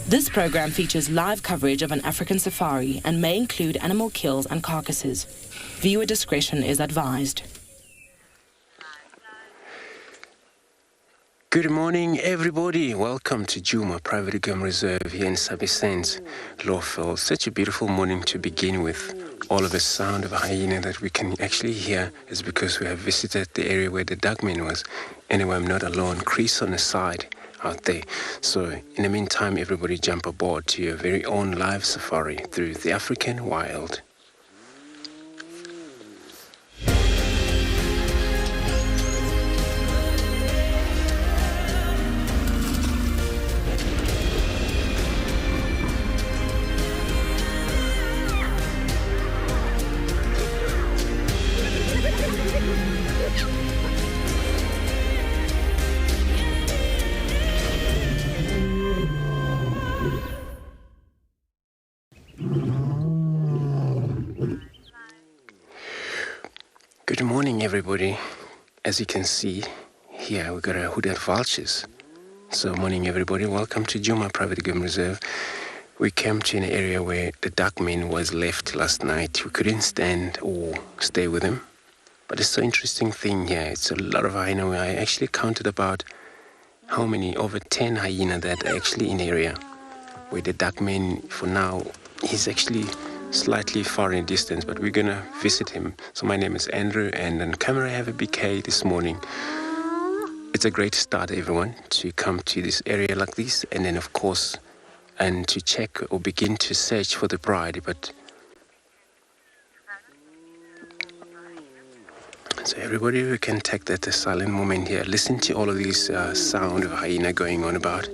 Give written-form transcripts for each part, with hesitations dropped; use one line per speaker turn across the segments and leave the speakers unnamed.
This program features live coverage of an African safari and may include animal kills and carcasses. Viewer discretion is advised.
Good morning, everybody. Welcome to Djuma Private Game Reserve here in Sabi, Lawfell. Such a beautiful morning to begin with. All of the sound of a hyena that we can actually hear is because we have visited the area where the duckman was. Anyway, I'm not alone. Chris on the side out there. So in the meantime, everybody jump aboard to your very own live safari through the African wild. Good morning, everybody. As you can see here, we've got our hooded vultures. So morning, everybody. Welcome to Djuma Private Game Reserve. We came to an area where the duckman was left last night. We couldn't stand or stay with him. But it's so interesting thing here. It's a lot of hyena. I actually counted about how many, over 10 hyena that are actually in the area where the duckman, for now, he's actually slightly far in distance, but we're gonna visit him. So my name is Andrew, and on camera I have a BK this morning. It's a great start, everyone, to come to this area like this, and then of course, and to check or begin to search for the bride. But so everybody, we can take that a silent moment here. Listen to all of these sound of hyena going on about.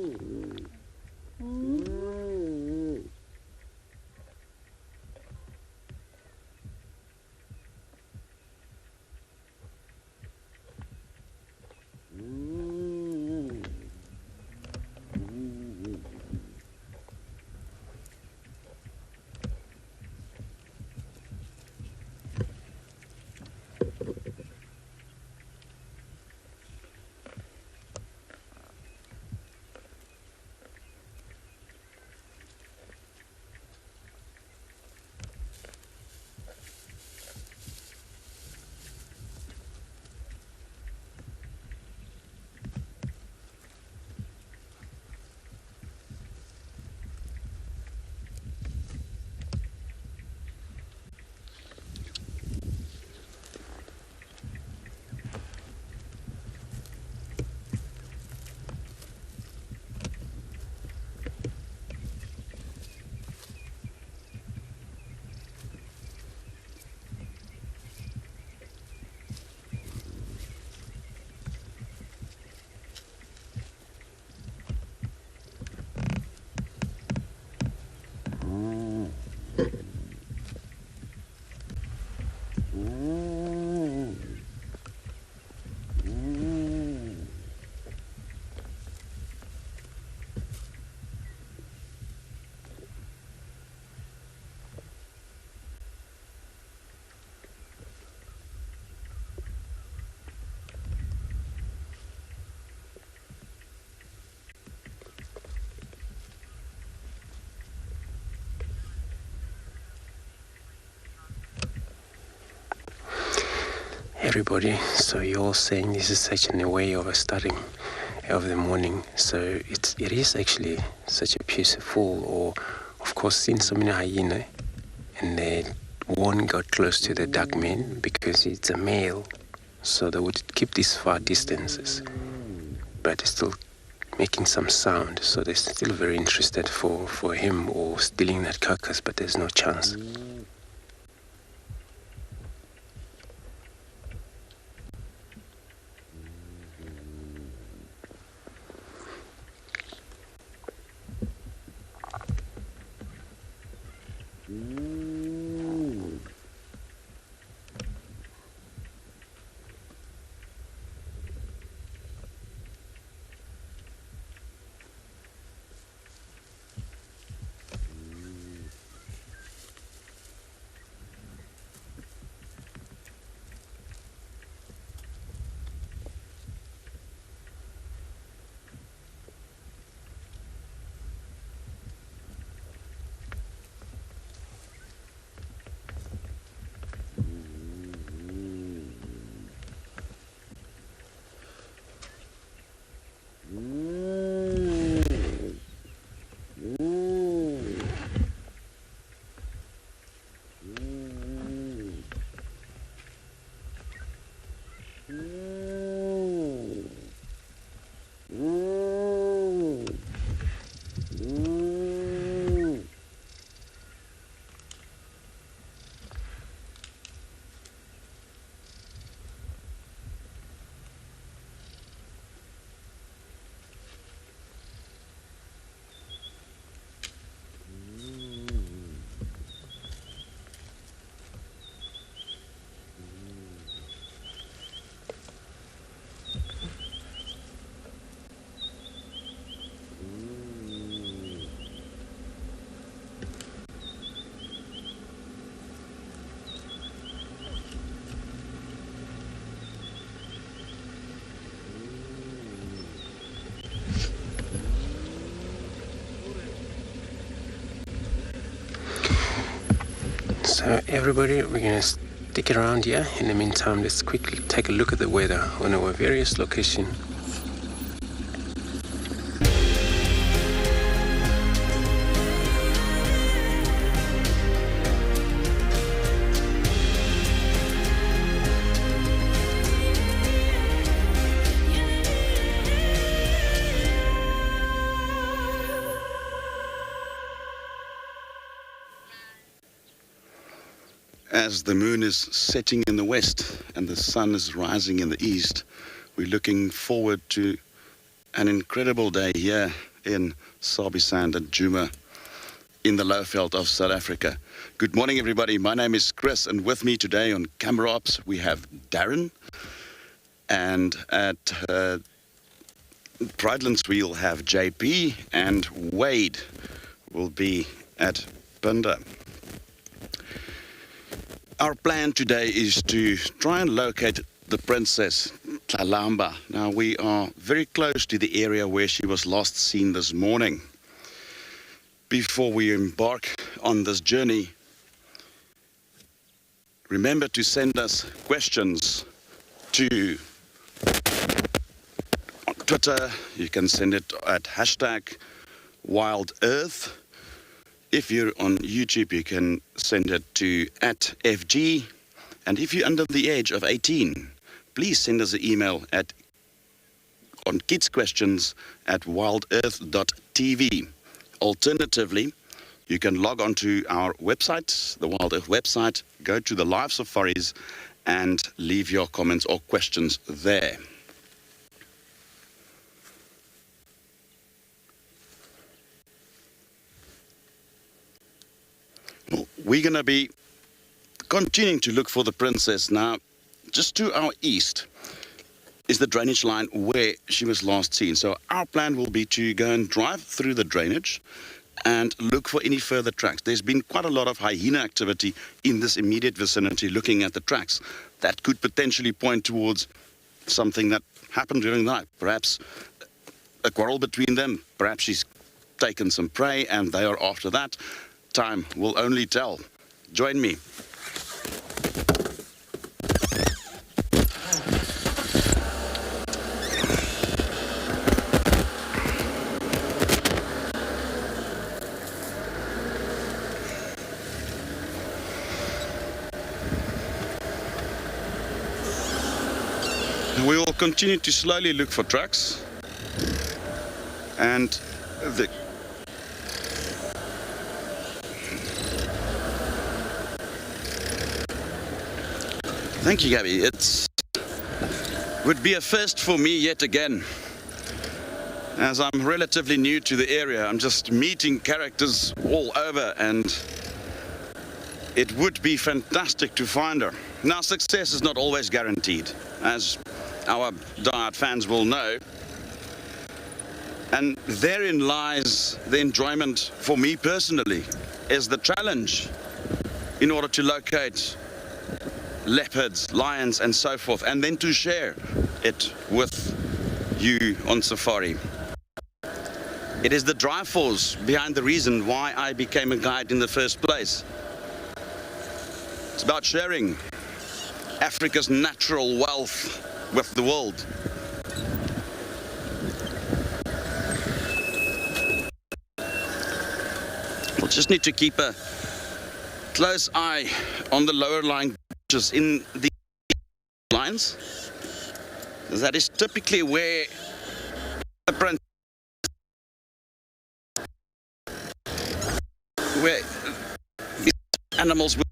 Everybody, so you're all saying this is such a way of a starting of the morning. So it is actually such a peaceful, or of course, seen so many hyena, and one got close to the duckman because it's a male, so they would keep these far distances, but it's still making some sound. So they're still very interested for him or stealing that carcass, but there's no chance. So everybody, we're going to stick around here. In the meantime, let's quickly take a look at the weather on our various locations.
As the moon is setting in the west and the sun is rising in the east, we're looking forward to an incredible day here in Sabi Sand and Djuma in the Lowveld of South Africa. Good morning, everybody. My name is Chris, and with me today on camera ops we have Darren, and at Pridelands we'll have JP, and Wade will be at Phinda. Our plan today is to try and locate the princess Tlalamba. Now, we are very close to the area where she was last seen this morning. Before we embark on this journey, remember to send us questions to Twitter. You can send it at #WildEarth. If you're on YouTube, you can send it to @FG. And if you're under the age of 18, please send us an email on kidsquestions@wildearth.tv. Alternatively, you can log on to our website, the WildEarth website, go to the live safaris and leave your comments or questions there. We're going to be continuing to look for the princess. Now, just to our east is the drainage line where she was last seen. So our plan will be to go and drive through the drainage and look for any further tracks. There's been quite a lot of hyena activity in this immediate vicinity looking at the tracks. That could potentially point towards something that happened during the night. Perhaps a quarrel between them. Perhaps she's taken some prey and they are after that. Time will only tell. Join me. We will continue to slowly look for tracks, and Thank you, Gabby. It would be a first for me yet again. As I'm relatively new to the area, I'm just meeting characters all over, and it would be fantastic to find her. Now, success is not always guaranteed, as our diehard fans will know. And therein lies the enjoyment for me personally, is the challenge in order to locate leopards, lions, and so forth, and then to share it with you on safari. It is the drive force behind the reason why I became a guide in the first place. It's about sharing Africa's natural wealth with the world. We'll just need to keep a close eye on the lower lying bushes in the lines. That is typically where the print, where these animals will,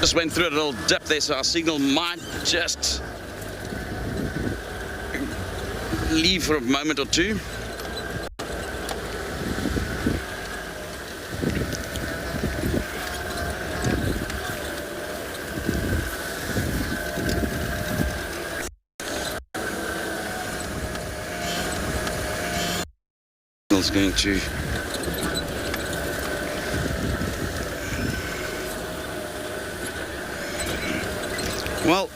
just went through a little dip there, so our signal might just leave for a moment or two. Signal's going to well,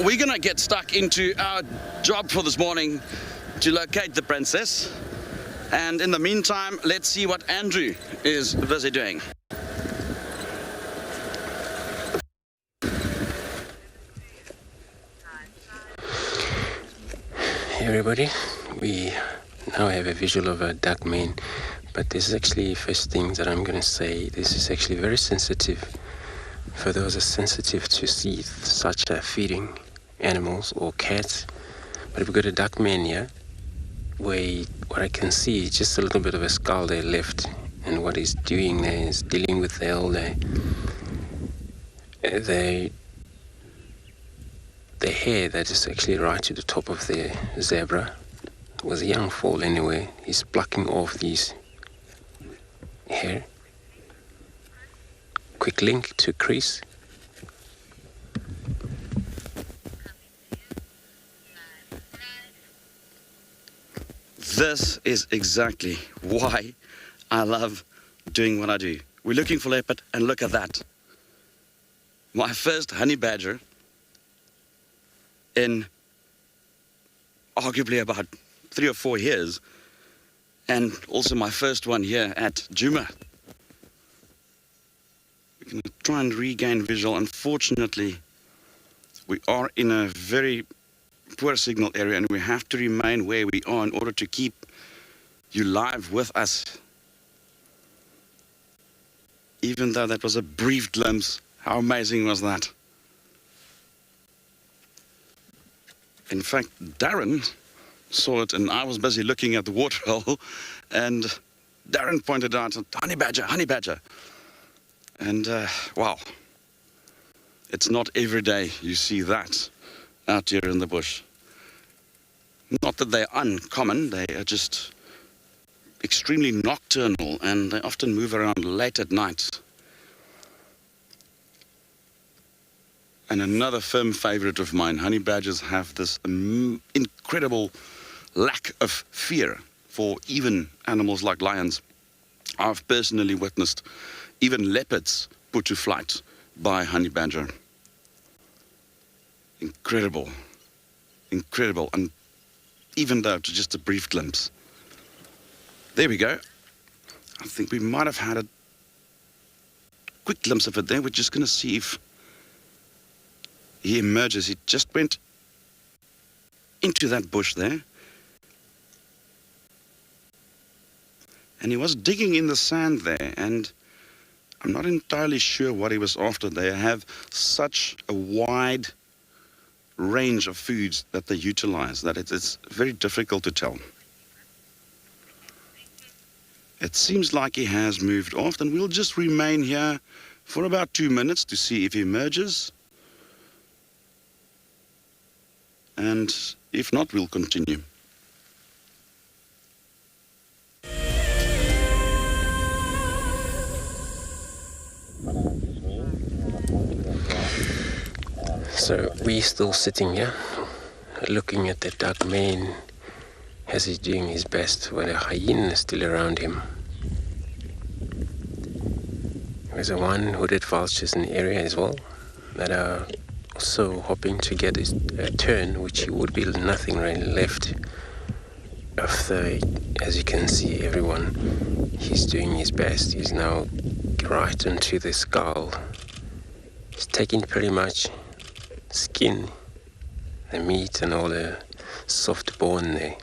we're going to get stuck into our job for this morning to locate the princess. And in the meantime, let's see what Andrew is busy doing.
Hey everybody, we now have a visual of a duck mane, but this is actually first thing that I'm going to say. This is actually very sensitive for those who are sensitive to see such feeding animals or cats. But we've got a duck mane here, where what I can see is just a little bit of a skull there left, and what he's doing there is dealing with the hair that is actually right to the top of the zebra. It was a young foal anyway. He's plucking off these hair. Quick link to crease.
This is exactly why I love doing what I do. We're looking for leopard, and look at that. My first honey badger in arguably about 3 or 4 years, and also my first one here at Djuma. We're going to try and regain visual. Unfortunately, we are in a very poor signal area, and we have to remain where we are in order to keep you live with us. Even though that was a brief glimpse, how amazing was that? In fact, Darren saw it, and I was busy looking at the water hole, and Darren pointed out, honey badger. And wow, it's not every day you see that out here in the bush. Not that they're uncommon, they are just extremely nocturnal, and they often move around late at night. And another firm favorite of mine, honey badgers have this incredible lack of fear for even animals like lions. I've personally witnessed even leopards put to flight by honey badger. Incredible, and even though it's just a brief glimpse. There we go. I think we might have had a quick glimpse of it there. We're just going to see if he emerges. He just went into that bush there, and he was digging in the sand there, and I'm not entirely sure what he was after. They have such a wide range of foods that they utilize that it's very difficult to tell. It seems like he has moved off, and we'll just remain here for about 2 minutes to see if he emerges. And if not, we'll continue.
So we're still sitting here, looking at the duck mane as he's doing his best when a hyena is still around him. There's a one hooded vultures in the area as well that are also hoping to get a turn, which would be nothing really left of the, as you can see, everyone, he's doing his best. He's now right into the skull. He's taking pretty much skin, the meat and all the soft bone there.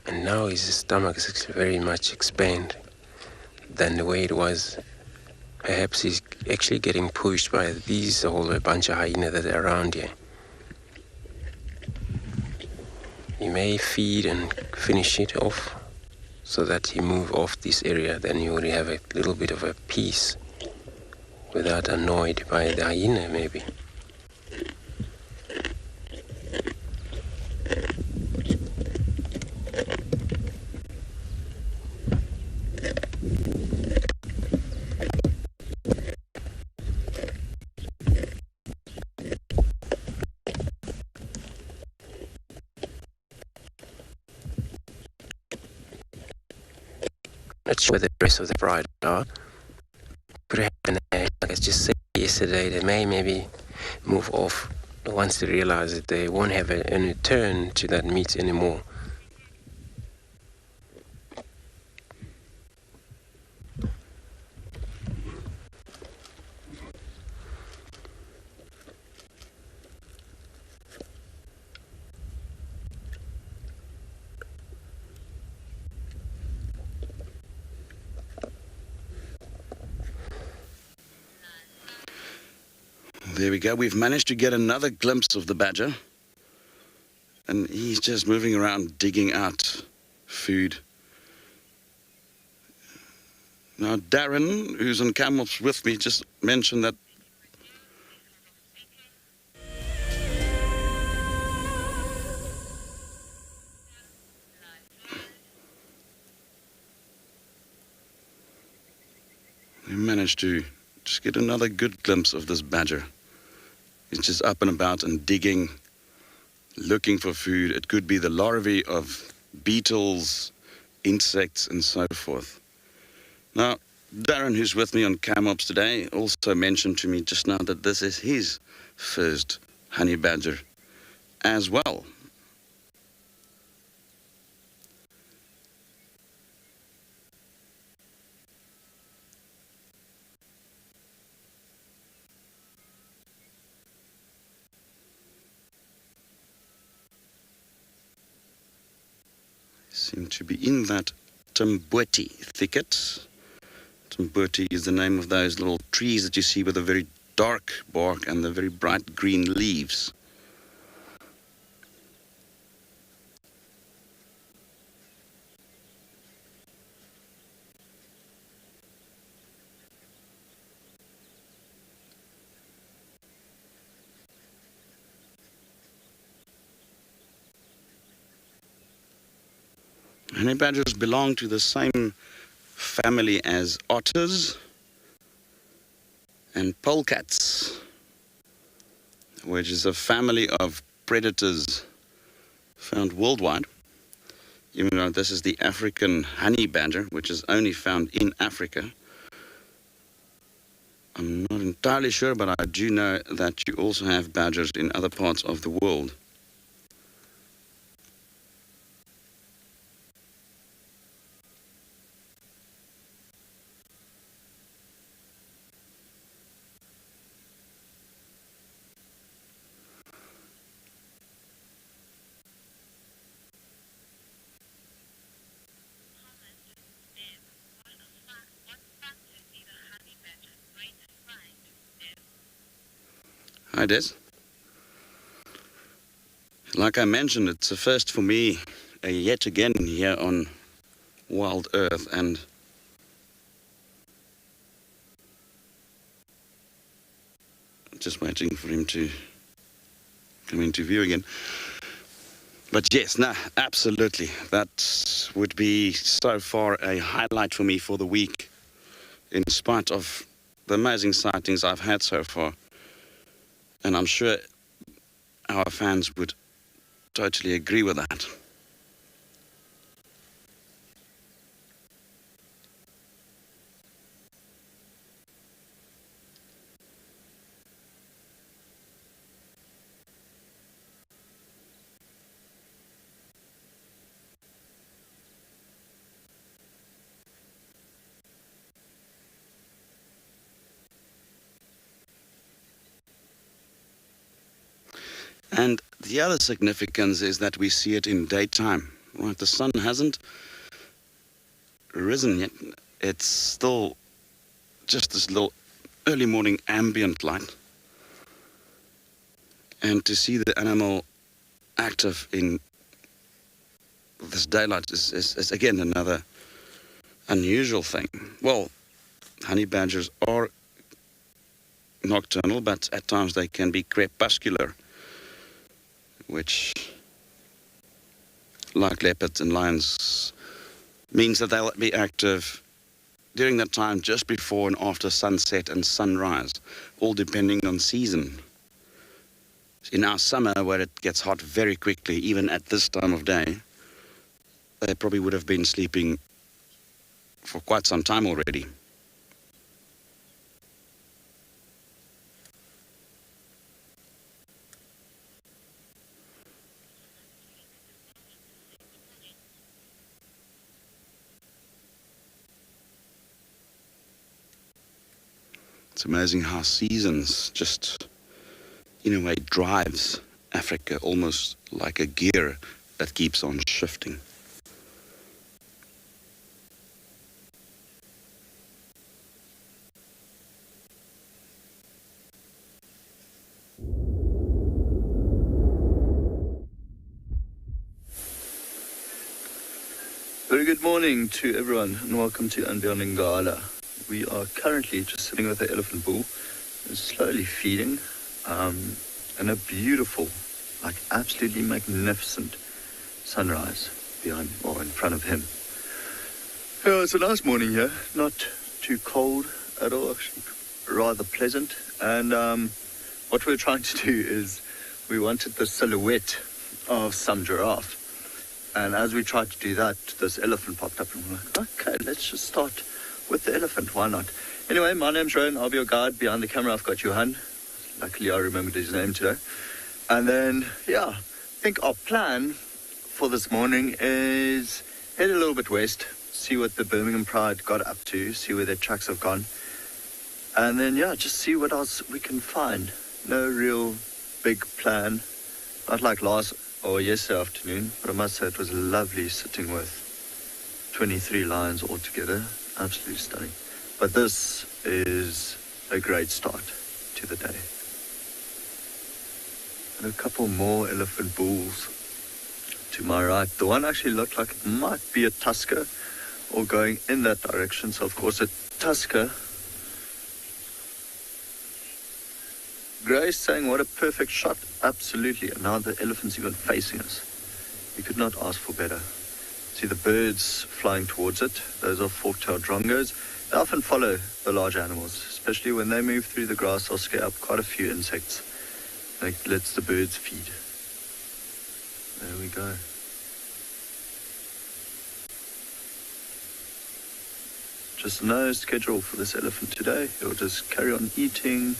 And now his stomach is very much expanded than the way it was. Perhaps he's actually getting pushed by these whole bunch of hyenas that are around here. He may feed and finish it off so that he move off this area, then you would have a little bit of a peace without annoyed by the hyena maybe. Not sure where the rest of the bride are. Could happen, like I just said yesterday, they may maybe move off once they realize that they won't have a return to that meat anymore.
There we go. We've managed to get another glimpse of the badger. And he's just moving around digging out food. Now, Darren, who's on camels with me, just mentioned that we managed to just get another good glimpse of this badger. It's just up and about and digging, looking for food. It could be the larvae of beetles, insects, and so forth. Now, Darren, who's with me on CamOps today, also mentioned to me just now that this is his first honey badger as well. Seem to be in that Tamboti thicket. Tamboti is the name of those little trees that you see with a very dark bark and the very bright green leaves. Honey badgers belong to the same family as otters and polecats, which is a family of predators found worldwide. Even though this is the African honey badger, which is only found in Africa. I'm not entirely sure, but I do know that you also have badgers in other parts of the world. Hi, Des. Like I mentioned, it's a first for me yet again here on WildEarth, and just waiting for him to come into view again. But yes, no, absolutely. That would be so far a highlight for me for the week, in spite of the amazing sightings I've had so far. And I'm sure our fans would totally agree with that. And the other significance is that we see it in daytime, right? The sun hasn't risen yet. It's still just this little early morning ambient light. And to see the animal active in this daylight is again another unusual thing. Well, honey badgers are nocturnal, but at times they can be crepuscular, which, like leopards and lions, means that they'll be active during that time just before and after sunset and sunrise, all depending on season. In our summer, where it gets hot very quickly, even at this time of day, they probably would have been sleeping for quite some time already. It's amazing how seasons just, in a way, drives Africa almost like a gear that keeps on shifting.
Very good morning to everyone and welcome to andBeyond in Ngala. We are currently just sitting with the elephant bull, slowly feeding, and a beautiful, like absolutely magnificent sunrise behind or in front of him. Yeah, it's a nice morning here, not too cold at all, actually rather pleasant. And what we're trying to do is we wanted the silhouette of some giraffe. And as we tried to do that, this elephant popped up and we're like, okay, let's just start with the elephant, why not? Anyway, my name's Rowan, I'll be your guide. Behind the camera I've got Johan. Luckily I remembered his name today. And then, yeah, I think our plan for this morning is head a little bit west, see what the Birmingham Pride got up to, see where their tracks have gone. And then, yeah, just see what else we can find. No real big plan, not like last or yesterday afternoon, but I must say it was lovely sitting with 23 lions altogether. Absolutely stunning. But this is a great start to the day. And a couple more elephant bulls to my right. The one actually looked like it might be a tusker or going in that direction. So of course a tusker. Grace saying what a perfect shot. Absolutely. And now the elephant's even facing us. You could not ask for better. See the birds flying towards it. Those are fork-tailed drongos. They often follow the large animals, especially when they move through the grass. They'll scare up quite a few insects. It lets the birds feed. There we go. Just no schedule for this elephant today. He'll just carry on eating.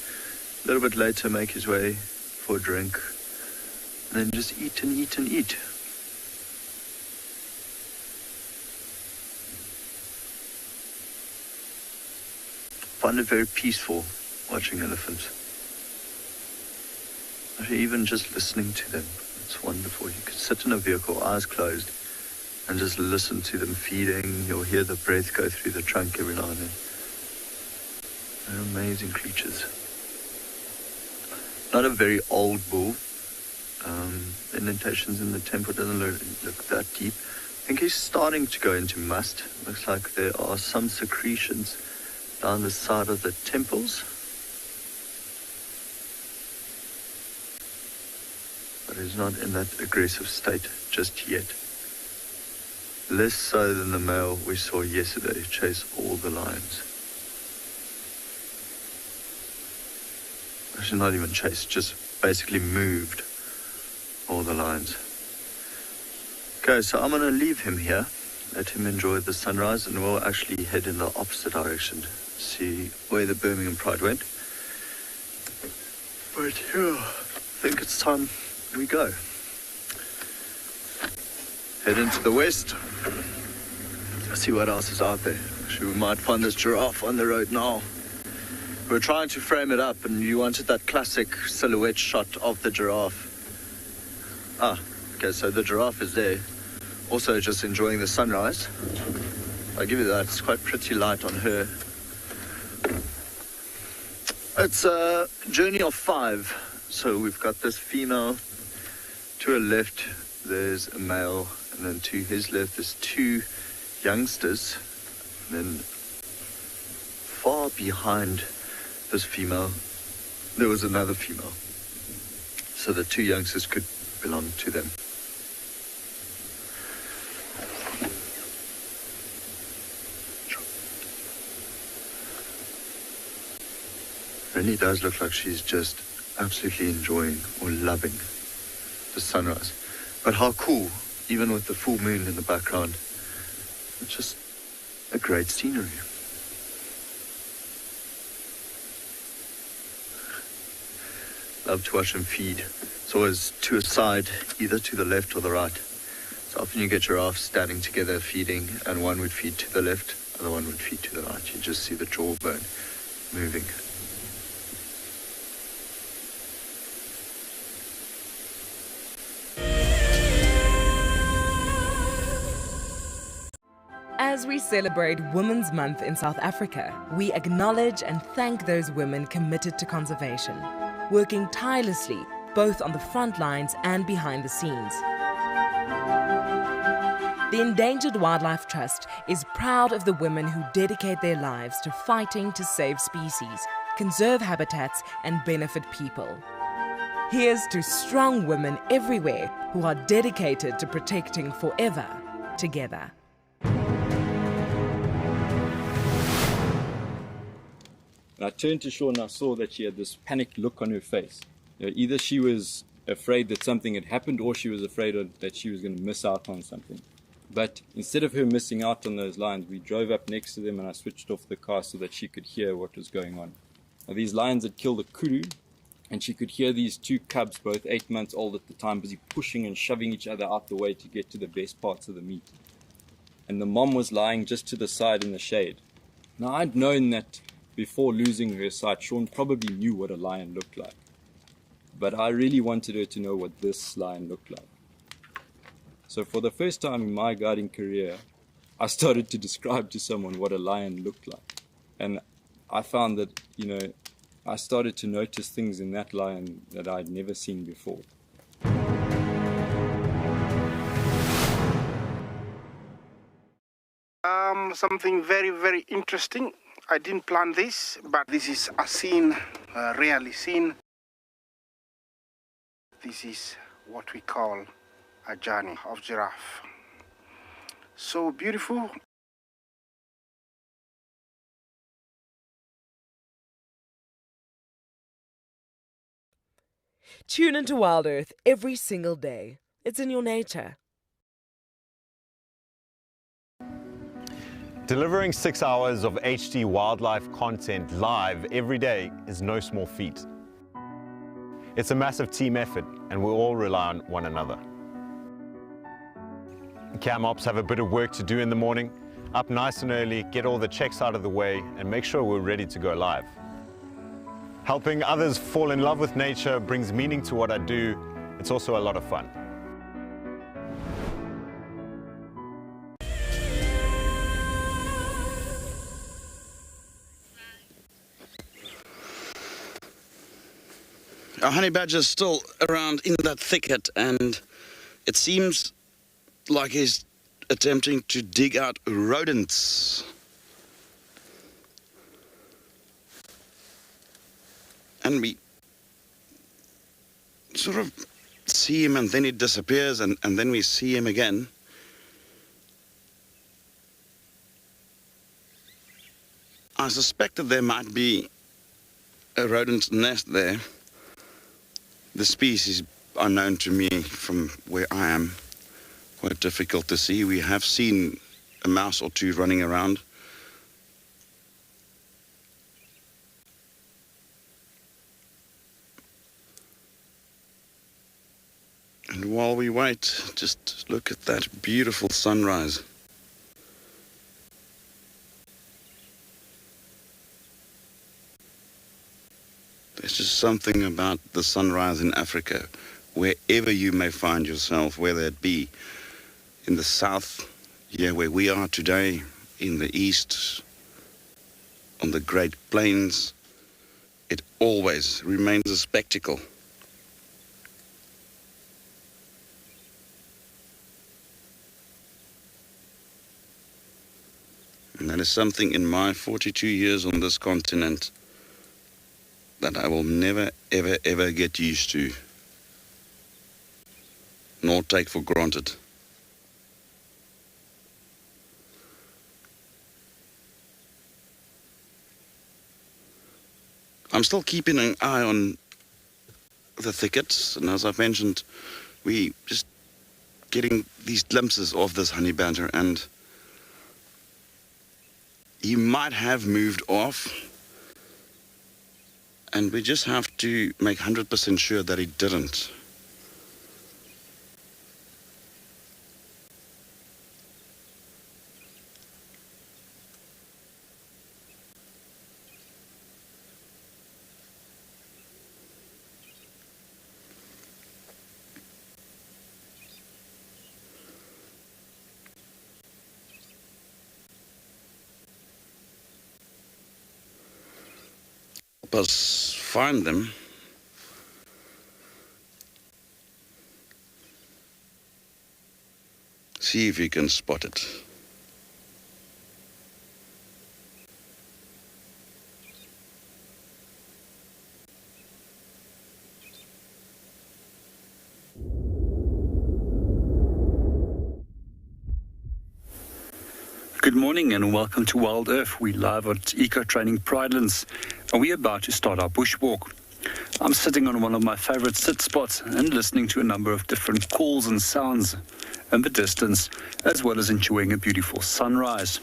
A little bit later, make his way for a drink. And then just eat and eat and eat. Find it very peaceful watching elephants. Actually, even just listening to them, it's wonderful. You could sit in a vehicle, eyes closed, and just listen to them feeding. You'll hear the breath go through the trunk every now and then. They're amazing creatures. Not a very old bull. The indentations in the temple doesn't look that deep. I think he's starting to go into must. Looks like there are some secretions down the side of the temples. But he's not in that aggressive state just yet. Less so than the male we saw yesterday chase all the lions. Actually not even chased, just basically moved all the lions. Okay, so I'm going to leave him here, let him enjoy the sunrise, and we'll actually head in the opposite direction, see where the Birmingham Pride went. But yeah, I think it's time we go. Head into the west, see what else is out there. Actually, we might find this giraffe on the road now. We're trying to frame it up, and you wanted that classic silhouette shot of the giraffe. Okay, so the giraffe is there. Also just enjoying the sunrise. I'll give you that, it's quite pretty light on her. It's a journey of 5. So we've got this female. To her left, there's a male, and then to his left, there's 2 youngsters. And then far behind this female, there was another female. So the 2 youngsters could belong to them. Really does look like she's just absolutely enjoying or loving the sunrise. But how cool, even with the full moon in the background. It's just a great scenery. Love to watch them feed. It's always to a side, either to the left or the right. So often you get giraffes standing together feeding, and one would feed to the left, other one would feed to the right. You just see the jawbone moving.
As we celebrate Women's Month in South Africa, we acknowledge and thank those women committed to conservation, working tirelessly both on the front lines and behind the scenes. The Endangered Wildlife Trust is proud of the women who dedicate their lives to fighting to save species, conserve habitats, and benefit people. Here's to strong women everywhere who are dedicated to protecting forever together.
And I turned to Shaun and I saw that she had this panicked look on her face. Either she was afraid that something had happened or she was afraid that she was going to miss out on something. But instead of her missing out on those lions, we drove up next to them and I switched off the car so that she could hear what was going on. Now, these lions had killed a kudu, and she could hear these two cubs, both 8 months old at the time, busy pushing and shoving each other out the way to get to the best parts of the meat. And the mom was lying just to the side in the shade. Now, I'd known that before losing her sight, Shaun probably knew what a lion looked like. But I really wanted her to know what this lion looked like. So for the first time in my guiding career, I started to describe to someone what a lion looked like. And I found that, I started to notice things in that lion that I'd never seen before.
Something very, very interesting. I didn't plan this, but this is a scene, rarely seen. This is what we call a journey of giraffe. So beautiful.
Tune into WildEarth every single day. It's in your nature.
Delivering 6 hours of HD wildlife content live every day is no small feat. It's a massive team effort and we all rely on one another. Cam ops have a bit of work to do in the morning, up nice and early, get all the checks out of the way and make sure we're ready to go live. Helping others fall in love with nature brings meaning to what I do. It's also a lot of fun.
Our honey badger's still around in that thicket, and it seems like he's attempting to dig out rodents. And we sort of see him and then he disappears, and then we see him again. I suspect that there might be a rodent nest there. The species are known to me from where I am. Quite difficult to see. We have seen a mouse or two running around. And while we wait, just look at that beautiful sunrise. There's just something about the sunrise in Africa, wherever you may find yourself, whether it be in the south, here where we are today, in the east, on the Great Plains, it always remains a spectacle. And that is something in my 42 years on this continent that I will never, ever, ever get used to, nor take for granted. I'm still keeping an eye on the thickets, and as I've mentioned, we just getting these glimpses of this honey badger, and he might have moved off, and we just have to make 100% sure that he didn't. Help us find them. See if you can spot it.
Good morning and welcome to WildEarth. We're live at Eco Training Pridelands and we're about to start our bushwalk. I'm sitting on one of my favorite sit spots and listening to a number of different calls and sounds in the distance, as well as enjoying a beautiful sunrise.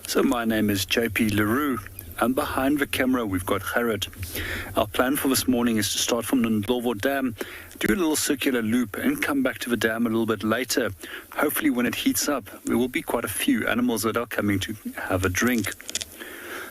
So my name is JP LaRue, and behind the camera we've got Gerrit. Our plan for this morning is to start from the Ndlovu Dam, do a little circular loop and come back to the dam a little bit later. Hopefully when it heats up, there will be quite a few animals that are coming to have a drink.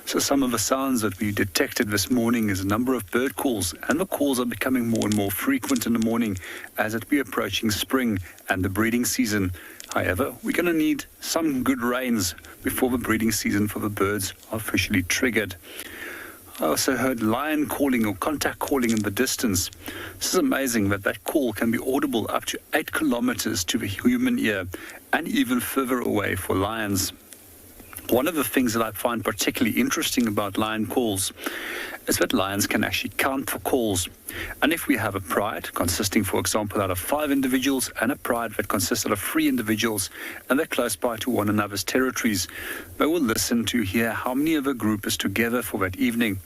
So some of the sounds that we detected this morning is a number of bird calls, and the calls are becoming more and more frequent in the morning as it be approaching spring and the breeding season. However, we're going to need some good rains before the breeding season for the birds are officially triggered. I also heard lion calling or contact calling in the distance. This is amazing that that call can be audible up to 8 kilometers to the human ear and even further away for lions. One of the things that I find particularly interesting about lion calls is that lions can actually count for calls. And if we have a pride consisting, for example, out of 5 individuals and a pride that consists out of 3 individuals, and they're close by to one another's territories, they will listen to hear how many of a group is together for that evening.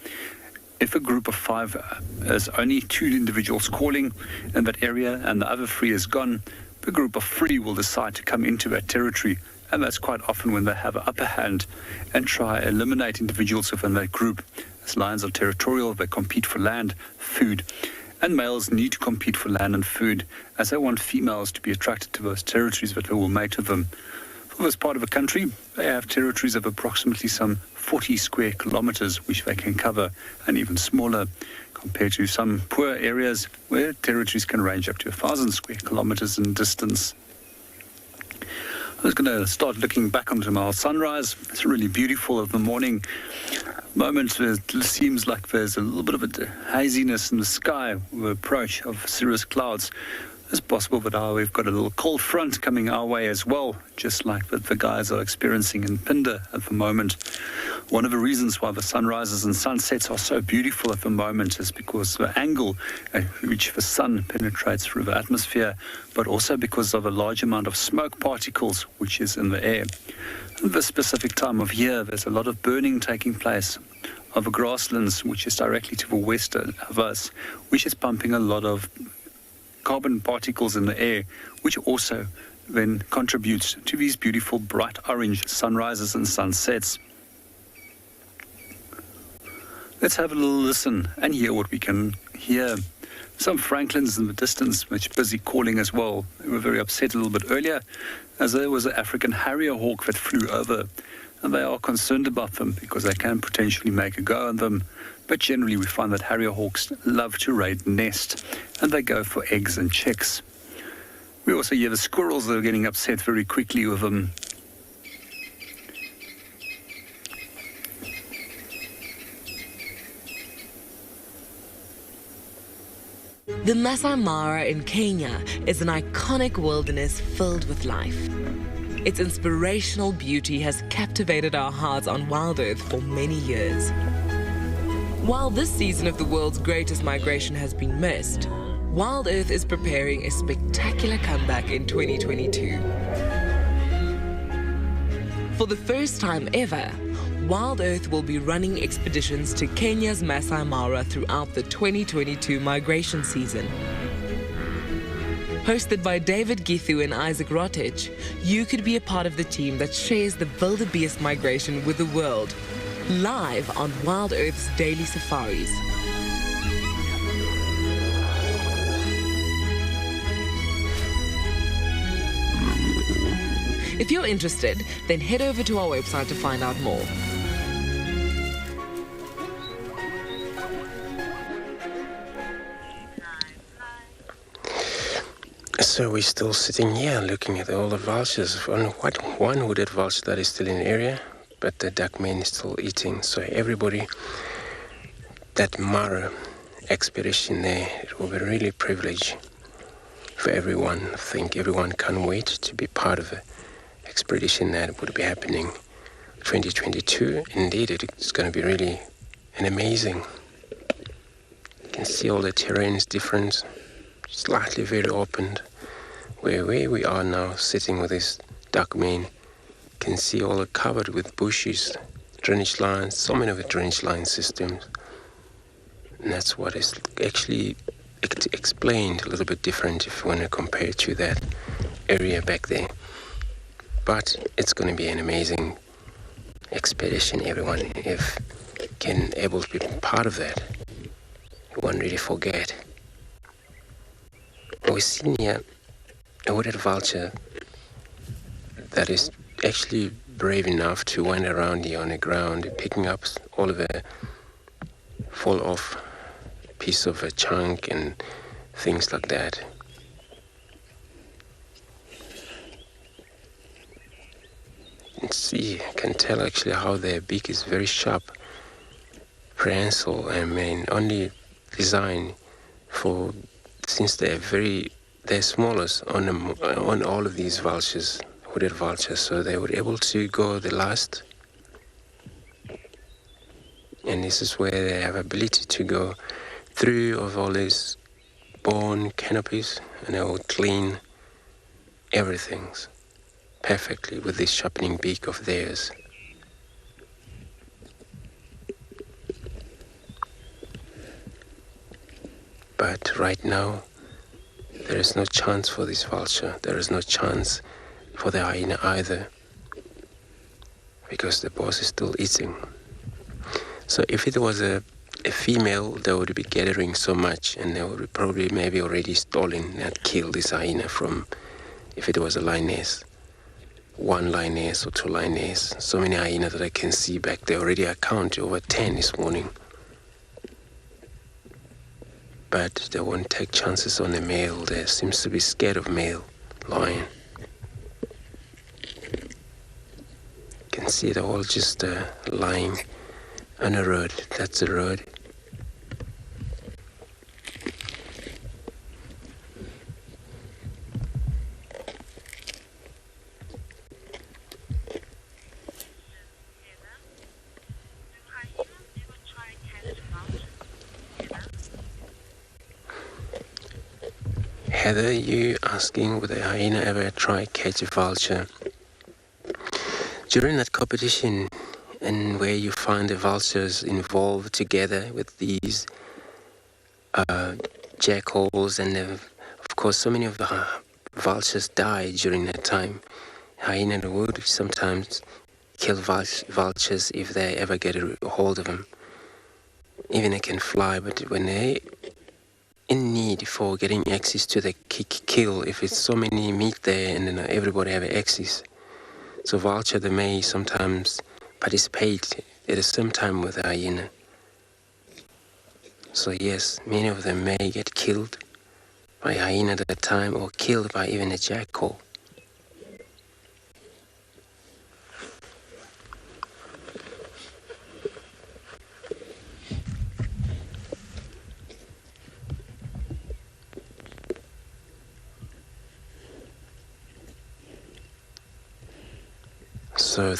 If a group of 5 is only 2 individuals calling in that area and the other 3 is gone, the group of 3 will decide to come into that territory. And that's quite often when they have an upper hand and try to eliminate individuals within that group. As lions are territorial, they compete for land, food, and males need to compete for land and food as they want females to be attracted to those territories that they will mate with them. For this part of the country, they have territories of approximately some 40 square kilometers, which they can cover, and even smaller, compared to some poor areas where territories can range up to 1,000 square kilometers in distance. I was going to start looking back onto my sunrise. It's really beautiful of the morning. Moments where it seems like there's a little bit of a haziness in the sky with the approach of cirrus clouds. It's possible that we've got a little cold front coming our way as well, just like that the guys are experiencing in Phinda at the moment. One of the reasons why the sunrises and sunsets are so beautiful at the moment is because the angle at which the sun penetrates through the atmosphere, but also because of a large amount of smoke particles which is in the air. At this specific time of year, there's a lot of burning taking place of the grasslands, which is directly to the west of us, which is pumping a lot of carbon particles in the air, which also then contributes to these beautiful bright orange sunrises and sunsets. Let's have a little listen and hear what we can hear. Some francolins in the distance, which are busy calling as well. They were very upset a little bit earlier as there was an African harrier hawk that flew over, and they are concerned about them because they can potentially make a go on them. But generally we find that harrier hawks love to raid nest and they go for eggs and chicks. We also hear the squirrels that are getting upset very quickly with them.
The Masai Mara in Kenya is an iconic wilderness filled with life. Its inspirational beauty has captivated our hearts on WildEarth for many years. While this season of the world's greatest migration has been missed, WildEarth is preparing a spectacular comeback in 2022. For the first time ever, WildEarth will be running expeditions to Kenya's Masai Mara throughout the 2022 migration season. Hosted by David Githu and Isaac Rotich, you could be a part of the team that shares the wildebeest migration with the world. Live on WildEarth's daily safaris. If you're interested, then head over to our website to find out more.
So we're still sitting here looking at all the vultures. One hooded vulture that is still in the area, but the duckman is still eating. So everybody, that Mara expedition there, it will be really a privilege for everyone. I think everyone can't wait to be part of the expedition that would be happening 2022. Indeed, it's going to be really an amazing. You can see all the terrain is different, slightly very opened. Where we are now, sitting with this duckman, you can see all covered with bushes, drainage lines, so many of the drainage line systems. And that's what is actually explained a little bit different if you want to compare it to that area back there. But it's going to be an amazing expedition. Everyone, if can able to be part of that, you won't really forget. We've seen here a wooded vulture that is actually brave enough to wander around here on the ground, picking up all of the fall off piece of a chunk and things like that. You can see, I can tell actually how their beak is very sharp, prehensile, only designed for, since they're smallest on all of these vultures, hooded vultures, so they were able to go the last. And this is where they have ability to go through of all these bone canopies, and they will clean everything perfectly with this sharpening beak of theirs. But right now, there is no chance for this vulture. There is no chance for the hyena either, because the boss is still eating. So if it was a female, they would be gathering so much, and they would probably maybe already stolen and killed this hyena from, if it was a lioness. One lioness or two lioness. So many hyenas that I can see back there, already I count over 10 this morning. But they won't take chances on a male. They seems to be scared of male lion. You can see they're all just lying on a road. That's the road. Heather, you asking would a hyena ever try catch a vulture? During that competition, and where you find the vultures involved together with these jackals, and of course so many of the vultures die during that time. Hyena would sometimes kill vultures if they ever get a hold of them. Even they can fly, but when they in need for getting access to the kill, if it's so many meat there and then everybody have access. So vulture, they may sometimes participate at the same time with the hyena. So yes, many of them may get killed by a hyena at a time, or killed by even a jackal. So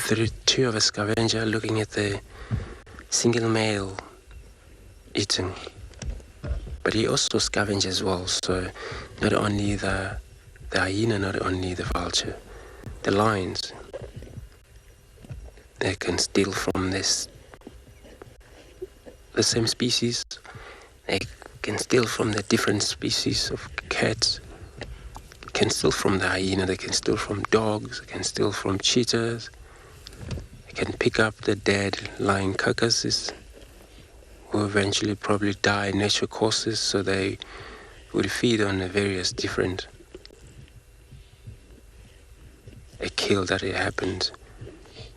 two of a scavenger looking at the single male eating. But he also scavenges as well, so not only the hyena, not only the vulture, the lions, they can steal from the same species. They can steal from the different species of cats, can steal from the hyena, they can steal from dogs, they can steal from cheetahs, they can pick up the dead lion carcasses, who eventually probably die natural causes, so they would feed on the various different kill that it happened.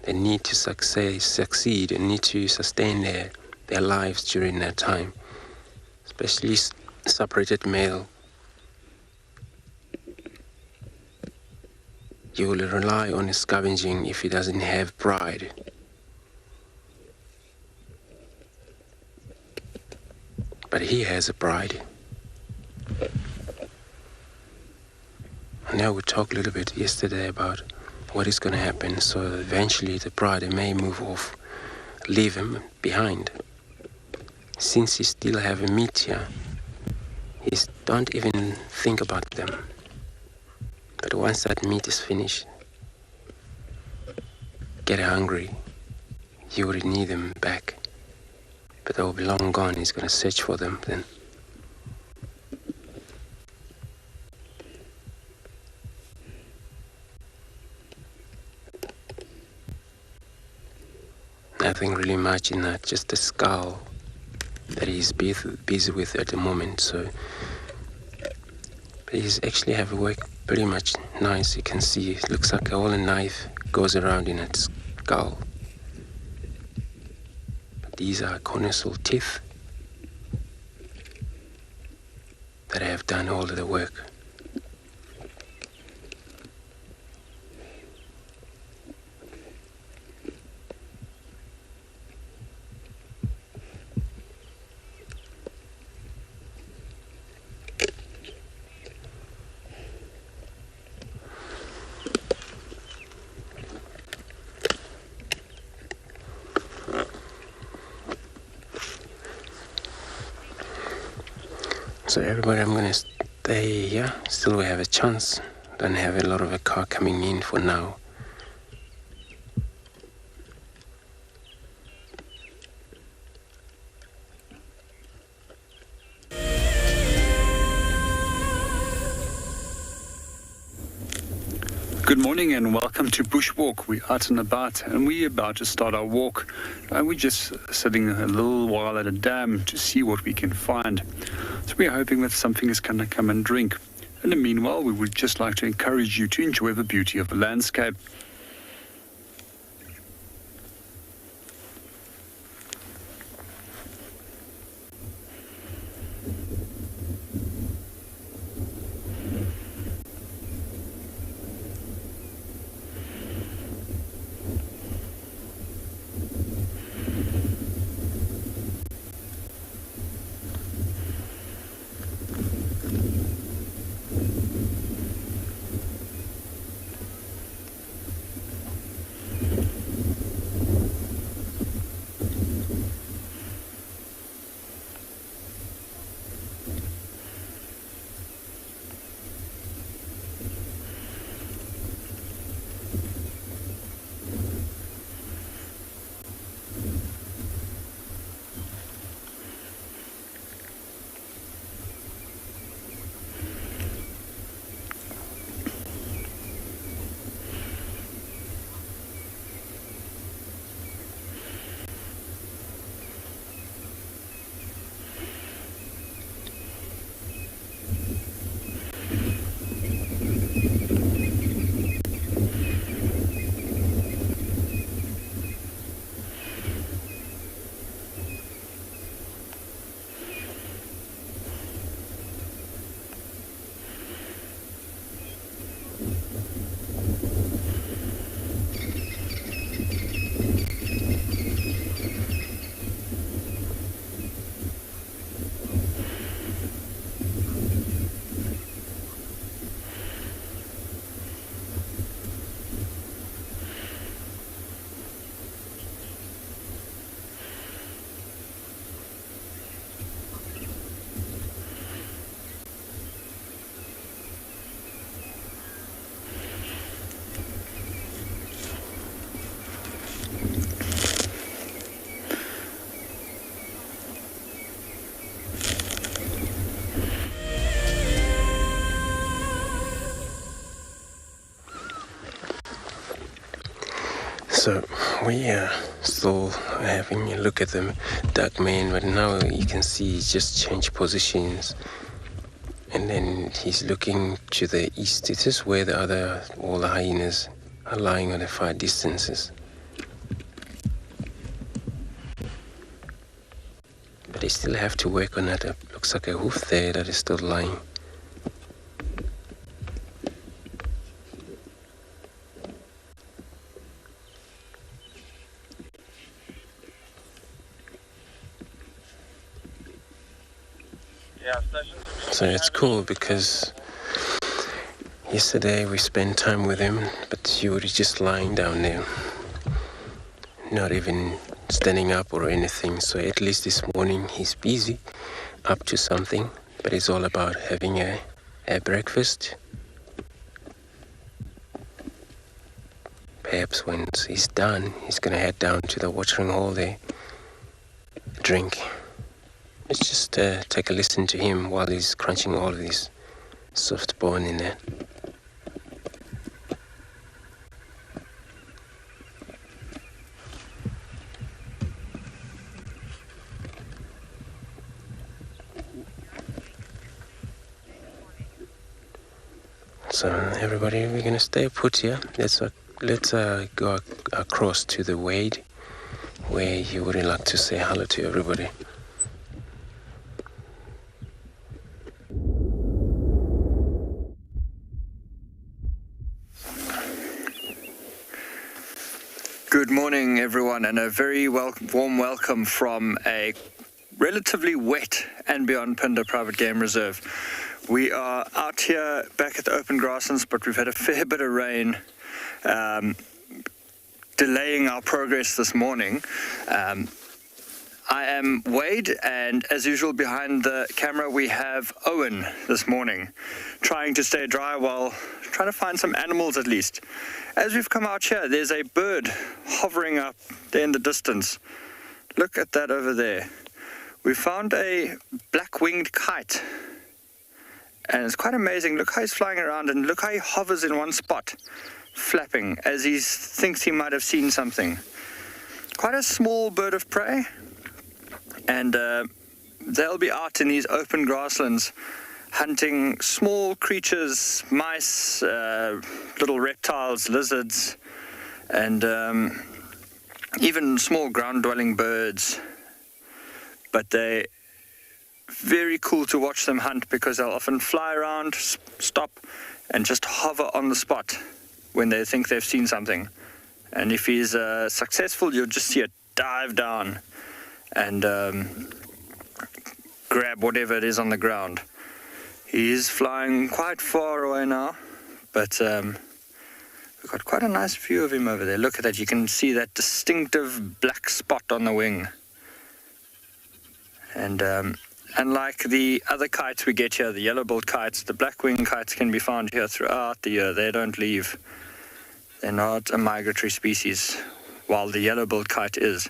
They need to succeed and need to sustain their lives during that time, especially separated male. You will rely on his scavenging if he doesn't have pride. But he has a pride. I know we talked a little bit yesterday about what is going to happen, so eventually the pride may move off, leave him behind. Since he still have a meat here, he don't even think about them. But once that meat is finished, get hungry, you would need them back. But they will be long gone. He's going to search for them then. Nothing really much in that, just the skull that he's busy with at the moment. So, but he's actually have worked pretty much nice. You can see it looks like all a knife goes around in that skull. But these are conical teeth that have done all of the work. So everybody, I'm going to stay here. Still we have a chance. Don't have a lot of a car coming in for now.
Good morning and welcome to Bushwalk. We're out and about and we're about to start our walk. We're just sitting a little while at a dam to see what we can find. So we're hoping that something is going to come and drink. In the meanwhile, we would just like to encourage you to enjoy the beauty of the landscape.
So we are still having a look at the duck man, but now you can see he's just changed positions, and then he's looking to the east. This is where all the hyenas are lying on the far distances. But they still have to work on that. It looks like a hoof there that is still lying. So it's cool because yesterday we spent time with him, but he was just lying down there, not even standing up or anything. So at least this morning he's busy, up to something, but it's all about having a breakfast. Perhaps when he's done, he's going to head down to the watering hole there, drink. Let's just take a listen to him while he's crunching all of this soft bone in there. So everybody, we're gonna stay put here. Let's go across to the wade, where you would like to say hello to everybody.
Good morning, everyone, and a very warm welcome from a relatively wet andBeyond Phinda Private Game Reserve. We are out here back at the open grasslands, but we've had a fair bit of rain delaying our progress this morning. I am Wade, and as usual behind the camera we have Owen this morning, trying to stay dry while trying to find some animals at least. As we've come out here, there's a bird hovering up there in the distance. Look at that over there. We found a black-winged kite, and it's quite amazing. Look how he's flying around, and look how he hovers in one spot, flapping as he thinks he might have seen something. Quite a small bird of prey, and they'll be out in these open grasslands hunting small creatures, mice, little reptiles, lizards, and even small ground-dwelling birds. But they're very cool to watch them hunt because they'll often fly around, stop, and just hover on the spot when they think they've seen something. And if he's successful, you'll just see it dive down and grab whatever it is on the ground. He's flying quite far away now, but we've got quite a nice view of him over there. Look at that, you can see that distinctive black spot on the wing. And unlike the other kites we get here, the yellow-billed kites, the black-winged kites can be found here throughout the year. They don't leave. They're not a migratory species, while the yellow-billed kite is.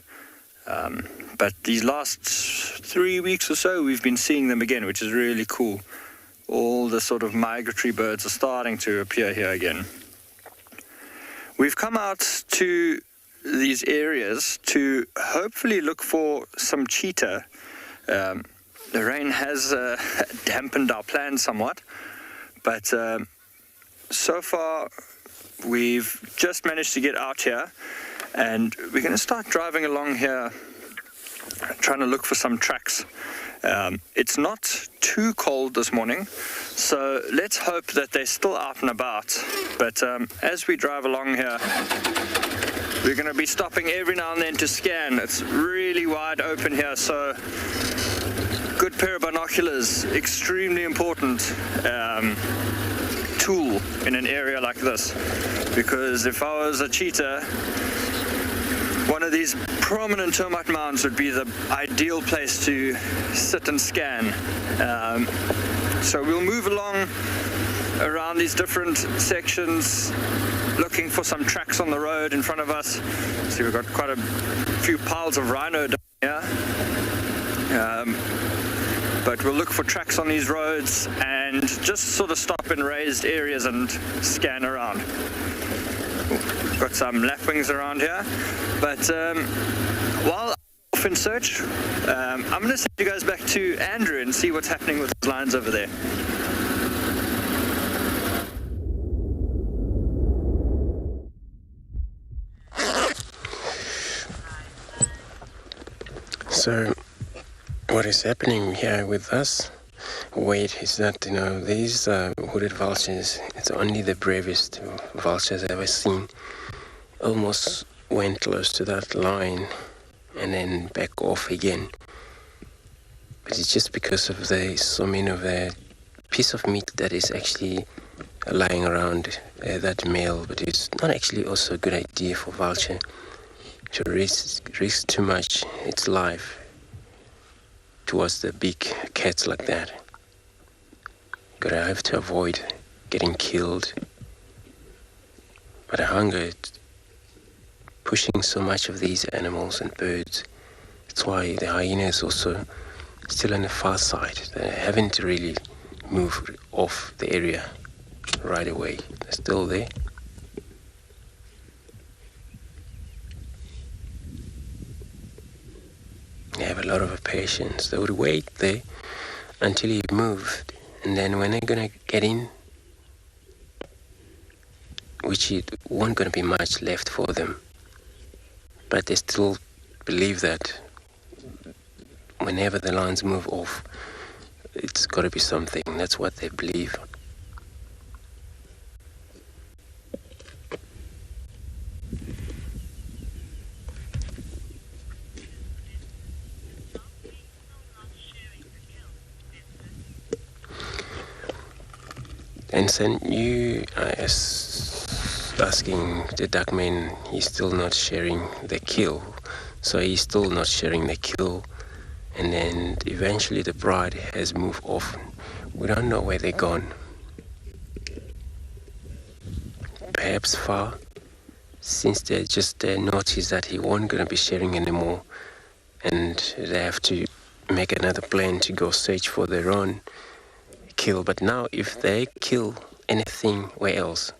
But these last 3 weeks or so, we've been seeing them again, which is really cool. All the sort of migratory birds are starting to appear here again. We've come out to these areas to hopefully look for some cheetah. The rain has dampened our plans somewhat, but so far we've just managed to get out here, and we're going to start driving along here trying to look for some tracks. It's not too cold this morning, so let's hope that they're still out and about. But as we drive along here, we're going to be stopping every now and then to scan. It's really wide open here, so good pair of binoculars, extremely important tool in an area like this. Because if I was a cheetah, one of these prominent termite mounds would be the ideal place to sit and scan. So we'll move along around these different sections, looking for some tracks on the road in front of us. See, we've got quite a few piles of rhino down here. But we'll look for tracks on these roads and just sort of stop in raised areas and scan around. Cool.
got some lapwings around here. But while I'm off in search, I'm going to send you guys back to Andrew and see what's happening with those lions over there.
So, what is happening here with us, Wade, is that, these hooded vultures, it's only the bravest vultures I've ever seen, almost went close to that lion and then back off again. But it's just because of so many of the piece of meat that is actually lying around that male, but it's not actually also a good idea for vulture to risk too much its life towards the big cats like that. Gotta have to avoid getting killed. But the hunger is pushing so much of these animals and birds. That's why the hyenas also still on the far side. They haven't really moved off the area right away. They're still there. They have a lot of patience. They would wait there until he moved, and then when they're gonna get in, which it won't gonna be much left for them, but they still believe that whenever the lions move off, it's got to be something. That's what they believe. And then you are asking the duckman, he's still not sharing the kill. So he's still not sharing the kill. And then eventually the bride has moved off. We don't know where they're gone. Perhaps far, since they just noticed that he won't going to be sharing anymore. And they have to make another plan to go search for their own kill. But now if they kill anything where else,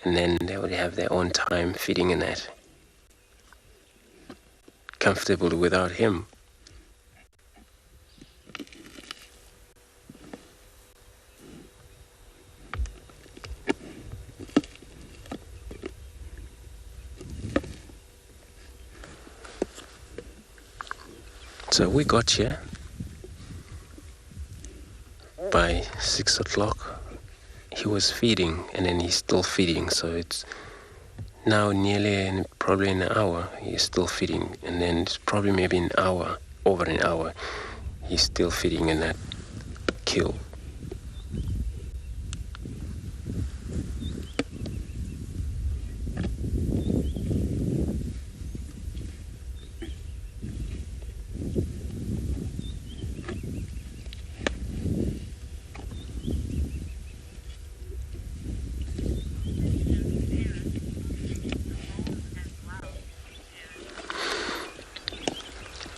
and then they would have their own time feeding in that, comfortable without him. So we got here by 6 o'clock. He was feeding, and then he's still feeding. So it's now nearly probably an hour. He's still feeding, and then it's probably maybe an hour, over an hour. He's still feeding in that kill.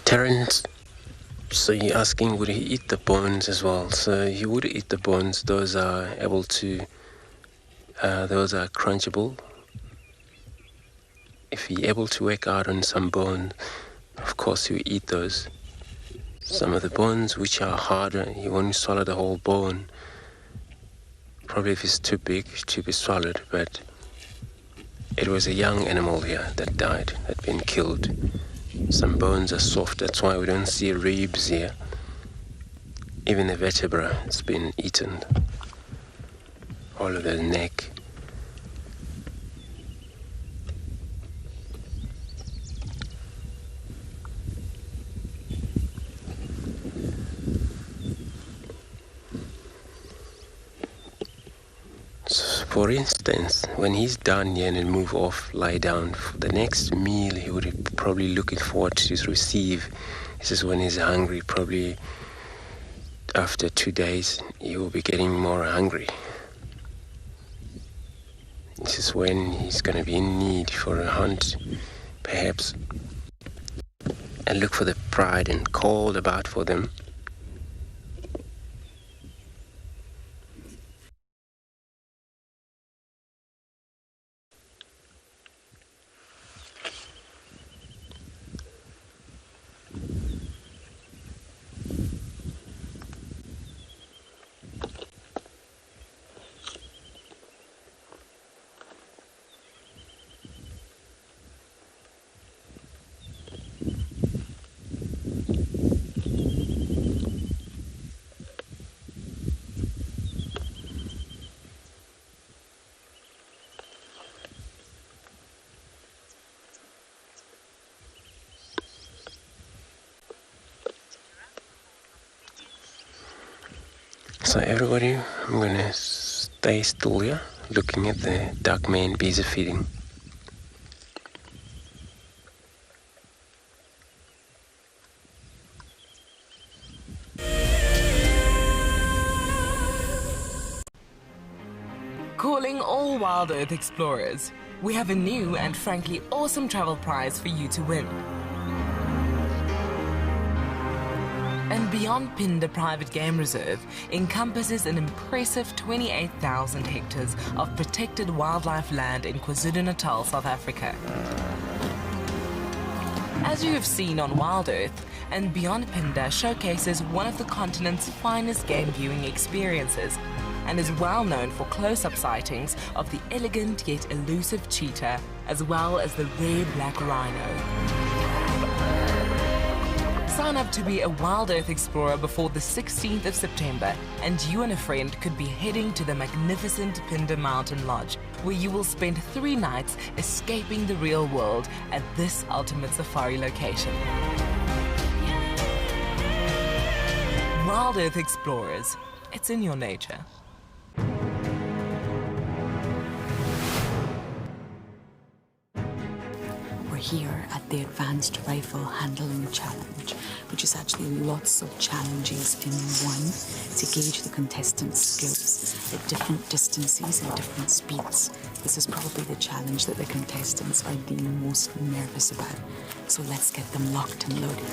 Terence, so you're asking would he eat the bones as well? So he would eat the bones. Those are crunchable. If he's able to work out on some bone, of course he'll eat those. Some of the bones which are harder, he won't swallow the whole bone. Probably if it's too big to be swallowed, but it was a young animal here that died, that been killed. Some bones are soft, that's why we don't see ribs here. Even the vertebra has been eaten. All of the neck. So for instance, when he's done here and move off, lie down, for the next meal he would probably looking forward to receive. This is when he's hungry, probably after 2 days he will be getting more hungry. This is when he's going to be in need for a hunt, perhaps, and look for the pride and call about for them. So everybody, I'm gonna stay still here, looking at the duck men busy feeding.
Calling all WildEarth explorers, we have a new and frankly awesome travel prize for you to win. andBeyond Phinda Private Game Reserve encompasses an impressive 28,000 hectares of protected wildlife land in KwaZulu-Natal, South Africa. As you have seen on WildEarth, andBeyond Phinda showcases one of the continent's finest game viewing experiences and is well known for close-up sightings of the elegant yet elusive cheetah, as well as the rare black rhino. Sign up to be a WildEarth explorer before the 16th of September, and you and a friend could be heading to the magnificent Phinda Mountain Lodge, where you will spend 3 nights escaping the real world at this ultimate safari location. WildEarth explorers, it's in your nature.
We're here at the Advanced Rifle Handling Challenge, which is actually lots of challenges in one to gauge the contestants' skills at different distances and different speeds. This is probably the challenge that the contestants are the most nervous about. So let's get them locked and loaded.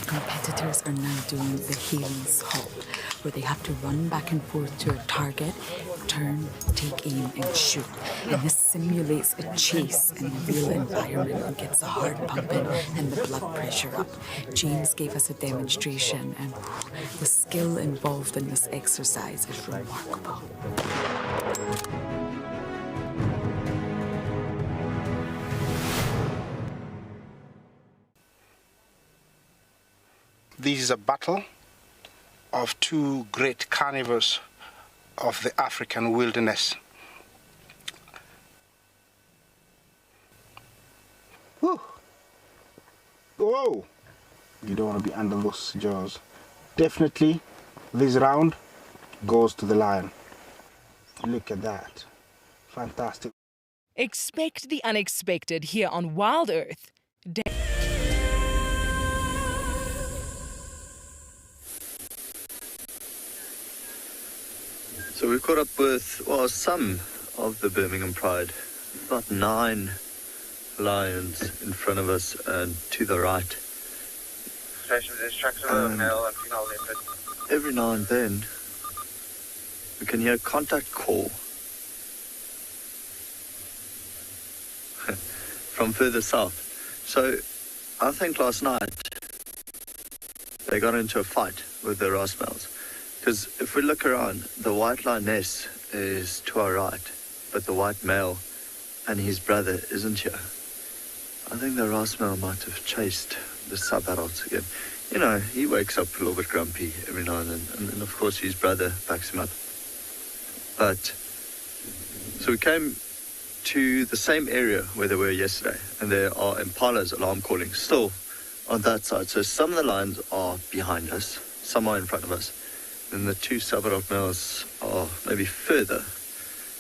Competitors are now doing the Hyenas halt, where they have to run back and forth to a target, turn, take aim and shoot. And this simulates a chase in a real environment and gets the heart pumping and the blood pressure up. James gave us a demonstration, and the skill involved in this exercise is remarkable.
This is a battle of 2 great carnivores of the African wilderness. Whew. Whoa! You don't want to be under those jaws. Definitely, this round goes to the lion. Look at that. Fantastic.
Expect the unexpected here on WildEarth.
So we caught up with, well, some of the Birmingham Pride. About 9 lions in front of us and to the right. Every now and then, we can hear a contact call from further south. So I think last night they got into a fight with the Ross males. Because if we look around, the white lioness is to our right, but the white male and his brother isn't here. I think the Ross male might have chased the sub-adults again. You know, he wakes up a little bit grumpy every now and then, and of course his brother backs him up. But, so we came to the same area where they were yesterday, and there are Impalas alarm calling still on that side. So some of the lions are behind us, some are in front of us. And the 2 sub-adult males are maybe further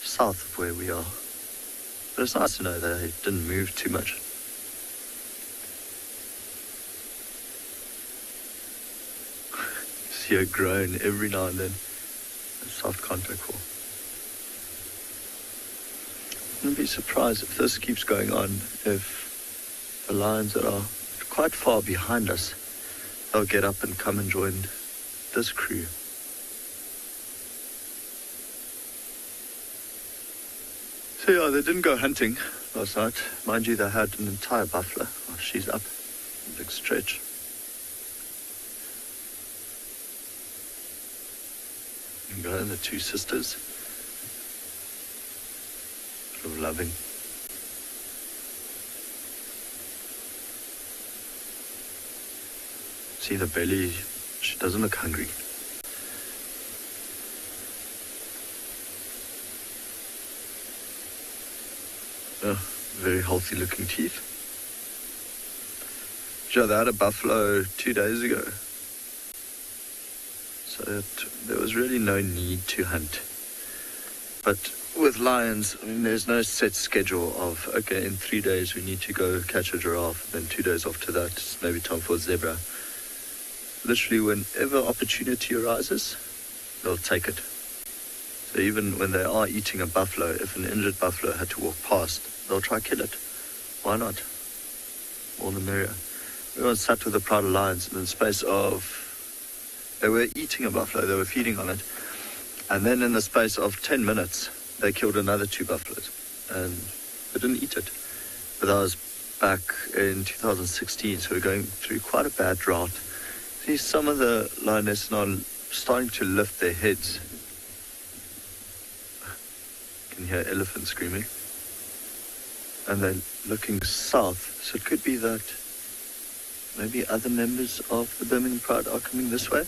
south of where we are. But it's nice to know that they didn't move too much. See a groan every now and then. A soft contact call. I wouldn't be surprised if this keeps going on, if the lions that are quite far behind us, they'll get up and come and join this crew. So yeah, they didn't go hunting last night. Mind you, they had an entire buffalo. Oh, she's up. Big stretch. And go and the 2 sisters. Sort of loving. See the belly, she doesn't look hungry. Oh, very healthy looking teeth. Joe, they had a buffalo 2 days ago. So there was really no need to hunt. But with lions, I mean, there's no set schedule of, okay, in 3 days we need to go catch a giraffe, then 2 days after that it's maybe time for a zebra. Literally, whenever opportunity arises, they'll take it. So even when they are eating a buffalo, if an injured buffalo had to walk past, they'll try to kill it. Why not? All the merrier. We once sat with a pride of lions in the space of... They were eating a buffalo, they were feeding on it. And then in the space of 10 minutes, they killed another 2 buffaloes. And they didn't eat it. But that was back in 2016, so we're going through quite a bad drought. See, some of the lioness now starting to lift their heads. You can hear elephants screaming. And they're looking south, so it could be that maybe other members of the Birmingham Pride are coming this way.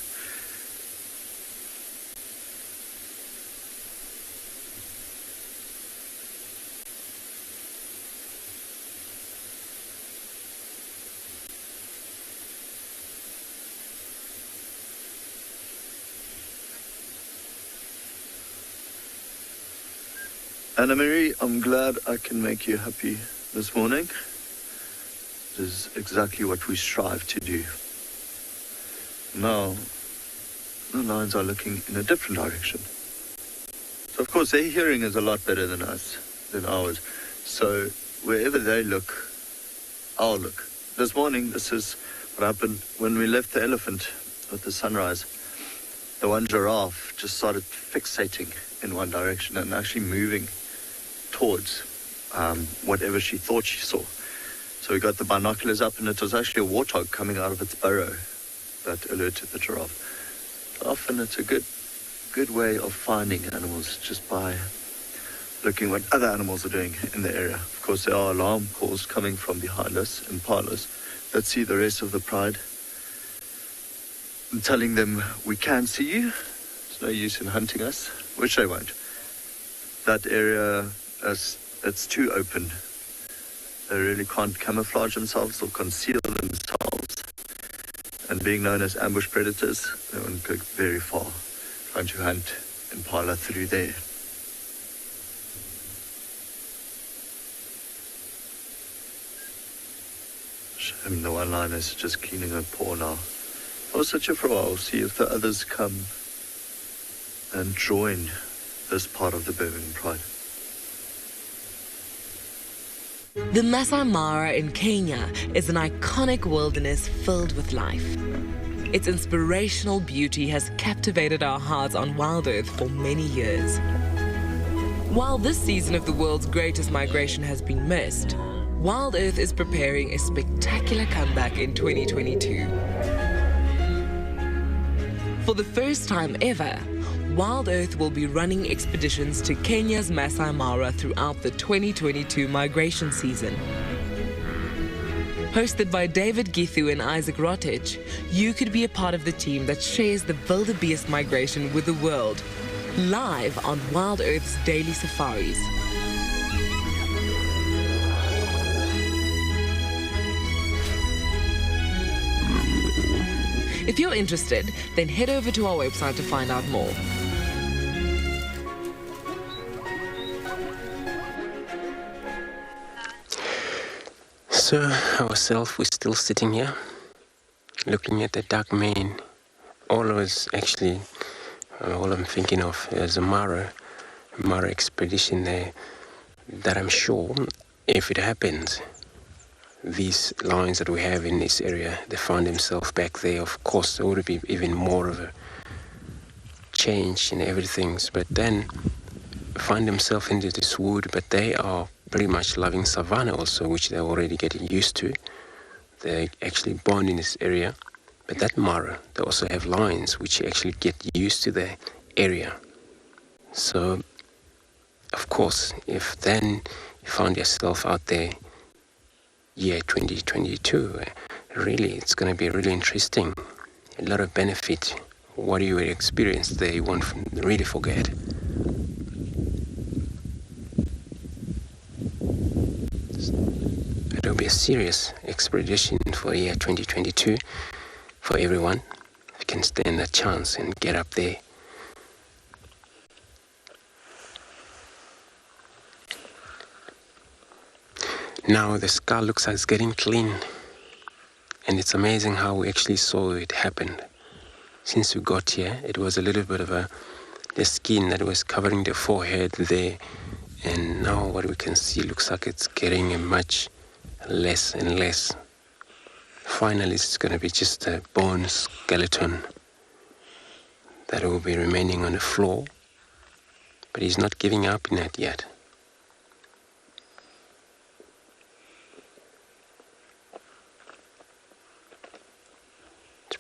Anna Marie, I'm glad I can make you happy this morning. It is exactly what we strive to do. Now, the lions are looking in a different direction. So, of course, their hearing is a lot better than ours. So, wherever they look, I'll look. This morning, this is what happened when we left the elephant at the sunrise. The one giraffe just started fixating in one direction and actually moving towards whatever she thought she saw. So we got the binoculars up, and it was actually a warthog coming out of its burrow that alerted the giraffe. Often it's a good way of finding animals, just by looking what other animals are doing in the area. Of course, there are alarm calls coming from behind us, Impalas, that see the rest of the pride and telling them, we can see you, there's no use in hunting us, which they won't. That area, it's too open. They really can't camouflage themselves or conceal themselves. And being known as ambush predators, they won't go very far trying to hunt Impala through there. Shame the one Lioness is just cleaning her paw now. I'll sit here for a while, see if the others come and join this part of the Birmingham Pride.
The Masai Mara in Kenya is an iconic wilderness filled with life. Its inspirational beauty has captivated our hearts on WildEarth for many years. While this season of the world's greatest migration has been missed, WildEarth is preparing a spectacular comeback in 2022. For the first time ever, WildEarth will be running expeditions to Kenya's Masai Mara throughout the 2022 migration season. Hosted by David Githu and Isaac Rotich, you could be a part of the team that shares the wildebeest migration with the world, live on WildEarth's daily safaris. If you're interested, then head over to our website to find out more.
So ourselves, we're still sitting here, looking at the dark mane. All I'm thinking of is a Mara expedition there, that I'm sure, if it happens, these lions that we have in this area, they find themselves back there. Of course, there would be even more of a change in everything, but then find themselves into this wood, but they are pretty much loving savanna also, which they're already getting used to. They're actually born in this area, but that Mara, they also have lions which actually get used to the area. So, of course, if then you find yourself out there, year 2022, really, it's going to be really interesting. A lot of benefit. What you experience there, you won't really forget. It will be a serious expedition for year 2022 for everyone who can stand a chance and get up there. Now the sky looks like it's getting clean, and it's amazing how we actually saw it happen. Since we got here, it was a little bit of the skin that was covering the forehead there, and now what we can see looks like it's getting a much less and less. Finally, it's going to be just a bone skeleton that will be remaining on the floor, but he's not giving up in it yet.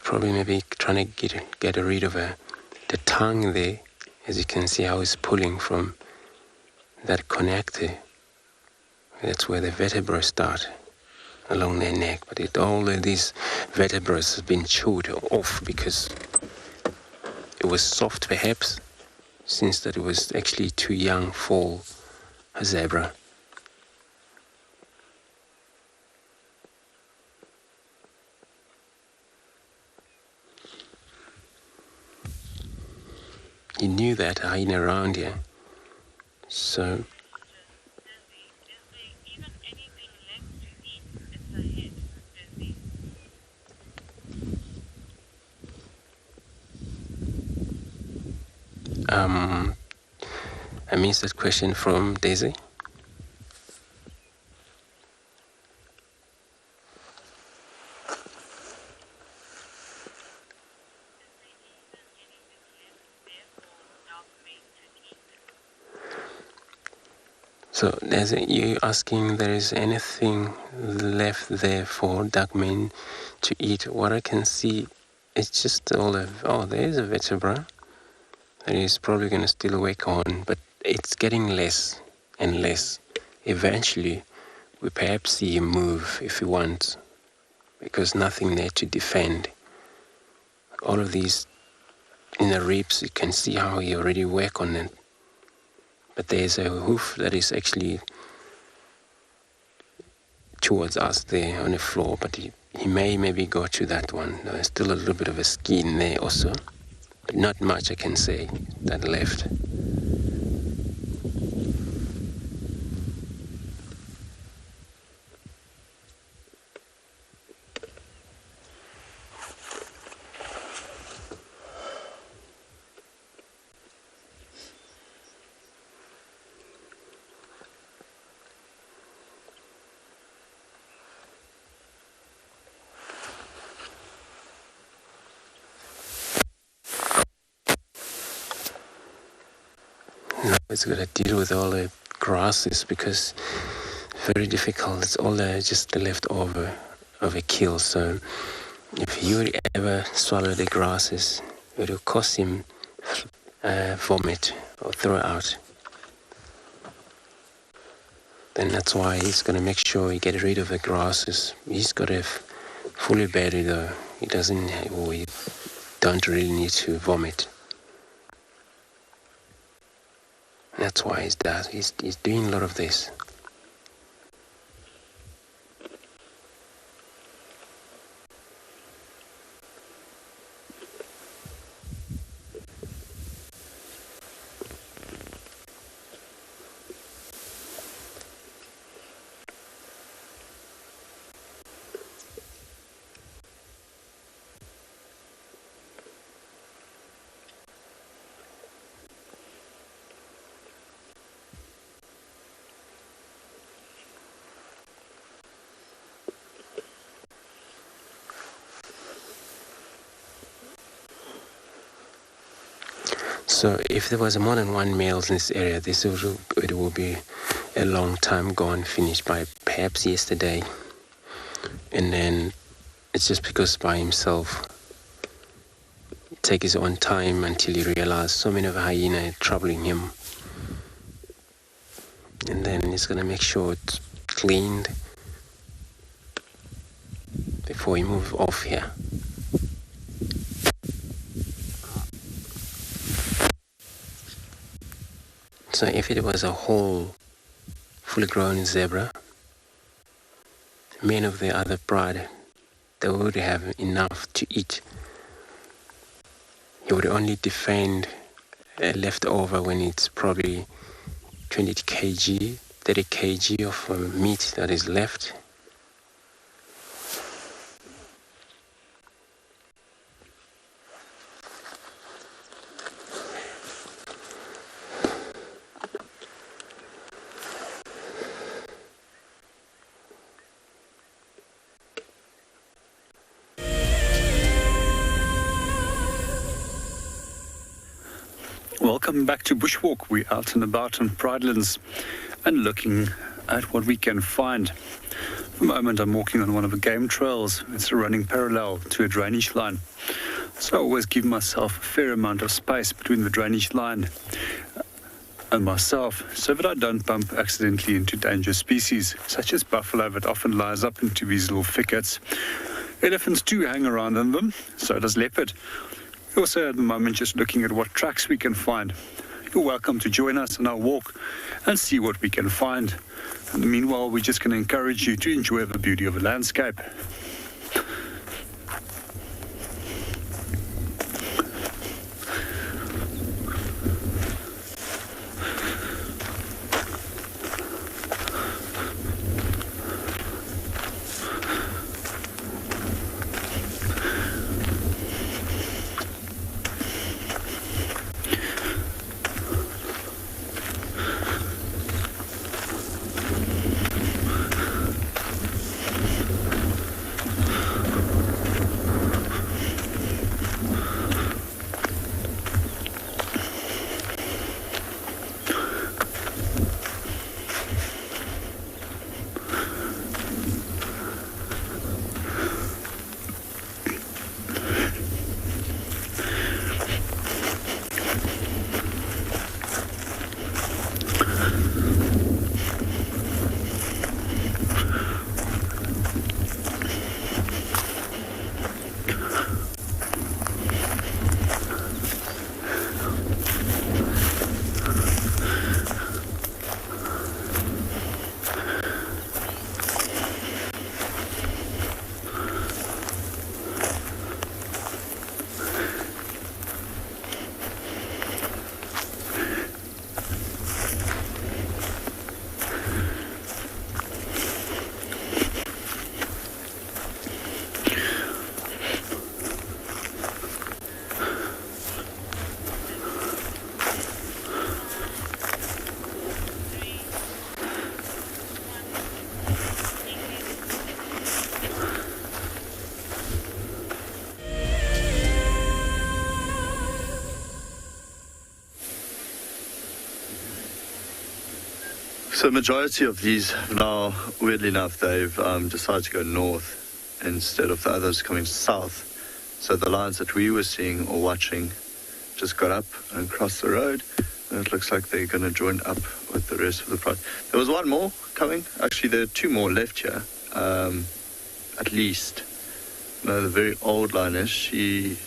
Probably maybe trying to get rid of the tongue there, as you can see how it's pulling from that connector. That's where the vertebrae start along their neck, but all of these vertebrae have been chewed off because it was soft, perhaps, since that it was actually too young for a zebra. He knew that hyena around here, so I missed that question from Daisy. So, as you asking, there is anything left there for duckmen to eat? What I can see, it's just all of, there is a vertebra that is probably going to still wake on, but it's getting less and less. Eventually, we perhaps see him move if he wants, because nothing there to defend. All of these inner ribs, you can see how he already work on it. But there's a hoof that is actually towards us there on the floor, but he may maybe go to that one. There's still a little bit of a skin there also, but not much I can say that left. Now it's got to deal with all the grasses because it's very difficult. It's all just the leftover of a kill. So if you would ever swallow the grasses, it will cause him vomit or throw out. Then that's why he's going to make sure he get rid of the grasses. He's got to fully bury though. He don't really need to vomit. That's why he's doing a lot of this. So if there was more than one male in this area, it will be a long time gone, finished by perhaps yesterday. And then it's just because by himself, take his own time until he realizes so many of the hyena are troubling him. And then he's going to make sure it's cleaned before he moves off here. So if it was a whole fully grown zebra, many of the other pride, they would have enough to eat. You would only defend leftover when it's probably 20 kg, 30 kg of meat that is left.
Welcome back to Bushwalk. We're out and about on Pridelands and looking at what we can find. At the moment I'm walking on one of the game trails. It's running parallel to a drainage line. So I always give myself a fair amount of space between the drainage line and myself so that I don't bump accidentally into dangerous species such as buffalo that often lies up into these little thickets. Elephants do hang around in them, so does leopard. We're also at the moment just looking at what tracks we can find. You're welcome to join us on our walk and see what we can find. And meanwhile, we're just going to encourage you to enjoy the beauty of the landscape.
So the majority of these now, weirdly enough, they've decided to go north instead of the others coming south. So the lions that we were seeing or watching just got up and crossed the road, and it looks like they're going to join up with the rest of the pride. There was one more coming. Actually, there are two more left here, at least. No, the very old lioness, she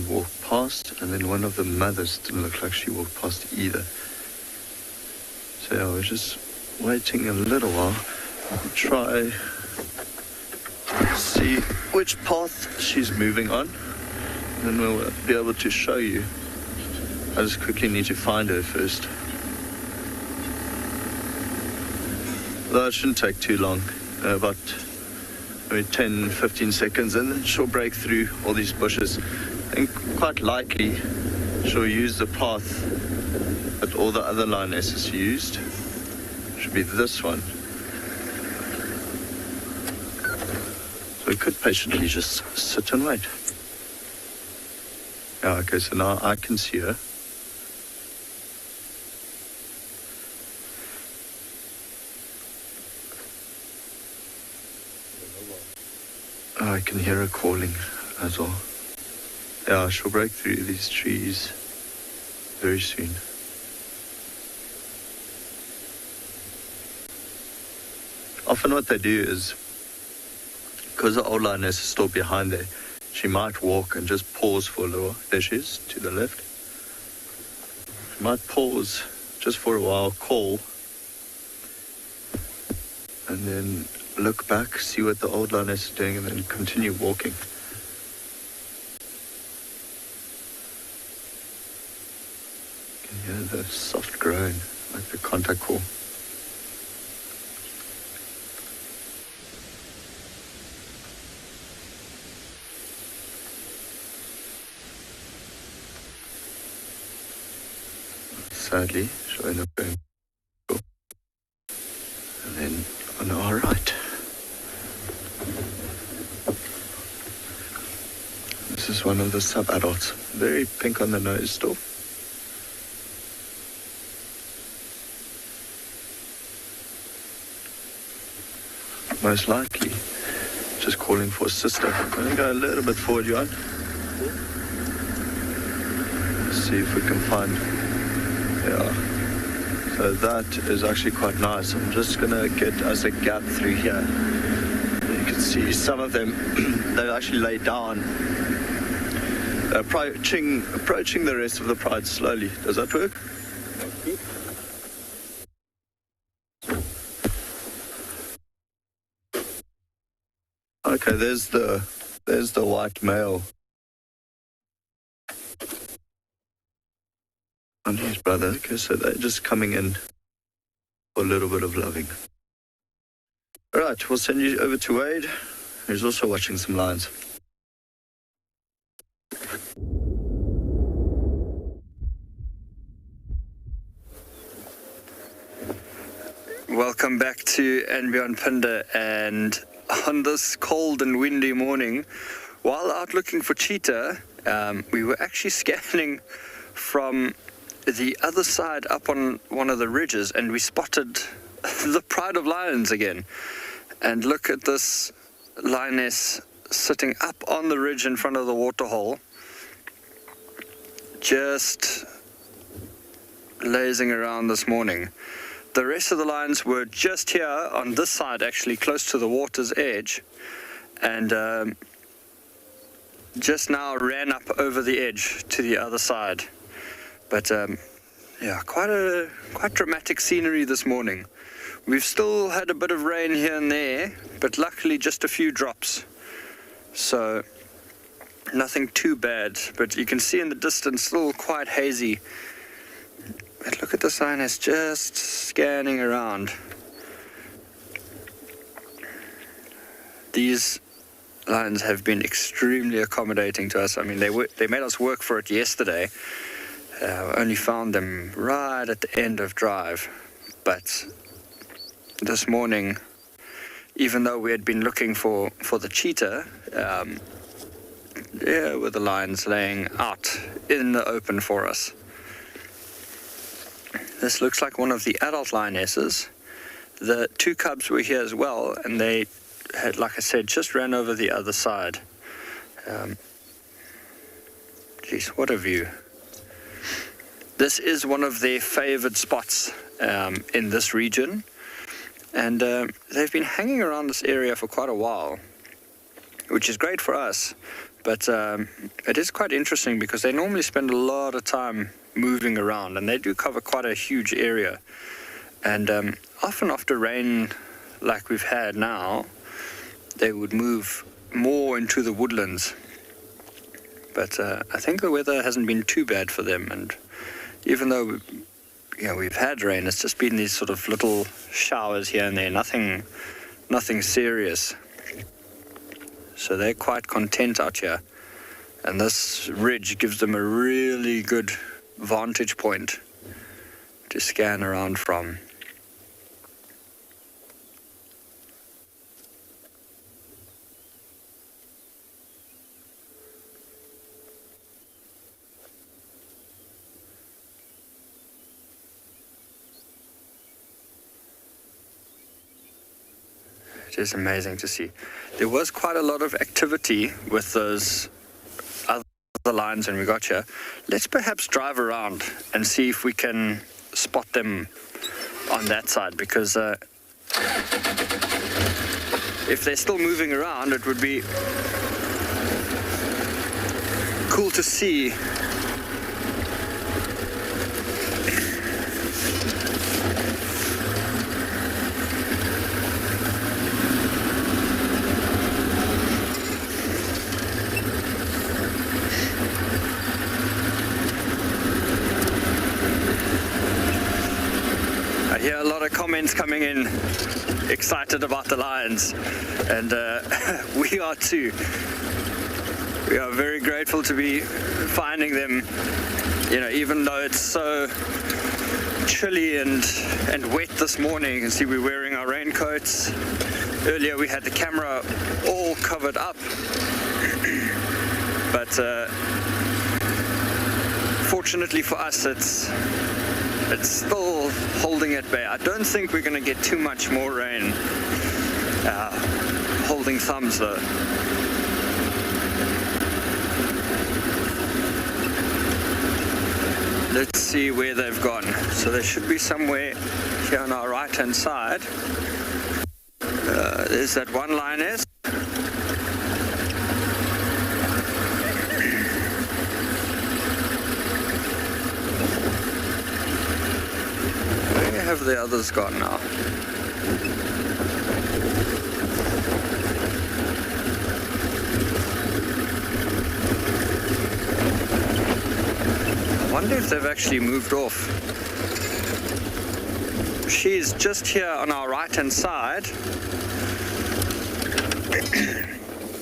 walked past, and then one of the mothers didn't look like she walked past either. So yeah, we're just waiting a little while. We'll try see which path she's moving on, and then we'll be able to show you. I just quickly need to find her first. Though it shouldn't take too long, about maybe 10-15 seconds, and then she'll break through all these bushes. And quite likely she'll use the path that all the other lionesses used. Should be this one. So we could patiently just sit and wait. Yeah, okay, so now I can see her. Oh, I can hear her calling as well. Yeah, she'll break through these trees very soon. Often what they do is, because the old lioness is still behind there, she might walk and just pause for a little. There she is, to the left. She might pause just for a while, call, and then look back, see what the old lioness is doing, and then continue walking. You can hear the soft groan, like the contact call. Sadly, showing up going. And then on our right. This is one of the sub-adults. Very pink on the nose still. Most likely just calling for a sister. I'm going to go a little bit forward, Johan. See if we can find... Yeah. So that is actually quite nice. I'm just going to get us a gap through here. You can see some of them, they actually lay down, approaching the rest of the pride slowly. Does that work? Okay, there's the white male. And his brother. Okay, so they're just coming in for a little bit of loving. All right, we'll send you over to Wade, who's also watching some lions.
Welcome back to andBeyond Phinda, and on this cold and windy morning, while out looking for cheetah, we were actually scanning from the other side up on one of the ridges, and we spotted the pride of lions again. And look at this lioness sitting up on the ridge in front of the waterhole, just lazing around this morning. The rest of the lions were just here on this side, actually close to the water's edge, and just now ran up over the edge to the other side. But yeah, quite dramatic scenery this morning. We've still had a bit of rain here and there, but luckily just a few drops. So nothing too bad, but you can see in the distance still quite hazy. But look at the lioness just scanning around. These lions have been extremely accommodating to us. I mean, they made us work for it yesterday. Only found them right at the end of drive, but this morning, even though we had been looking for the cheetah, yeah, with the lions laying out in the open for us. This looks like one of the adult lionesses. The two cubs were here as well, and they had, like I said, just ran over the other side. Geez, what a view. This is one of their favored spots in this region, and they've been hanging around this area for quite a while, which is great for us, but it is quite interesting because they normally spend a lot of time moving around, and they do cover quite a huge area, and often after rain like we've had now, they would move more into the woodlands, but I think the weather hasn't been too bad for them, and even though we've had rain, it's just been these sort of little showers here and there, nothing serious. So they're quite content out here. And this ridge gives them a really good vantage point to scan around from. It is amazing to see. There was quite a lot of activity with those other lions when we got here. Let's perhaps drive around and see if we can spot them on that side, because if they're still moving around, it would be cool to see. comments coming in, excited about the lions, and we are too. We are very grateful to be finding them, you know, even though it's so chilly and wet this morning. You can see we're wearing our raincoats. Earlier we had the camera all covered up, but fortunately for us, it's still holding at bay. I don't think we're going to get too much more rain. Holding thumbs though. Let's see where they've gone. So they should be somewhere here on our right hand side. There's that one lioness. Where have the others gone now? I wonder if they've actually moved off. She's just here on our right hand side.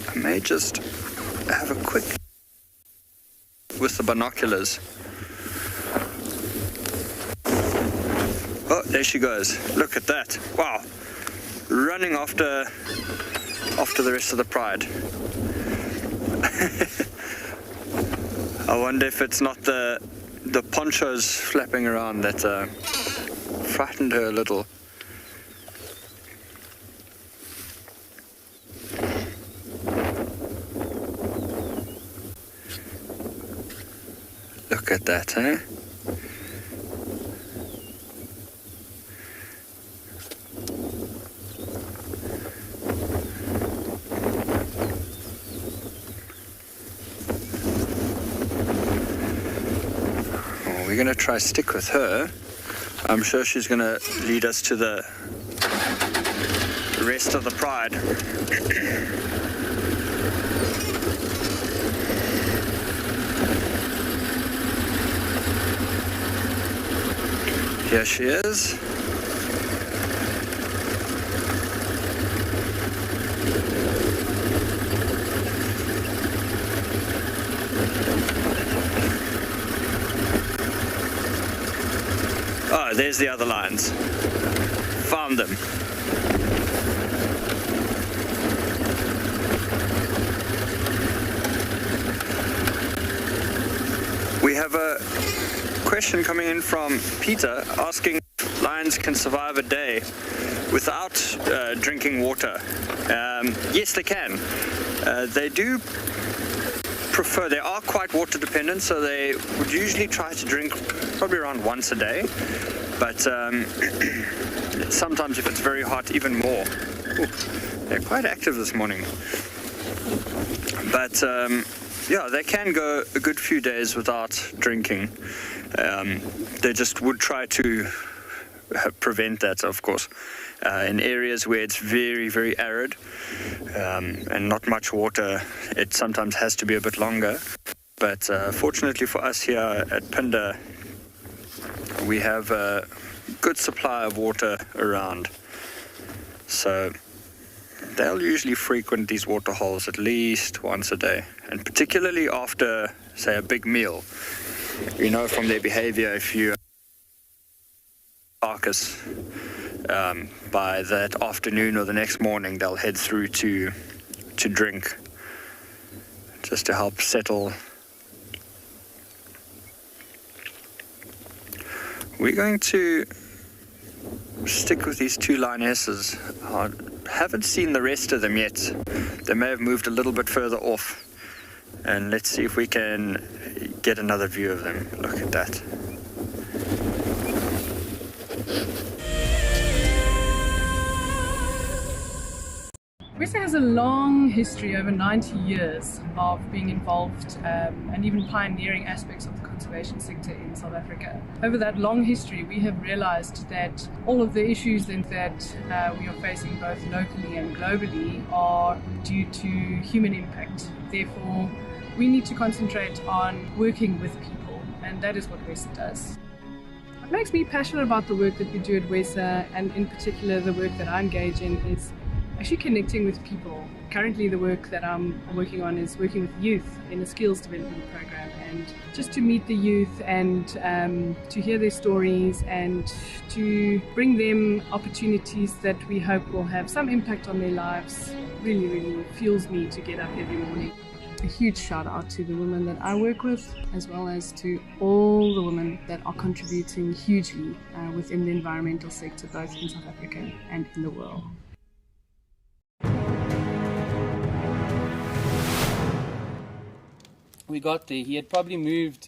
I may just have a quick with the binoculars. Oh, there she goes. Look at that. Wow. Running after the rest of the pride. I wonder if it's not the ponchos flapping around that frightened her a little. Look at that, eh? We're going to try stick with her. I'm sure she's going to lead us to the rest of the pride. Here she is. Oh, there's the other lions. Found them. We have a question coming in from Peter asking if lions can survive a day without drinking water. Yes, they can. They do prefer, they are quite water dependent, so they would usually try to drink probably around once a day, but sometimes if it's very hot, even more. Ooh, they're quite active this morning. But yeah, they can go a good few days without drinking. They just would try to prevent that, of course, in areas where it's very, very arid and not much water. It sometimes has to be a bit longer, but fortunately for us here at Phinda, we have a good supply of water around, so they'll usually frequent these water holes at least once a day, and particularly after, say, a big meal. You know from their behavior, if you carcass, by that afternoon or the next morning, they'll head through to drink, just to help settle. We're going to stick with these two lionesses. I haven't seen the rest of them yet. They may have moved a little bit further off, and let's see if we can get another view of them. Look at that.
RSA has a long history, over 90 years, of being involved and even pioneering aspects of the conservation sector in South Africa. Over that long history, we have realized that all of the issues that we are facing both locally and globally are due to human impact. Therefore, we need to concentrate on working with people, and that is what RSA does. What makes me passionate about the work that we do at WESA, and in particular the work that I engage in, is actually connecting with people. Currently the work that I'm working on is working with youth in a skills development program, and just to meet the youth and to hear their stories and to bring them opportunities that we hope will have some impact on their lives really, really fuels me to get up every morning. A huge shout out to the women that I work with, as well as to all the women that are contributing hugely within the environmental sector, both in South Africa and in the world.
We got there, he had probably moved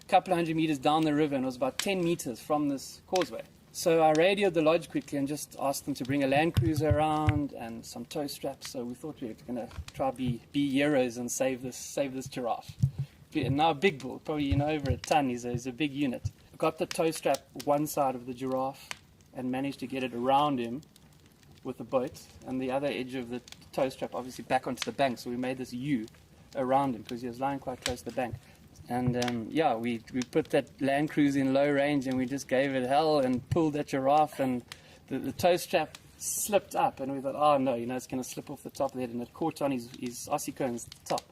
a couple of hundred meters down the river and was about 10 meters from this causeway. So I radioed the lodge quickly and just asked them to bring a Land Cruiser around and some tow straps. So we thought we were going to try be heroes and save this giraffe. And now a big bull, probably over a ton, he's a big unit. Got the tow strap one side of the giraffe and managed to get it around him with the boat, and the other edge of the tow strap obviously back onto the bank. So we made this U around him because he was lying quite close to the bank. And we put that Land Cruiser in low range and we just gave it hell and pulled that giraffe, and the tow strap slipped up and we thought, oh no, it's going to slip off the top of the head, and it caught on his ossicones top,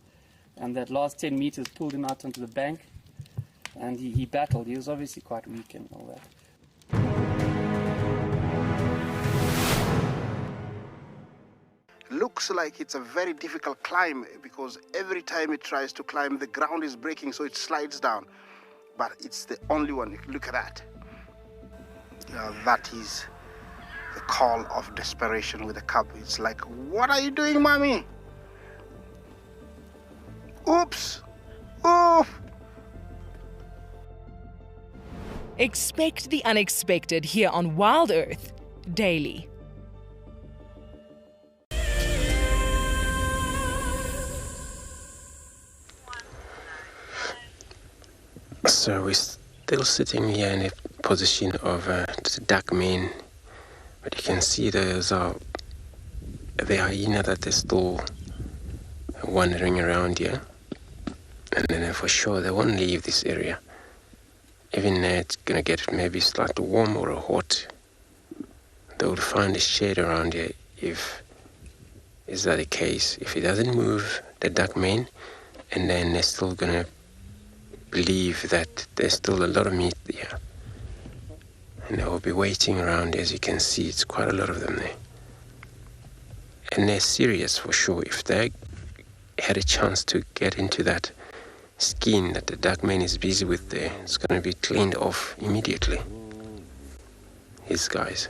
and that last 10 meters pulled him out onto the bank, and he battled. He was obviously quite weak and all that.
Looks like it's a very difficult climb, because every time it tries to climb, the ground is breaking, so it slides down. But it's the only one. Look at that. That is the call of desperation with the cub. It's like, what are you doing, mommy? Oops. Oof.
Expect the unexpected here on WildEarth daily.
So we're still sitting here in a position of the duck mane, but you can see there's the hyena that is still wandering around here, and then for sure they won't leave this area. Even it's gonna get maybe slightly warm or hot, they would find a shade around here. If is that the case, if it doesn't move the duck mane, and then they're still gonna believe that there's still a lot of meat there, and they will be waiting around. As you can see, it's quite a lot of them there, and they're serious for sure. If they had a chance to get into that skin that the duck mane is busy with there, it's going to be cleaned off immediately, these guys.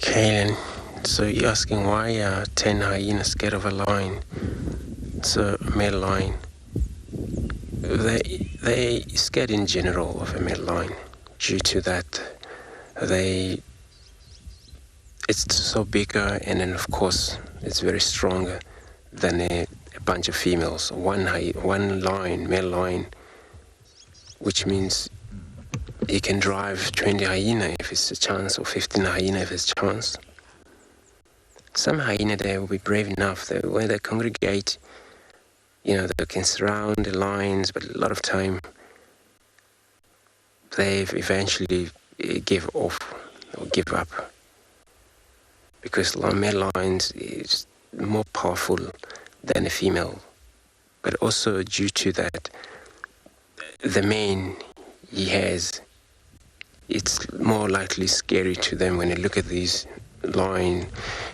Kaylin, so you're asking why are 10 hyenas scared of a lion? It's a male lion. They scared in general of a male lion due to that it's so bigger, and then of course it's very stronger than a bunch of females. One lion, male lion, which means he can drive 20 hyena if it's a chance, or 15 hyena if it's a chance. Some hyena there will be brave enough that when they congregate, they can surround the lions, but a lot of time they eventually give off or give up, because male lions is more powerful than a female, but also due to that the mane he has, it's more likely scary to them when they look at these lion.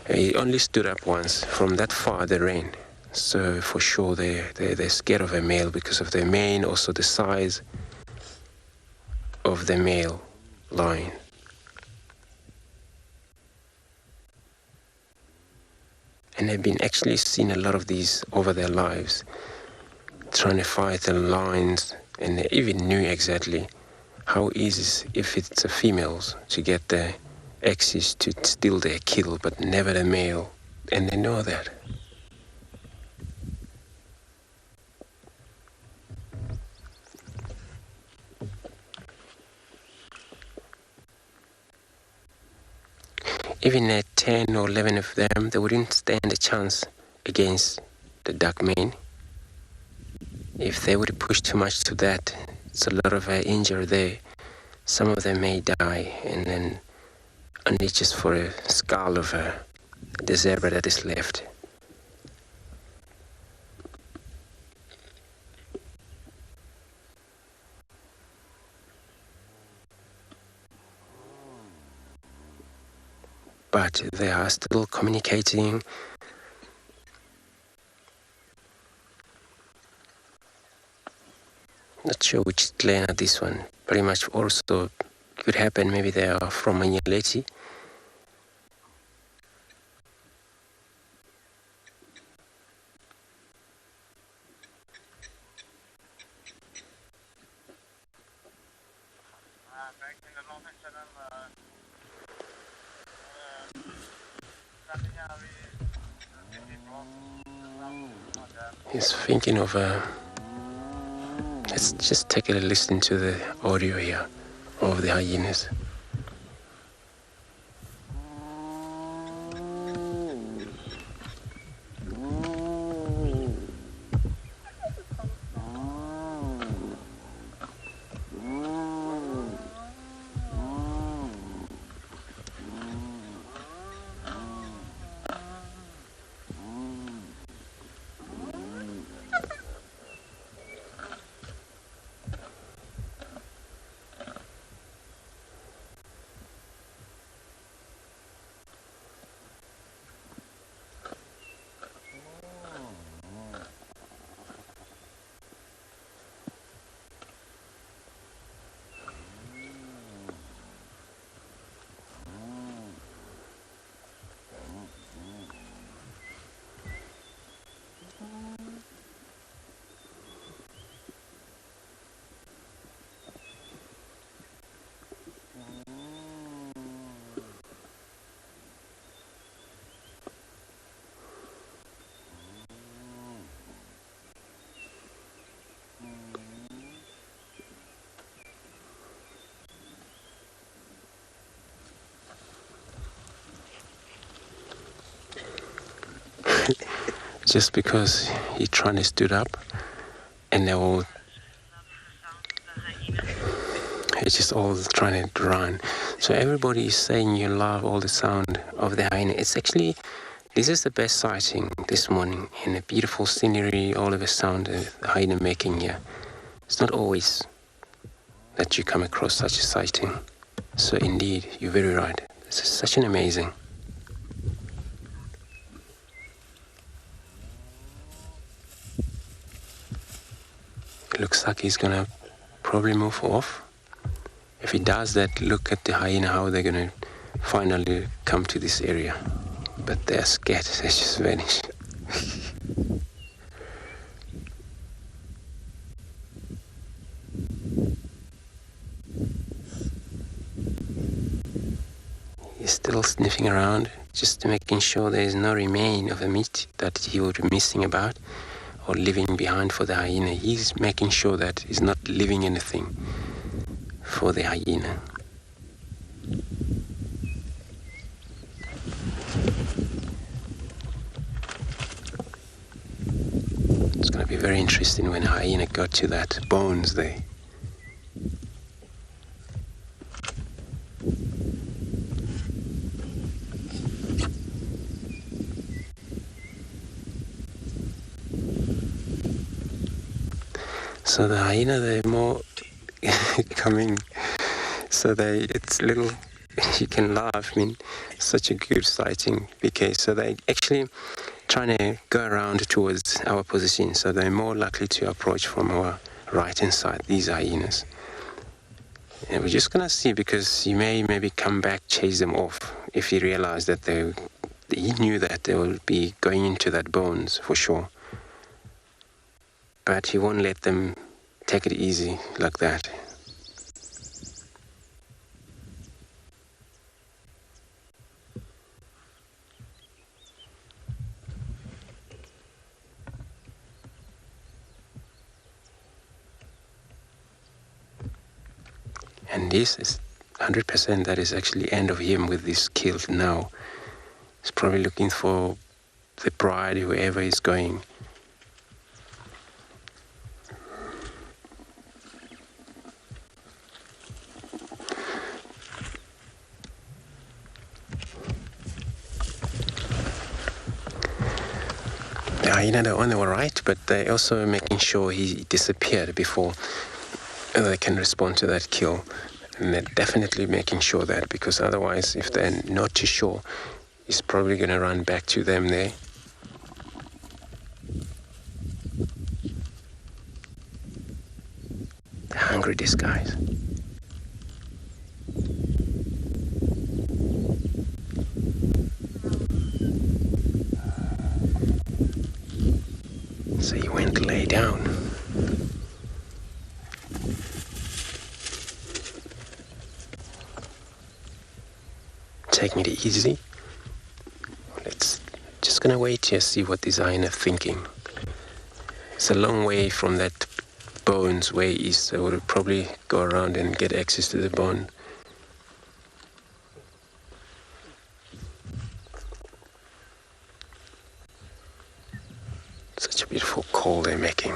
He only stood up once. From that far they ran. So for sure they're scared of a male because of their mane, also the size of the male lion. And they've been actually seen a lot of these over their lives, trying to fight the lions, and they even knew exactly how easy if it's the females to get the axes to steal their kill, but never the male, and they know that. Even at 10 or 11 of them, they wouldn't stand a chance against the dark mane. If they would push too much to that, it's a lot of injury there. Some of them may die, and then only just for a skull of the zebra that is left. But they are still communicating. Not sure which clan are this one. Pretty much also could happen, maybe they are from Manyaleti. He's thinking of let's just take a listen to the audio here of the hyenas. Just because he trying to stood up, and it's just all trying to run. So everybody is saying you love all the sound of the hyena. It's actually, this is the best sighting this morning, and a beautiful scenery, all of the sound the hyena making here. It's not always that you come across such a sighting. So indeed, you're very right. This is such an amazing. It looks like he's gonna probably move off. If he does that, look at the hyena, how they're gonna finally come to this area. But they're scared, they just vanish. He's still sniffing around, just making sure there is no remain of the meat that he would be missing about or leaving behind for the hyena. He's making sure that he's not leaving anything for the hyena. It's going to be very interesting when a hyena got to that bones there. So the hyena, they're more coming, so it's little, you can laugh, I mean, such a good sighting, because so they actually, trying to go around towards our position, so they're more likely to approach from our right-hand side, these hyenas. And we're just going to see, because he may maybe come back, chase them off, if he realized that he knew that they will be going into that bones for sure. But he won't let them take it easy like that. And this is 100% that is actually end of him with this kill now. He's probably looking for the bride, wherever he's going. The hyena, they're on the right, but they're also making sure he disappeared before they can respond to that kill. And they're definitely making sure that, because otherwise, if they're not too sure, he's probably going to run back to them there. They're hungry, these guys. So he went to lay down. Taking it easy. Let's just gonna wait here, see what this hyena thinking. It's a long way from that bones where he is, so we'll probably go around and get access to the bone. Such a beautiful call they're making.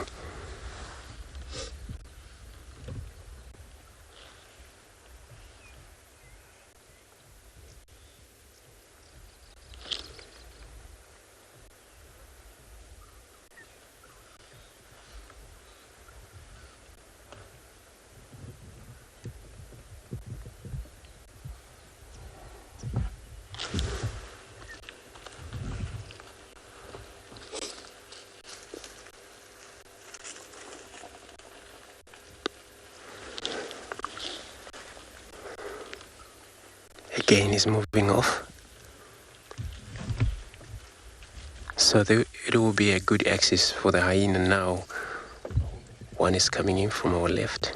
Again, is moving off. So it will be a good access for the hyena now. One is coming in from our left.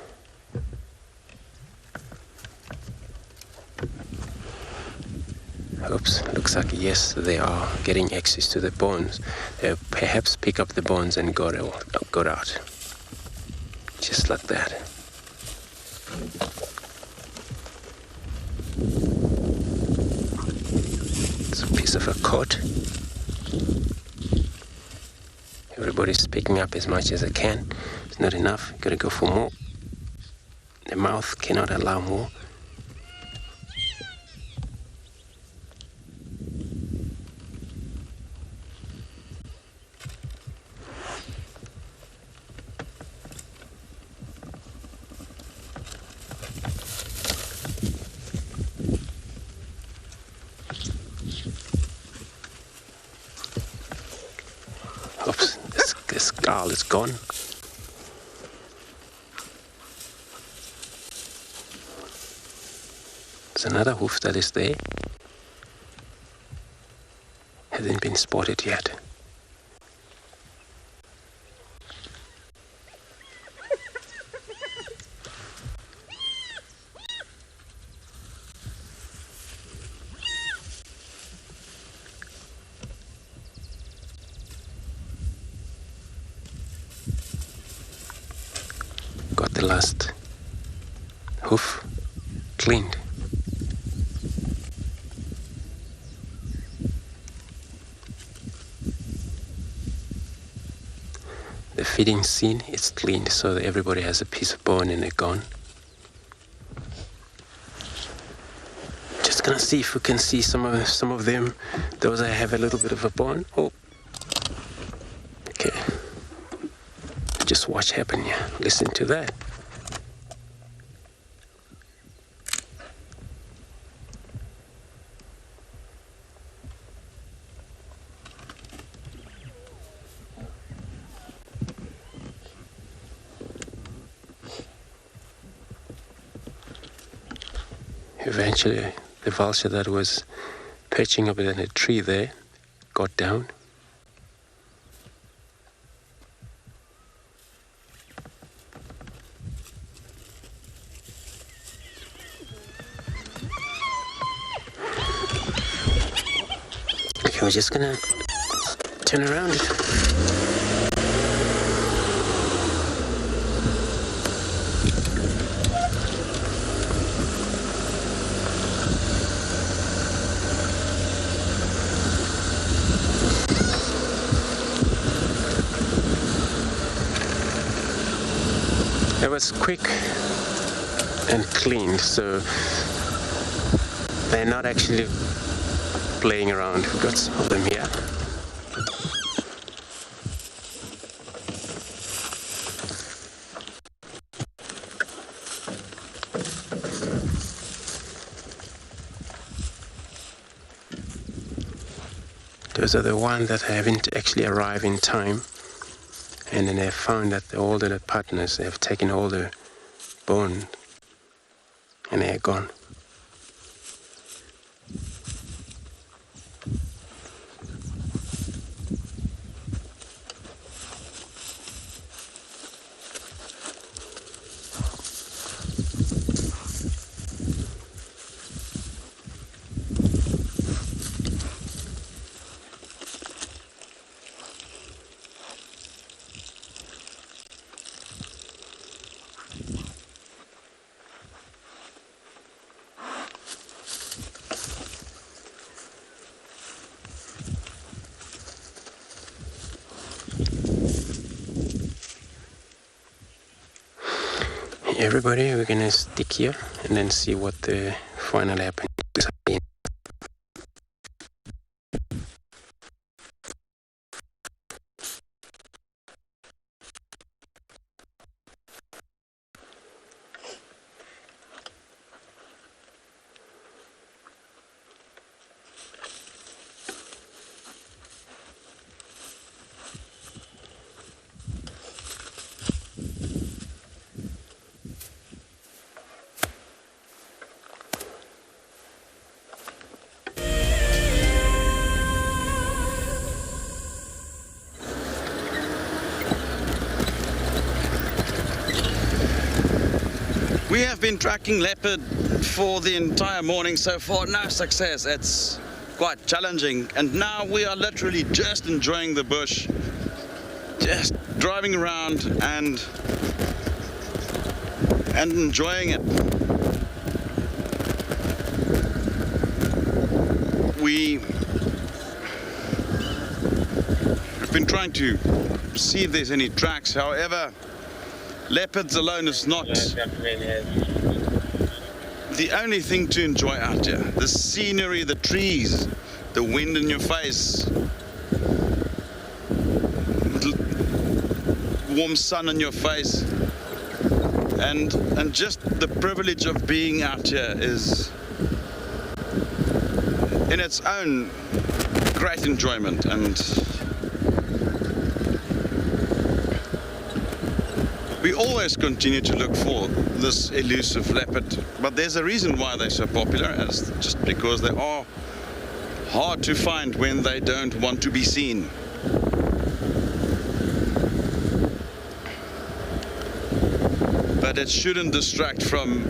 Oops, looks like yes, they are getting access to the bones. They'll perhaps pick up the bones and got out. Just like that. It's a piece of a cod. Everybody's picking up as much as they can. It's not enough, gotta go for more. The mouth cannot allow more. Oops, the skull is gone. There's another hoof that is there. Hasn't been spotted yet. Got the last hoof cleaned. The feeding scene is cleaned, so that everybody has a piece of bone in their gun. Just gonna see if we can see some of them. Those that have a little bit of a bone. Oh, okay. Just watch happen here. Listen to that. Eventually, the vulture that was perching up in a tree there got down. Okay, we're just gonna turn around. It was quick and clean, so they're not actually playing around. We've got some of them here. Those are the ones that haven't actually arrived in time. And then they found that all the partners have taken all the bone and they're gone. Everybody, we're gonna stick here and then see what the final happens.
We have been tracking leopard for the entire morning so far, no success. It's quite challenging, and now we are literally just enjoying the bush, just driving around and enjoying it. We've been trying to see if there's any tracks, however, leopards alone is not the only thing to enjoy out here. The scenery, the trees, the wind in your face, warm sun on your face, and just the privilege of being out here is in its own great enjoyment. And we always continue to look for this elusive leopard, but there's a reason why they're so popular, and it's just because they are hard to find when they don't want to be seen. But it shouldn't distract from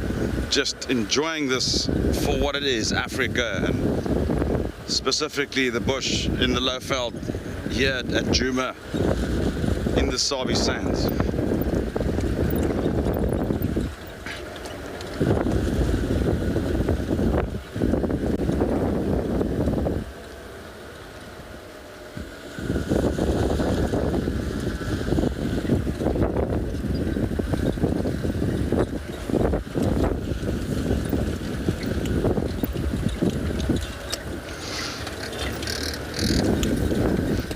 just enjoying this for what it is, Africa, and specifically the bush in the Lowveld here at Djuma in the Sabi sands.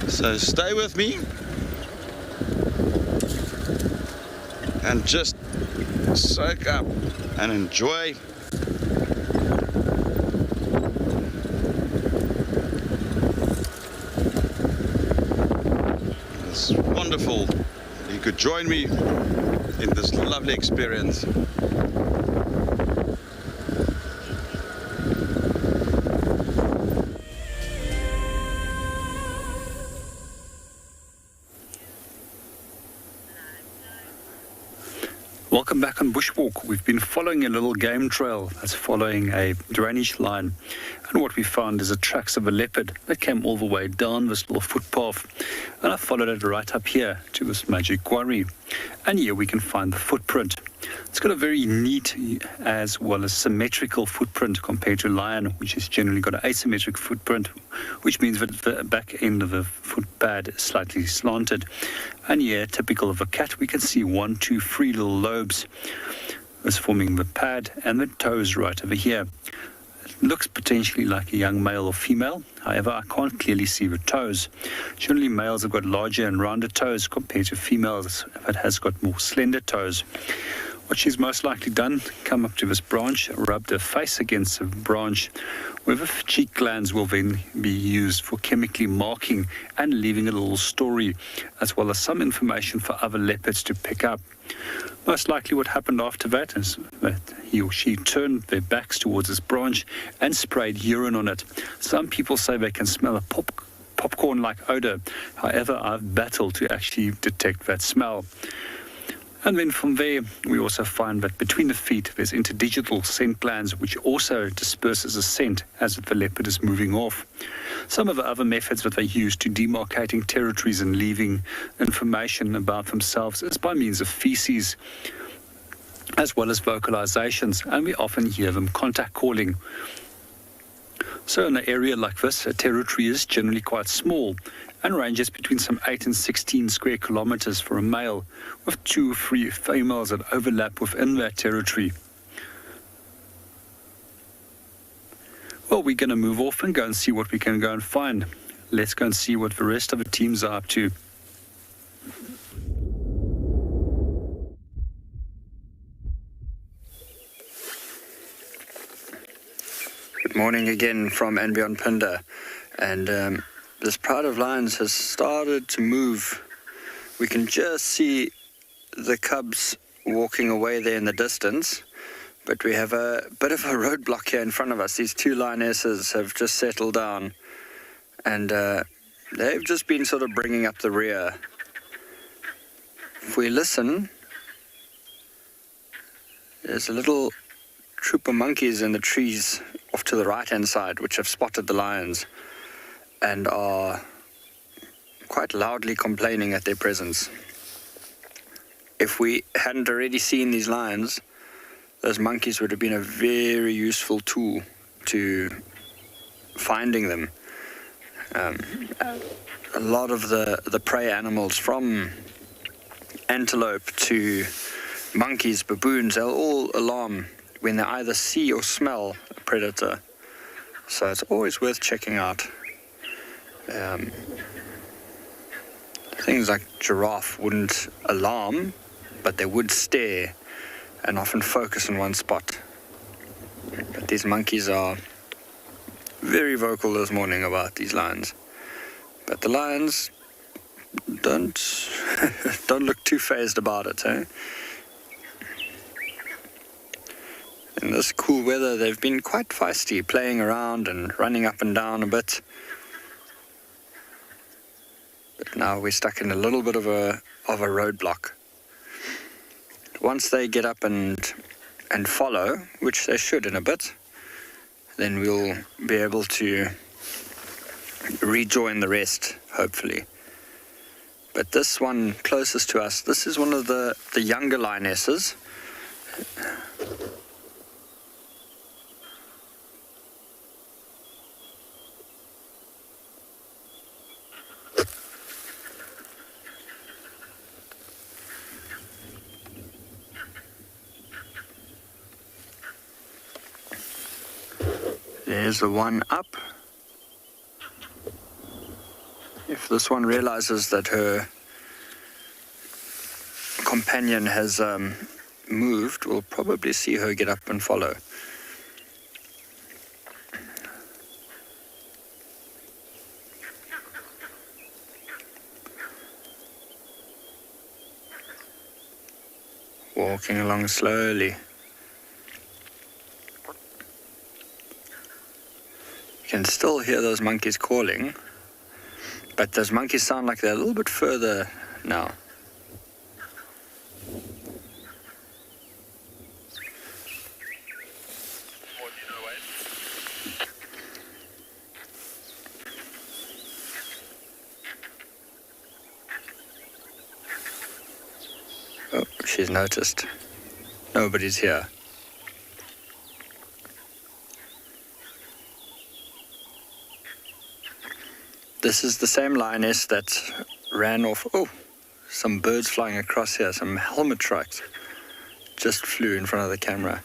So stay with me and just soak up and enjoy this wonderful. You could join me in this lovely experience.
Welcome back on Bushwalk. We've been following a little game trail that's following a drainage line. And what we found is the tracks of a leopard that came all the way down this little footpath. And I followed it right up here to this magic quarry. And here we can find the footprint. It's got a very neat as well as symmetrical footprint compared to lion, which has generally got an asymmetric footprint, which means that the back end of the footpad is slightly slanted. And here, typical of a cat, we can see 1, 2, 3 little lobes that's forming the pad and the toes right over here. It looks potentially like a young male or female. However, I can't clearly see the toes. Generally, males have got larger and rounder toes compared to females that has got more slender toes. What she's most likely done, come up to this branch, rubbed her face against the branch, where the cheek glands will then be used for chemically marking and leaving a little story, as well as some information for other leopards to pick up. Most likely what happened after that is that he or she turned their backs towards this branch and sprayed urine on it. Some people say they can smell a popcorn-like odor. However, I've battled to actually detect that smell. And then from there, we also find that between the feet, there's interdigital scent glands, which also disperses a scent as the leopard is moving off. Some of the other methods that they use to demarcating territories and leaving information about themselves is by means of feces, as well as vocalizations, and we often hear them contact calling. So in an area like this, a territory is generally quite small and ranges between some 8 and 16 square kilometers for a male, with 2 or 3 females that overlap within that territory. Well, we're going to move off and go and see what we can go and find. Let's go and see what the rest of the teams are up to.
Good morning again from andBeyond Phinda, and this pride of lions has started to move. We can just see the cubs walking away there in the distance, but we have a bit of a roadblock here in front of us. These 2 lionesses have just settled down, and they've just been sort of bringing up the rear. If we listen, there's a little troop of monkeys in the trees off to the right-hand side, which have spotted the lions and are quite loudly complaining at their presence. If we hadn't already seen these lions, those monkeys would have been a very useful tool to finding them. A lot of the prey animals, from antelope to monkeys, baboons, they'll all alarm when they either see or smell a predator. So it's always worth checking out. Things like giraffe wouldn't alarm, but they would stare and often focus on one spot. But these monkeys are very vocal this morning about these lions. But the lions don't look too fazed about it, eh? In this cool weather, they've been quite feisty, playing around and running up and down a bit. But now we're stuck in a little bit of a roadblock. Once they get up and follow, which they should in a bit, then we'll be able to rejoin the rest, hopefully. But this one closest to us, this is one of the younger lionesses. There's the one up. If this one realizes that her companion has moved, we'll probably see her get up and follow. Walking along slowly. You can still hear those monkeys calling, but those monkeys sound like they're a little bit further now. she's noticed. Nobody's here. This is the same lioness that ran off. Oh, some birds flying across here, some helmet shrikes just flew in front of the camera.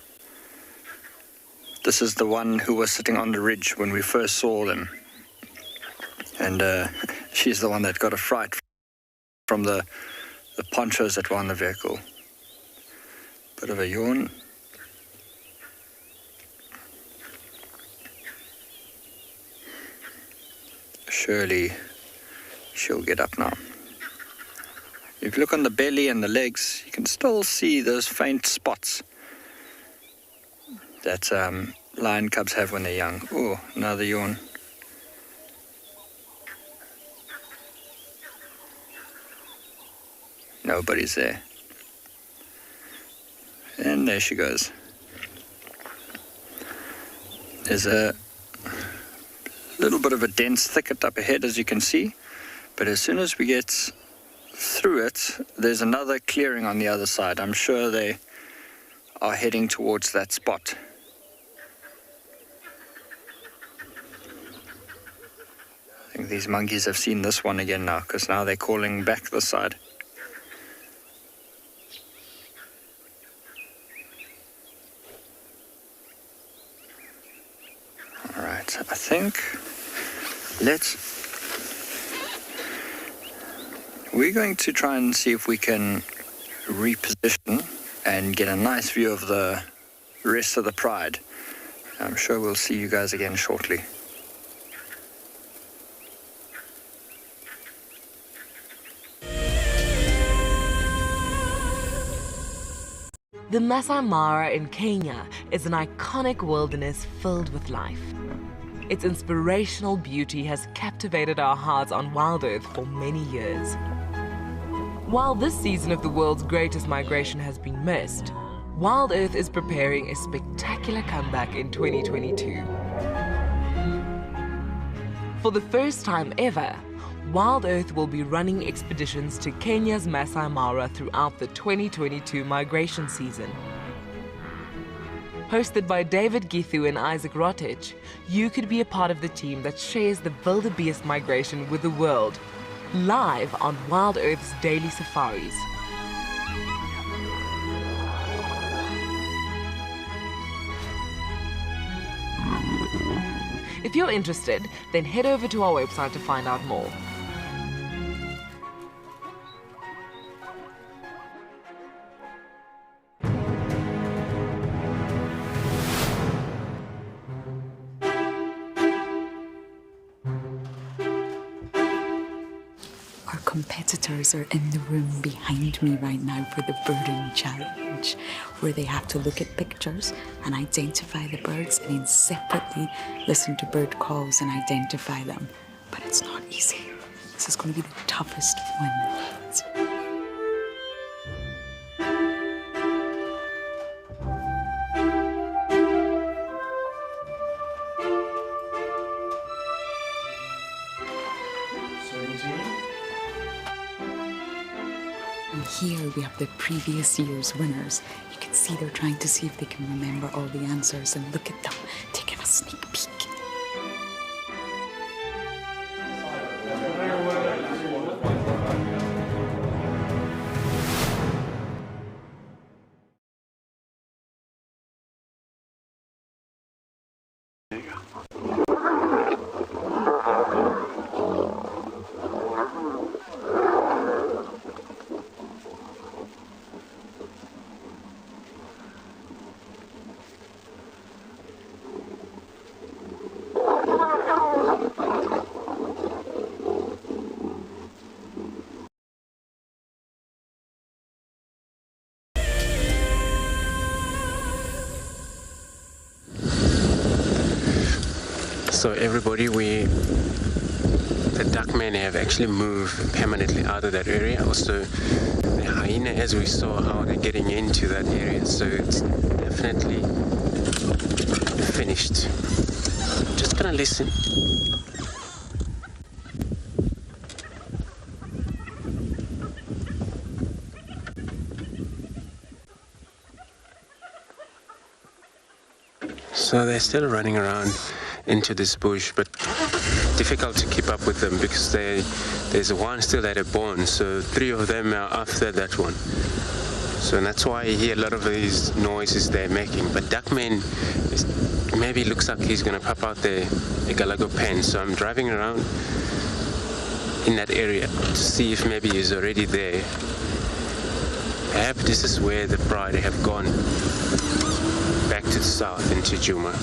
This is the one who was sitting on the ridge when we first saw them. And she's the one that got a fright from the ponchos that were on the vehicle. Bit of a yawn. Surely she'll get up now. If you look on the belly and the legs, you can still see those faint spots that lion cubs have when they're young. Oh, another yawn. Nobody's there. And there she goes. There's a little bit of a dense thicket up ahead, as you can see, but as soon as we get through it, there's another clearing on the other side. I'm sure they are heading towards that spot. I think these monkeys have seen this one again now, because now they're calling back this side. Alright, I think we're going to try and see if we can reposition and get a nice view of the rest of the pride. I'm sure we'll see you guys again shortly.
The Masai Mara in Kenya is an iconic wilderness filled with life. Its inspirational beauty has captivated our hearts on WildEarth for many years. While this season of the world's greatest migration has been missed, WildEarth is preparing a spectacular comeback in 2022. For the first time ever, WildEarth will be running expeditions to Kenya's Masai Mara throughout the 2022 migration season. Hosted by David Githu and Isaac Rotich, you could be a part of the team that shares the wildebeest migration with the world, live on WildEarth's daily safaris. If you're interested, then head over to our website to find out more.
Competitors are in the room behind me right now for the birding challenge, where they have to look at pictures and identify the birds and then separately listen to bird calls and identify them. But it's not easy. This is going to be the toughest one. Here we have the previous year's winners. You can see they're trying to see if they can remember all the answers, and look at them taking a sneak peek.
So everybody, the duckmen have actually moved permanently out of that area. Also, the hyena, as we saw how they're getting into that area, so it's definitely finished. Just gonna listen. So they're still running around into this bush, but difficult to keep up with them because there's one still at a bone, so 3 of them are after that one. So that's why you hear a lot of these noises they're making. But Duckman maybe looks like he's going to pop out the Galago pen. So I'm driving around in that area to see if maybe he's already there. Perhaps this is where the pride have gone back to the south into Djuma.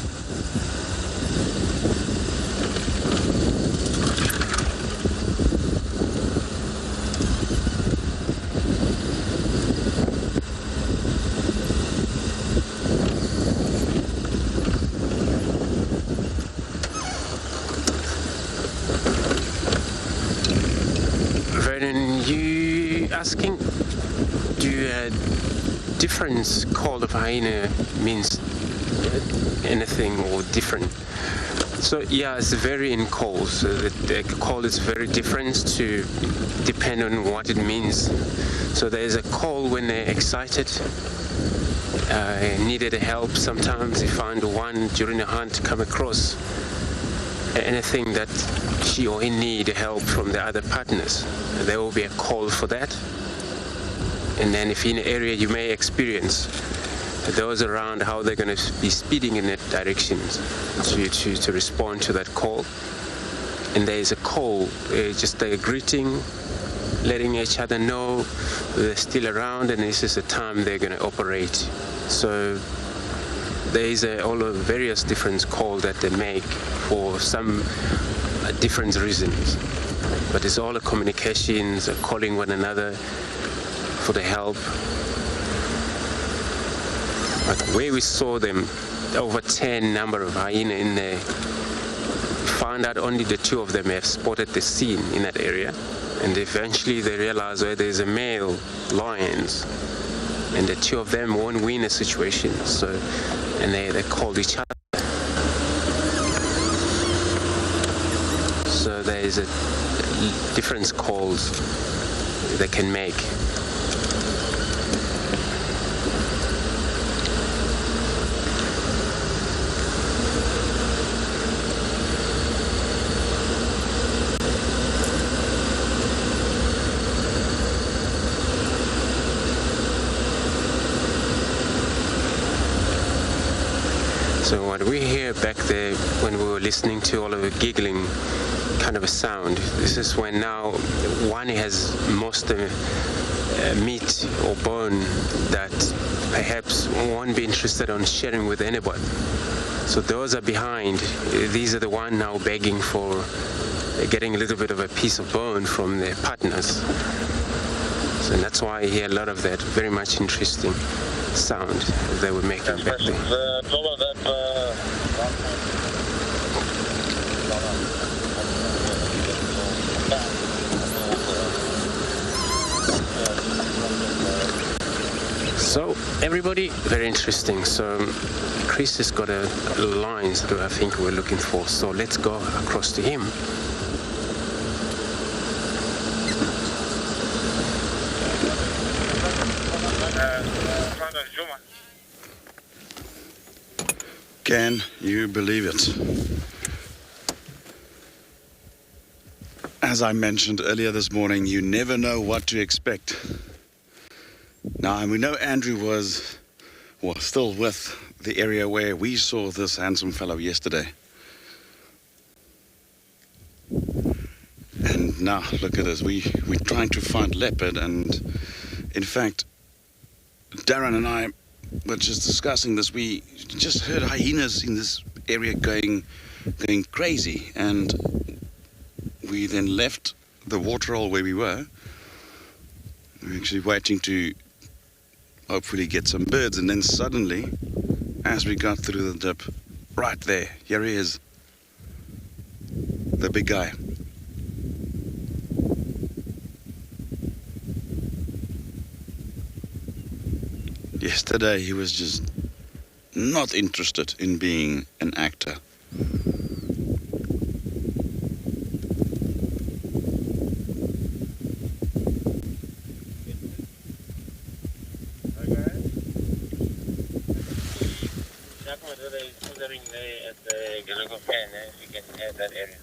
Asking, do difference call of hyena means anything or different? So yeah, it's very in calls. The call is very different to depend on what it means. So there is a call when they're excited, needed help. Sometimes you find one during a hunt come across anything that she or he need help from the other partners. There will be a call for that. And then if in an area you may experience those around how they're going to be speeding in that direction to respond to that call. And there is a call, just a greeting, letting each other know they're still around and this is the time they're going to operate. So there is all of various different calls that they make for some different reasons. But it's all the communications, calling one another for the help. But where we saw them, over 10 number of hyena in there, found out only the 2 of them have spotted the scene in that area. And eventually they realized where there's a male lions and the 2 of them won't win a situation. So, and they called each other. So there is a different calls they can make. So what we hear back there when we were listening to all of the giggling kind of a sound, this is when now one has most meat or bone that perhaps won't be interested on sharing with anybody. So those are behind. These are the one now begging for getting a little bit of a piece of bone from their partners. So that's why I hear a lot of that very much interesting sound they were making back there. So everybody, very interesting. So Chris has got a lines that I think we're looking for. So let's go across to him.
Can you believe it? As I mentioned earlier this morning, you never know what to expect. Now, we know Andrew was still with the area where we saw this handsome fellow yesterday. And now, look at this. We're trying to find leopard, and in fact, Darren and I were just discussing this. We just heard hyenas in this area going crazy, and we then left the waterhole where we were. We're actually waiting to hopefully get some birds, and then suddenly, as we got through the dip, right there, here he is, the big guy. Yesterday he was just not interested in being an actor.
monitoring there at the local fan, if you can have that area.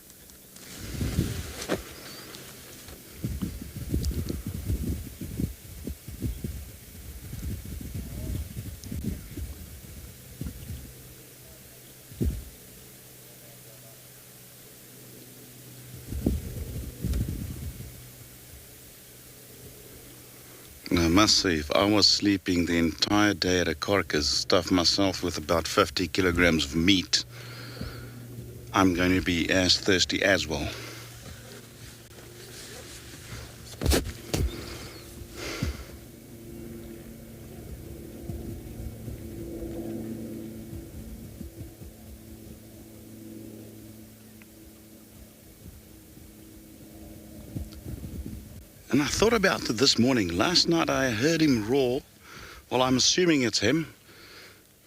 I must say, if I was sleeping the entire day at a carcass, stuff myself with about 50 kilograms of meat, I'm going to be as thirsty as well. And I thought about it this morning. Last night I heard him roar, well, I'm assuming it's him,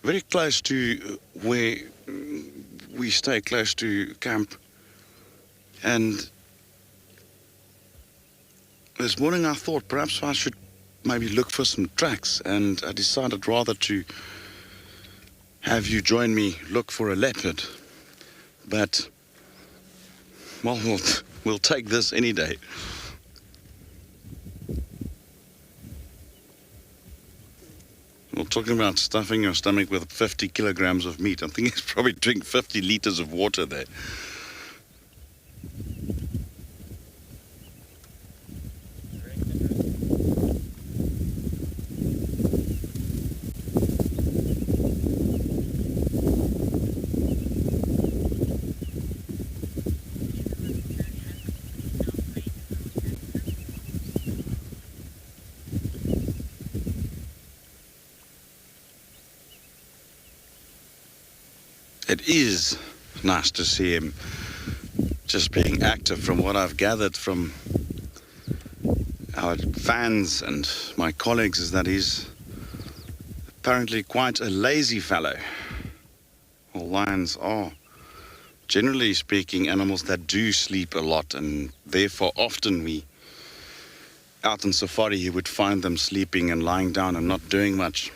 very close to where we stay, close to camp. And this morning I thought perhaps I should maybe look for some tracks, and I decided rather to have you join me look for a leopard. But, well, we'll take this any day. Well, talking about stuffing your stomach with 50 kilograms of meat, I think he's probably drink 50 liters of water there. It is nice to see him just being active. From what I've gathered from our fans and my colleagues is that he's apparently quite a lazy fellow. Well, lions are, generally speaking, animals that do sleep a lot, and therefore often we, out on safari, you would find them sleeping and lying down and not doing much.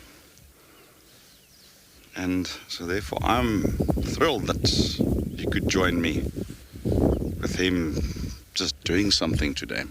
And so therefore I'm thrilled that you could join me with him just doing something today.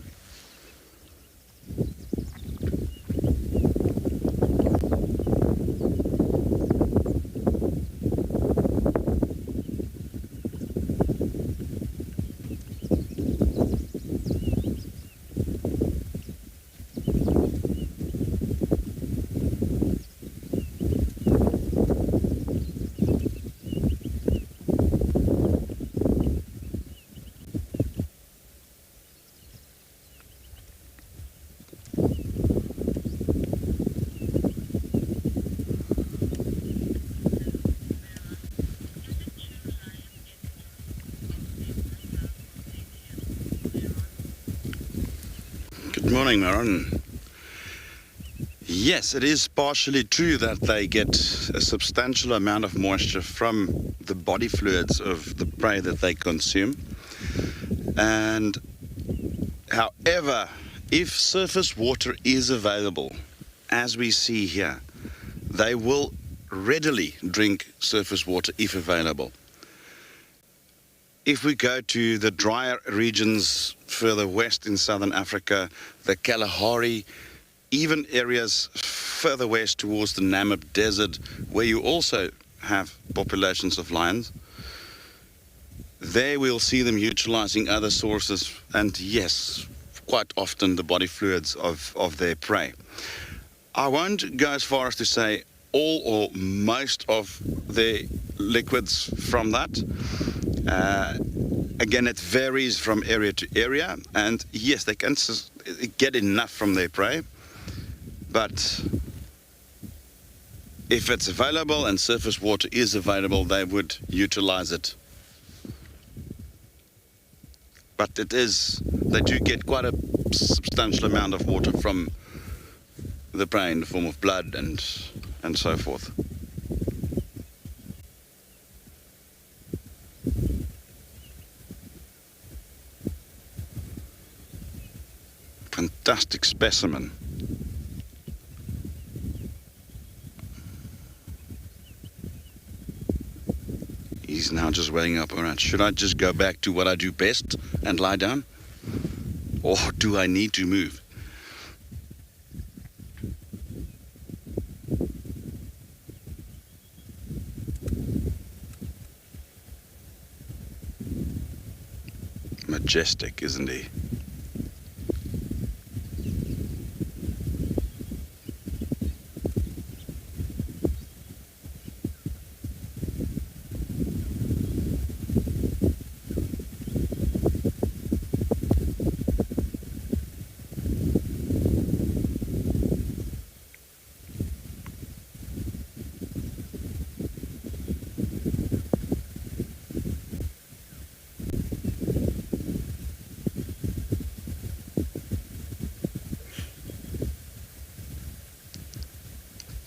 Good morning, Maron. Yes, it is partially true that they get a substantial amount of moisture from the body fluids of the prey that they consume. And however, if surface water is available, as we see here, they will readily drink surface water if available. If we go to the drier regions further west in southern Africa, the Kalahari, even areas further west towards the Namib Desert, where you also have populations of lions, there we'll see them utilizing other sources, and yes, quite often the body fluids of their prey. I won't go as far as to say all or most of their liquids from that. Again, it varies from area to area, and yes, they can get enough from their prey, but if it's available and surface water is available, they would utilize it. But they do get quite a substantial amount of water from the prey in the form of blood and so forth. Fantastic specimen. now just weighing up, all right, should I just go back to what I do best and lie down? Or do I need to move? Majestic, isn't he?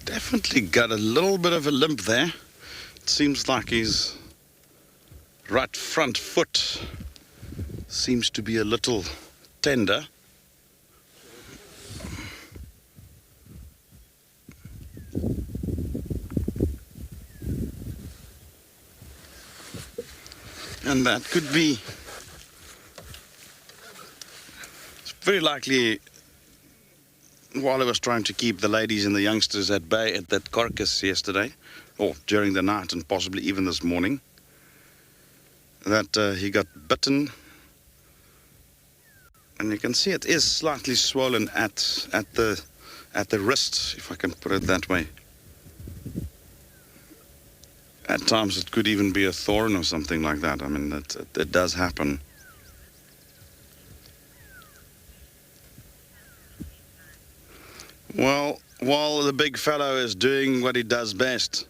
Definitely got a little bit of a limp there. It seems like his right front foot seems to be a little tender. And that could be, it's very likely, while I was trying to keep the ladies and the youngsters at bay at that carcass yesterday, or during the night and possibly even this morning, that he got bitten. And you can see it is slightly swollen at the wrist, if I can put it that way. At times it could even be a thorn or something like that. I mean, it does happen. Well, while the big fellow is doing what he does best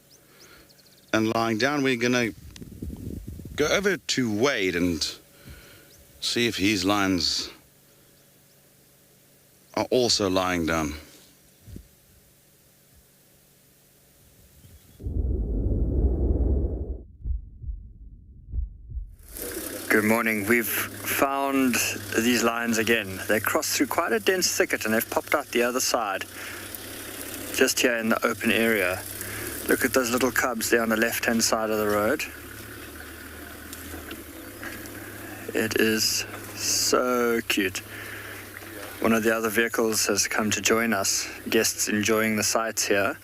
and lying down, we're going to go over to Wade and see if his lions are also lying down.
Good morning. We've found these lions again. They crossed through quite a dense thicket and they've popped out the other side, just here in the open area. Look at those little cubs there on the left-hand side of the road. It is so cute. One of the other vehicles has come to join us, guests enjoying the sights here.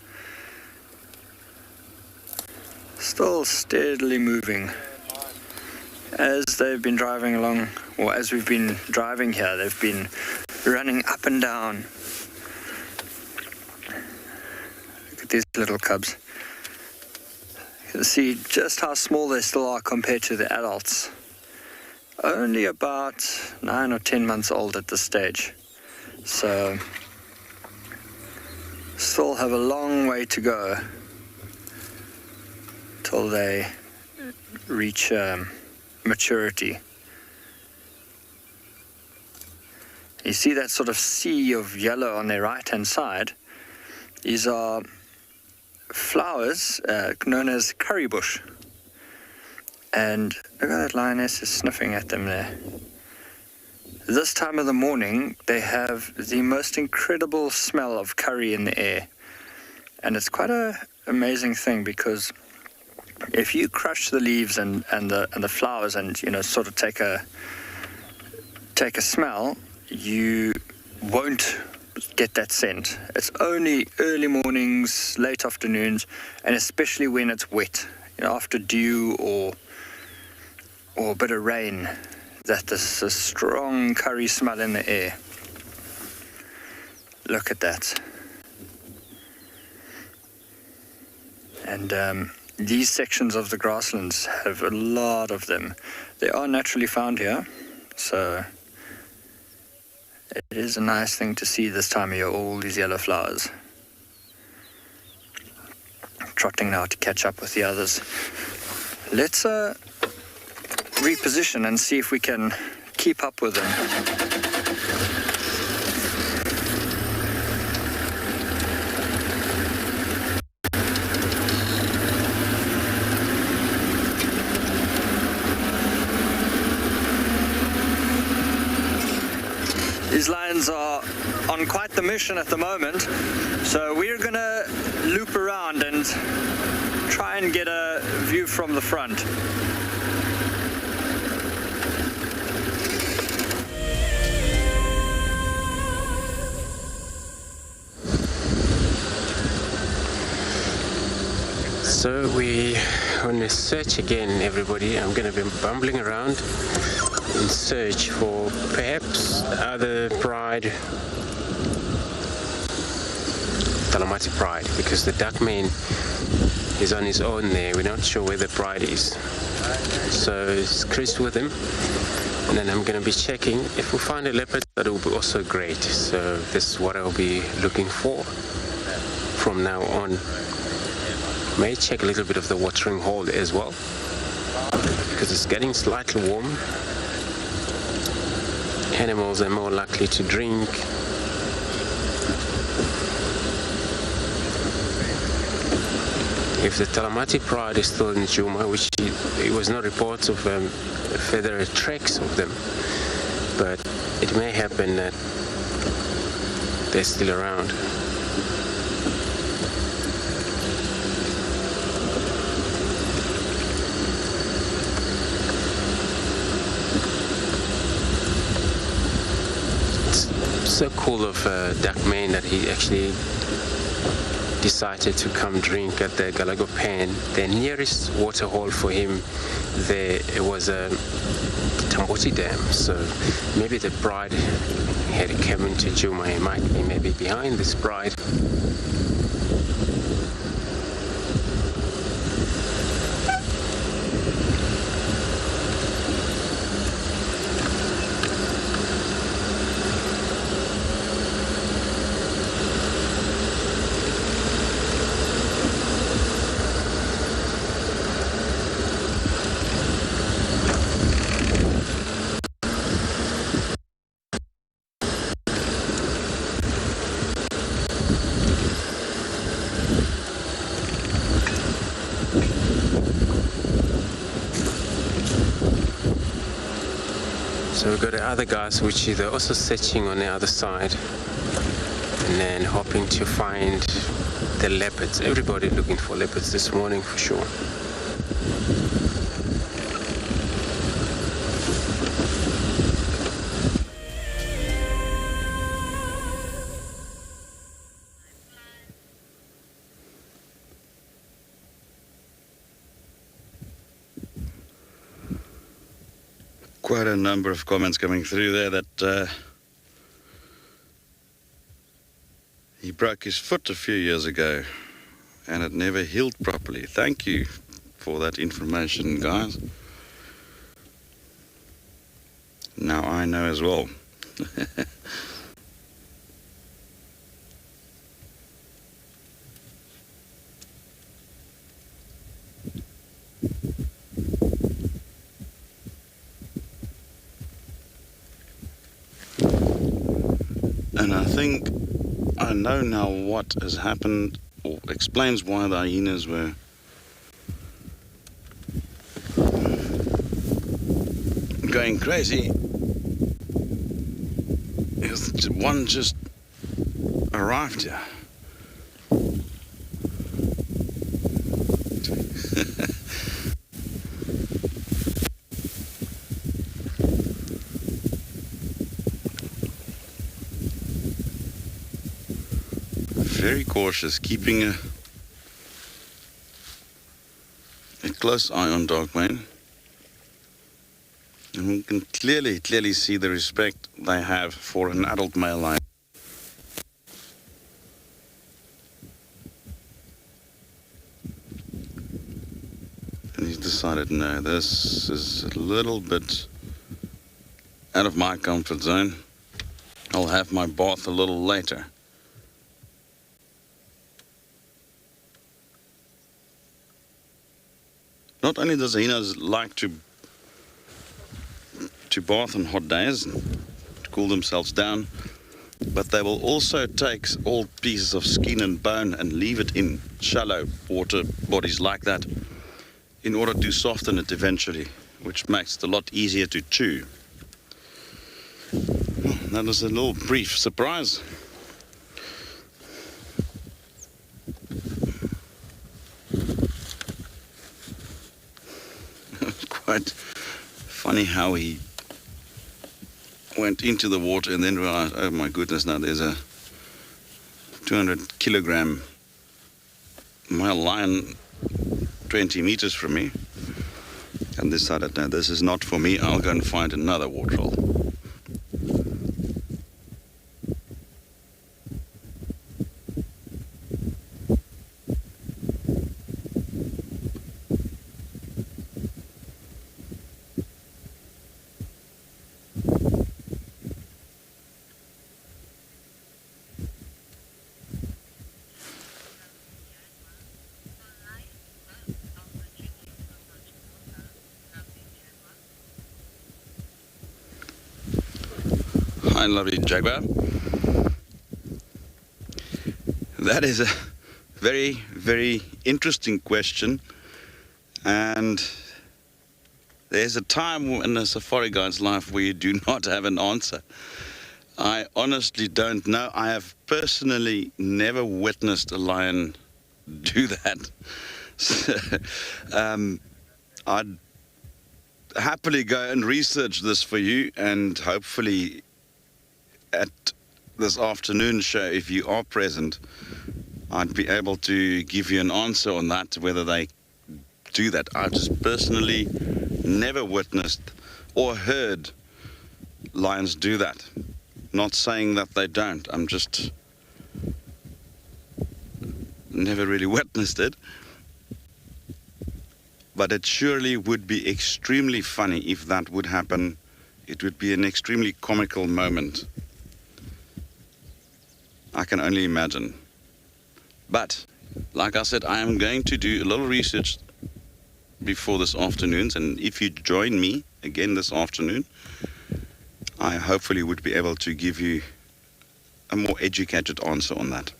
Still steadily moving. As they've been driving along, or as we've been driving here, they've been running up and down. Look at these little cubs. You can see just how small they still are compared to the adults. Only about 9 or 10 months old at this stage. So, still have a long way to go till they reach maturity. You see that sort of sea of yellow on their right hand side? These are flowers known as curry bush. And look at that lioness is sniffing at them there. This time of the morning they have the most incredible smell of curry in the air. And it's quite an amazing thing, because if you crush the leaves and the flowers and, you know, sort of take a smell, you won't get that scent. It's only early mornings, late afternoons, and especially when it's wet, you know, after dew or a bit of rain, that there's a strong curry smell in the air. Look at that. And these sections of the grasslands have a lot of them. They are naturally found here, so it is a nice thing to see this time of year, all these yellow flowers. Trotting now to catch up with the others. Let's reposition and see if we can keep up with them. These lions are on quite the mission at the moment, so we're gonna loop around and try and get a view from the front.
So we on a search again, everybody. I'm going to be bumbling around in search for perhaps other pride, Talamati pride, because the duckman is on his own there. We're not sure where the pride is. So it's Chris with him. And then I'm going to be checking. If we find a leopard, that will be also great. So this is what I'll be looking for from now on. May check a little bit of the watering hole as well, because it's getting slightly warm. Animals are more likely to drink. If the Talamati pride is still in Djuma, which it was no reports of further tracks of them, but it may happen that they're still around. It's so cool of duckman that he actually decided to come drink at the Galago Pan. The nearest water hole for him there was a Tamboti Dam, so maybe the bride had come into Djuma. He might be maybe behind this bride. So we've got the other guys which they're also searching on the other side and then hoping to find the leopards. Everybody looking for leopards this morning for sure.
Quite a number of comments coming through there that he broke his foot a few years ago and it never healed properly. Thank you for that information, guys. Now I know as well. And I think I know now what has happened, or explains why the hyenas were going crazy. Because one just arrived here. Very cautious, keeping a close eye on dogman. And we can clearly see the respect they have for an adult male lion. And he's decided, no, this is a little bit out of my comfort zone. I'll have my bath a little later. Not only does hyenas like to bath on hot days, to cool themselves down, but they will also take old pieces of skin and bone and leave it in shallow water bodies like that in order to soften it eventually, which makes it a lot easier to chew. Well, that was a little brief surprise. Quite funny how he went into the water and then realized, oh my goodness, now there's a 200 kilogram male lion 20 meters from me and decided, no, this is not for me. I'll go and find another waterhole. Hi, lovely jaguar. That is a very, very interesting question, and there's a time in a safari guide's life where you do not have an answer. I honestly don't know. I have personally never witnessed a lion do that. So, I'd happily go and research this for you, and hopefully at this afternoon show, if you are present, I'd be able to give you an answer on that, whether they do that. I've just personally never witnessed or heard lions do that. Not saying that they don't, I'm just never really witnessed it. But it surely would be extremely funny if that would happen. It would be an extremely comical moment. I can only imagine. But, like I said, I am going to do a little research before this afternoon, and if you join me again this afternoon, I hopefully would be able to give you a more educated answer on that.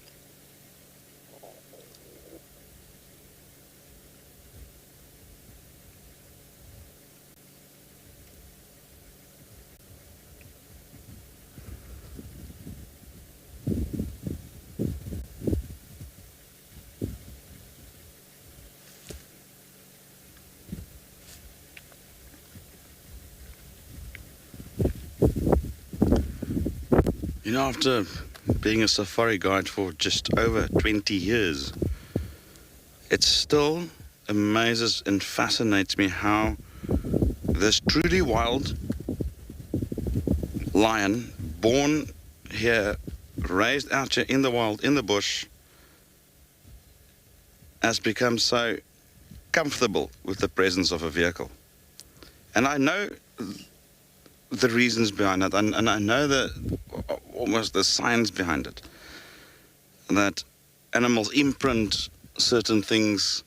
You know, after being a safari guide for just over 20 years, it still amazes and fascinates me how this truly wild lion, born here, raised out here in the wild, in the bush, has become so comfortable with the presence of a vehicle. And I know the reasons behind it, and I know almost the science behind it, that animals imprint certain things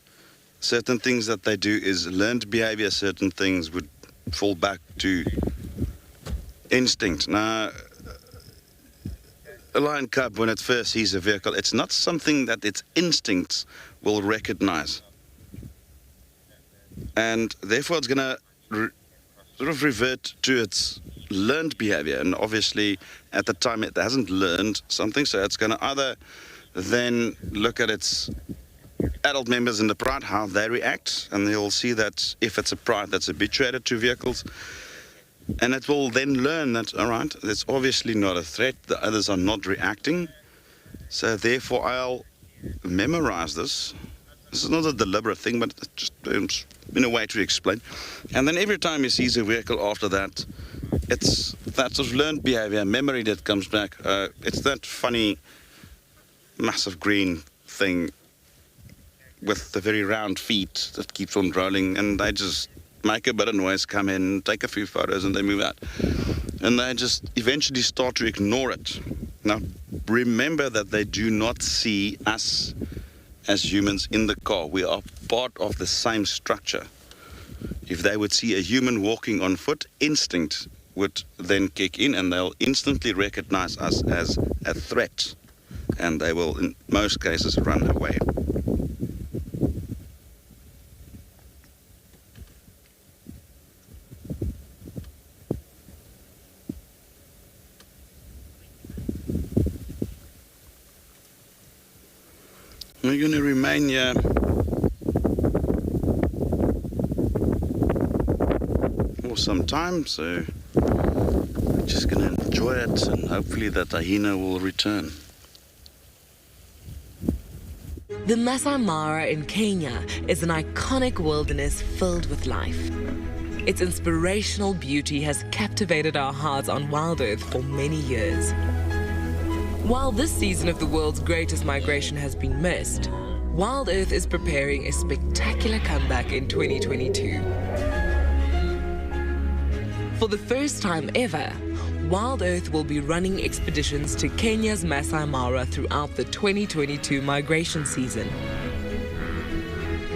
that they do is learned behavior. Certain things would fall back to instinct. Now, a lion cub, when it first sees a vehicle, it's not something that its instincts will recognize, and therefore it's going to sort of revert to its learned behavior. And obviously at the time it hasn't learned something, so it's going to either then look at its adult members in the pride, how they react, and they'll see that if it's a pride that's habituated to vehicles, and it will then learn that, all right, it's obviously not a threat, the others are not reacting, so therefore I'll memorize this. This is not a deliberate thing, but it's just in a way to explain. And then every time he sees a vehicle after that, it's that sort of learned behavior, memory that comes back. It's that funny, massive green thing with the very round feet that keeps on rolling, and they just make a bit of noise, come in, take a few photos, and they move out. And they just eventually start to ignore it. Now, remember that they do not see us as humans in the car. We are part of the same structure. If they would see a human walking on foot, instinct would then kick in, and they'll instantly recognize us as a threat, and they will in most cases run away. We're going to remain here for some time, so we're just going to enjoy it, and hopefully that hyena will return.
The Masai Mara in Kenya is an iconic wilderness filled with life. Its inspirational beauty has captivated our hearts on WildEarth for many years. While this season of the world's greatest migration has been missed, WildEarth is preparing a spectacular comeback in 2022. For the first time ever, WildEarth will be running expeditions to Kenya's Masai Mara throughout the 2022 migration season.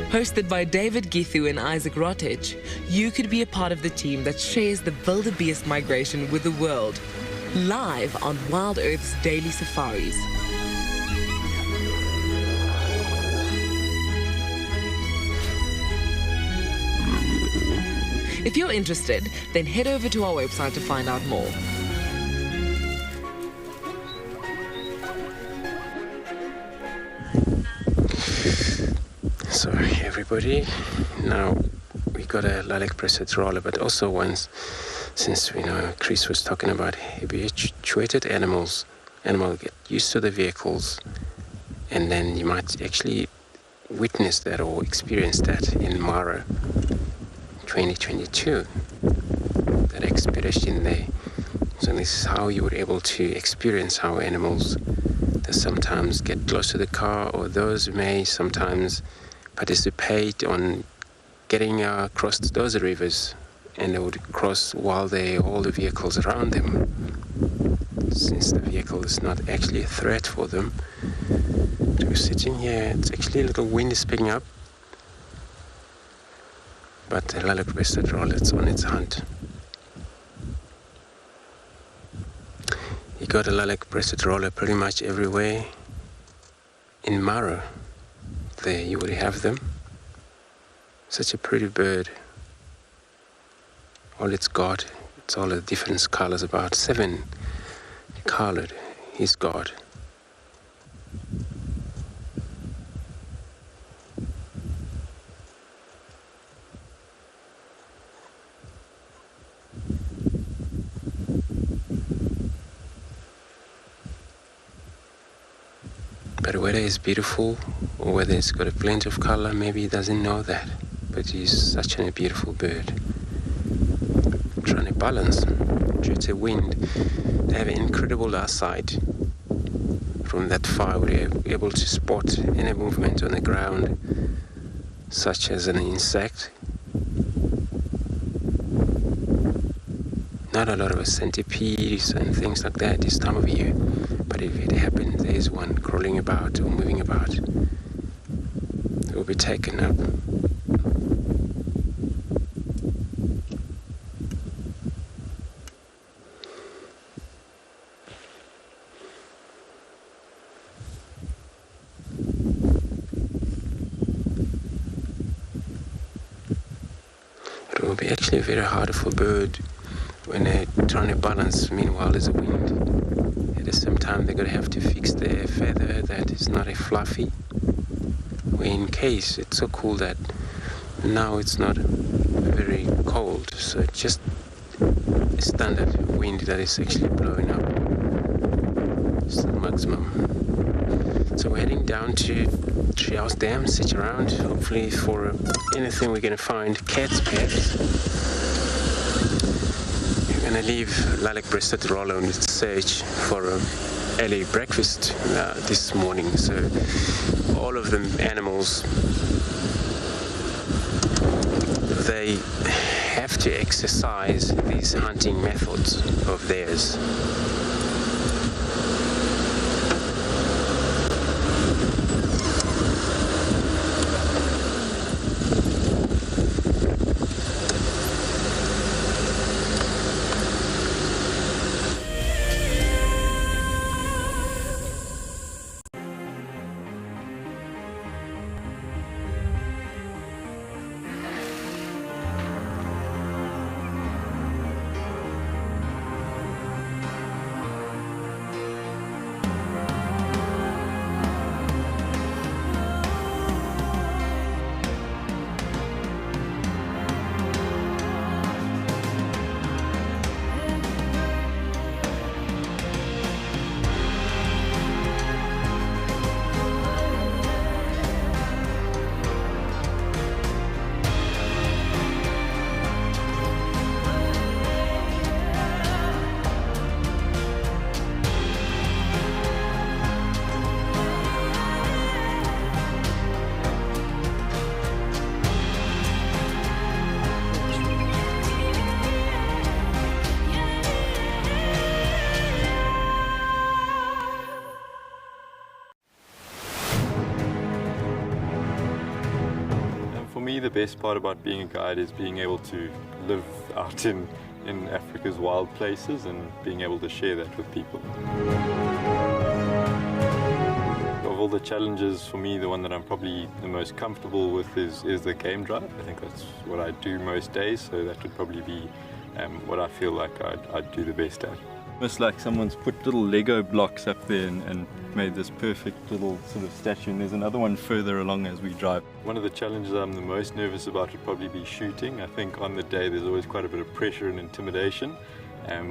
Hosted by David Githu and Isaac Rotich, you could be a part of the team that shares the wildebeest migration with the world, live on WildEarth's daily safaris. If you're interested, then head over to our website to find out more.
Sorry everybody, now we got a lilac breasted roller, but also once, since we know Chris was talking about habituated animals get used to the vehicles, and then you might actually witness that or experience that in Mara 2022, that expedition there. So this is how you were able to experience how animals that sometimes get close to the car, or those may sometimes participate on getting across those rivers, and they would cross while all the vehicles around them, since the vehicle is not actually a threat for them. So we're sitting here, it's actually a little wind is picking up, but the lilac-breasted rollet's on its hunt. You got a lilac-breasted roller pretty much everywhere in Mara. There you would have them. Such a pretty bird. All it's got, it's all the different colors, about 7 colored he's got. But whether it's beautiful or whether it's got a plenty of color, maybe he doesn't know that. But he's such a beautiful bird. Trying to balance due to wind. They have an incredible eyesight. From that far, we're able to spot any movement on the ground, such as an insect. Not a lot of centipedes and things like that this time of year. But if it happens, there is one crawling about or moving about, it will be taken up. It will be actually very hard for a bird when they're trying to balance. Meanwhile, there's a wind. At the same time, they're going to have to fix their feather that is not a fluffy. Where in case it's so cool that now it's not very cold, so it's just a standard wind that is actually blowing up. It's the maximum. So we're heading down to Treehouse Dam, sit around, hopefully for anything we're going to find. Cat's pets. We're going to leave lilac-breasted roller on its search for early breakfast this morning. So all of them animals, they have to exercise these hunting methods of theirs.
the best part about being a guide is being able to live out in Africa's wild places and being able to share that with people. Of all the challenges, for me, the one that I'm probably the most comfortable with is the game drive. I think that's what I do most days, so that would probably be what I feel like I'd do the best at. Almost like someone's put little Lego blocks up there and made this perfect little sort of statue, and there's another one further along as we drive. One of the challenges I'm the most nervous about would probably be shooting. I think on the day there's always quite a bit of pressure and intimidation,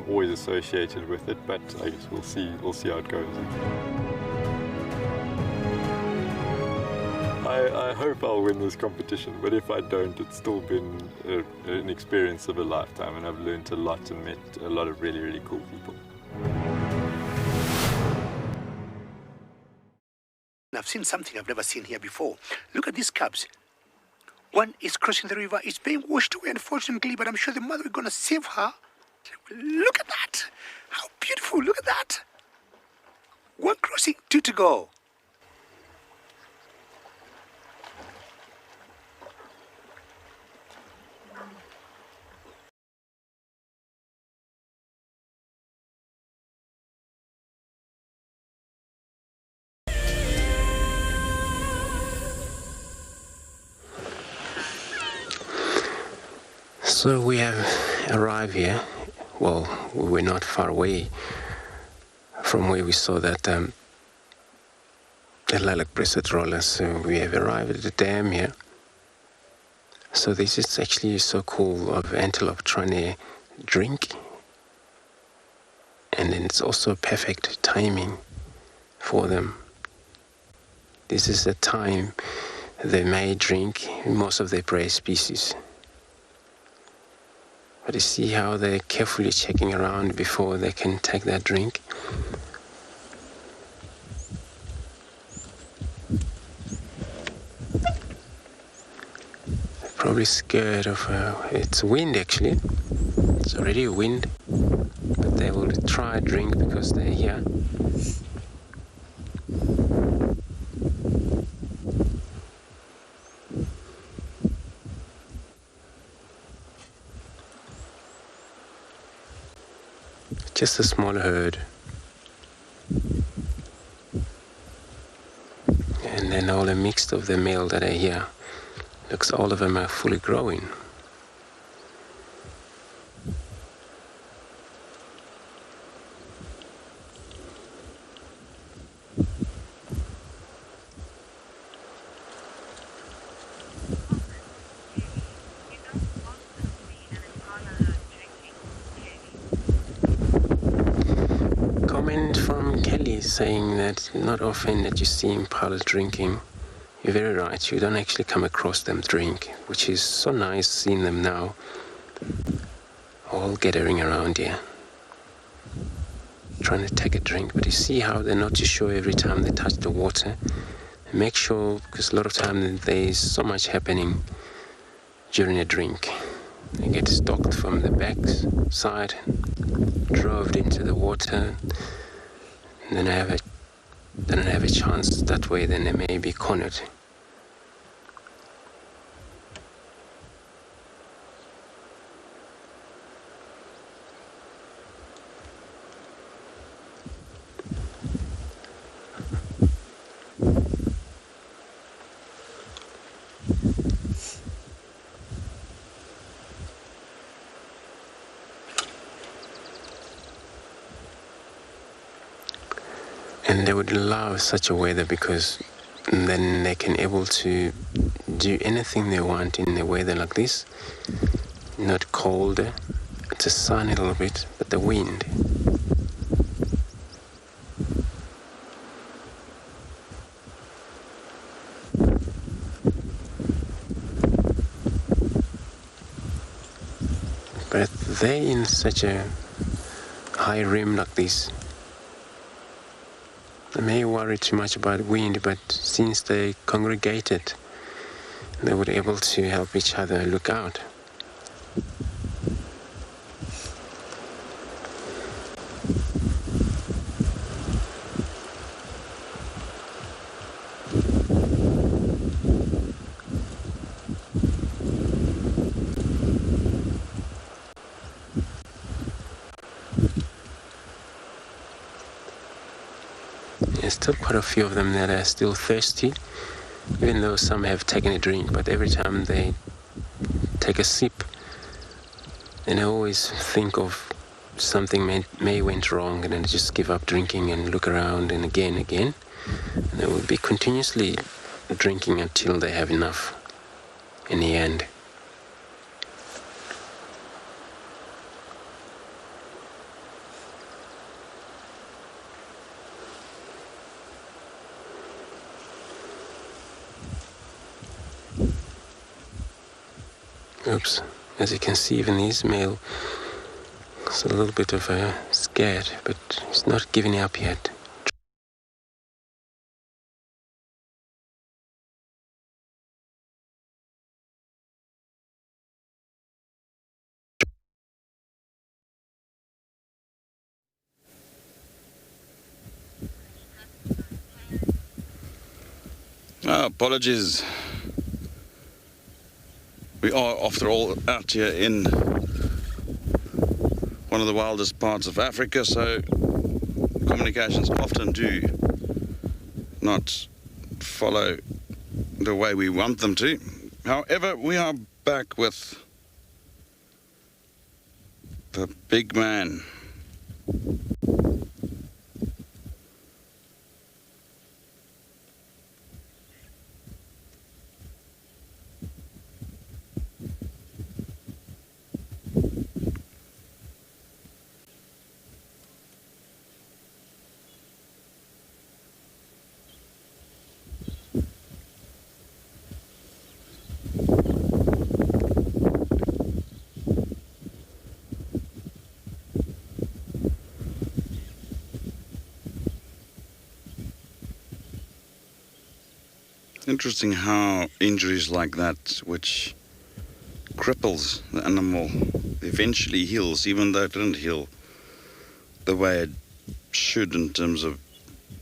always associated with it, but I guess we'll see how it goes. I hope I'll win this competition, but if I don't, it's still been an experience of a lifetime, and I've learned a lot and met a lot of really, really cool people.
I've seen something I've never seen here before. Look at these cubs. One is crossing the river. It's being washed away, unfortunately, but I'm sure the mother is going to save her. Look at that. How beautiful. Look at that. One crossing, two to go.
So we have arrived here. Well, we were not far away from where we saw that the lilac breasted roller. So we have arrived at the dam here. So this is actually so cool of antelope trying to drink, and then it's also perfect timing for them. This is the time they may drink most of their prey species. But you see how they're carefully checking around before they can take that drink. They're probably scared of it's wind actually. It's already wind, but they will try a drink because they're here. Just a small herd. And then all the mixed of the male that are here. Looks all of them are fully growing. Saying that not often that you see Impala drinking. You're very right, you don't actually come across them drink, which is so nice seeing them now all gathering around here trying to take a drink. But you see how they're not too sure every time they touch the water. And make sure, because a lot of times there's so much happening during a drink. They get stalked from the back side, drove into the water. Then I have a chance that way, then they may be cornered. And they would love such a weather because then they can able to do anything they want in a weather like this. Not cold, it's a sun a little bit, but the wind. But they're in such a high rim like this. They may worry too much about wind, but since they congregated, they were able to help each other look out. There's still quite a few of them that are still thirsty, even though some have taken a drink, but every time they take a sip, and I always think of something may went wrong, and then just give up drinking and look around and again. And they will be continuously drinking until they have enough in the end. Oops, as you can see, even his male is a little bit of a scared, but he's not giving up yet.
Apologies. We are, after all, out here in one of the wildest parts of Africa, so communications often do not follow the way we want them to. However, we are back with the big man. Interesting how injuries like that, which cripples the animal, eventually heals, even though it didn't heal the way it should in terms of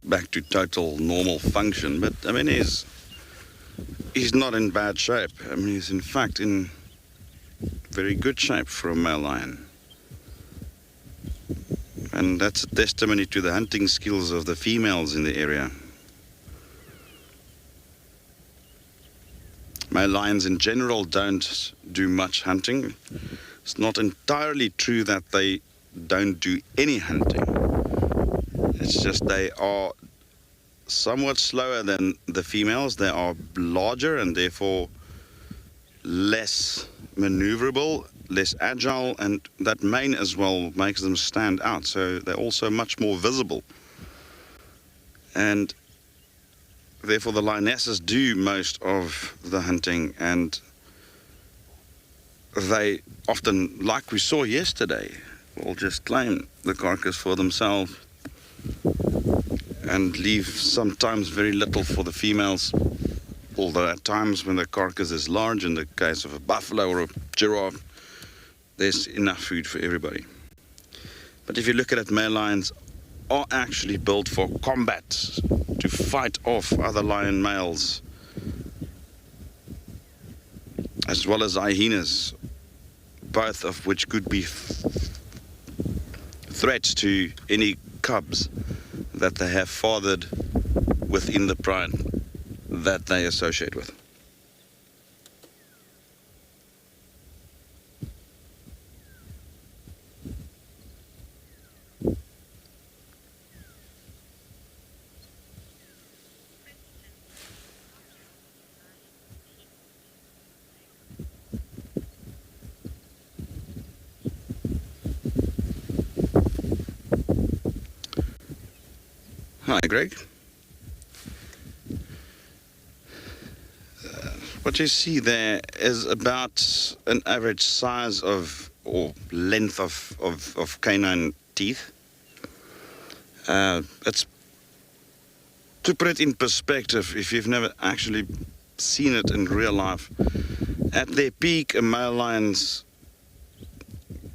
back to total normal function. But I mean, he's not in bad shape. I mean, he's in fact in very good shape for a male lion. And that's a testimony to the hunting skills of the females in the area. Male lions in general don't do much hunting. It's not entirely true that they don't do any hunting. It's just they are somewhat slower than the females. They are larger and therefore less maneuverable, less agile, and that mane as well makes them stand out. So they're also much more visible. And therefore, the lionesses do most of the hunting, and they often, like we saw yesterday, will just claim the carcass for themselves and leave sometimes very little for the females. Although at times when the carcass is large, in the case of a buffalo or a giraffe, there's enough food for everybody. But if you look at it, male lions are actually built for combat, to fight off other lion males, as well as hyenas, both of which could be threats to any cubs that they have fathered within the pride that they associate with. Hi, Greg. What you see there is about an average size of or length of canine teeth. It's, to put it in perspective, if you've never actually seen it in real life, at their peak, a male lion's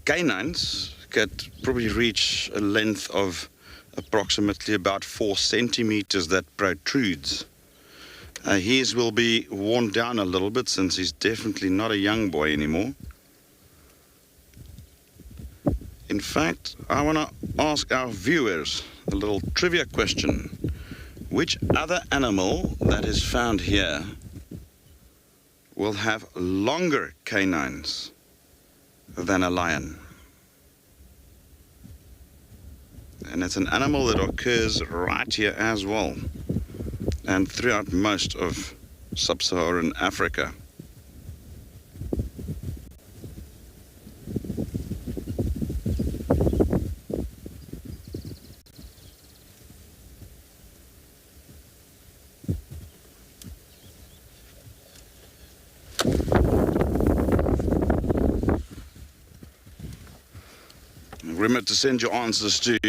canines could probably reach a length of approximately about 4 centimeters that protrudes. His will be worn down a little bit since he's definitely not a young boy anymore. In fact, I want to ask our viewers a little trivia question. Which other animal that is found here will have longer canines than a lion? And it's an animal that occurs right here as well, and throughout most of sub-Saharan Africa. Remember to send your answers to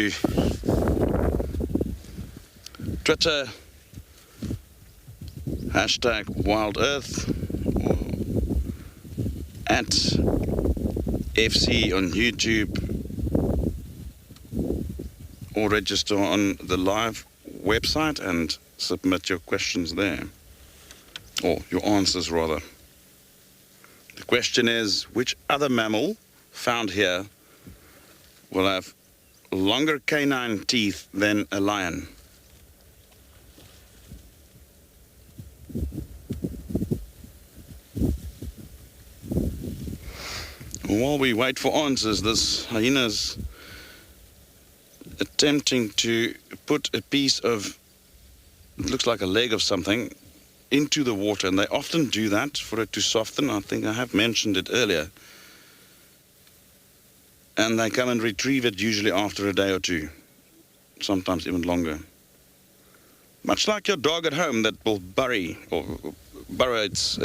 Twitter, #WildEarth, or at FC on YouTube, or register on the live website and submit your questions there, or your answers rather. The question is, which other mammal found here will have longer canine teeth than a lion? While we wait for answers, this hyena's attempting to put a piece of, it looks like a leg of something, into the water, and they often do that for it to soften. I think I have mentioned it earlier. And they come and retrieve it usually after a day or two, sometimes even longer. Much like your dog at home that will burrow its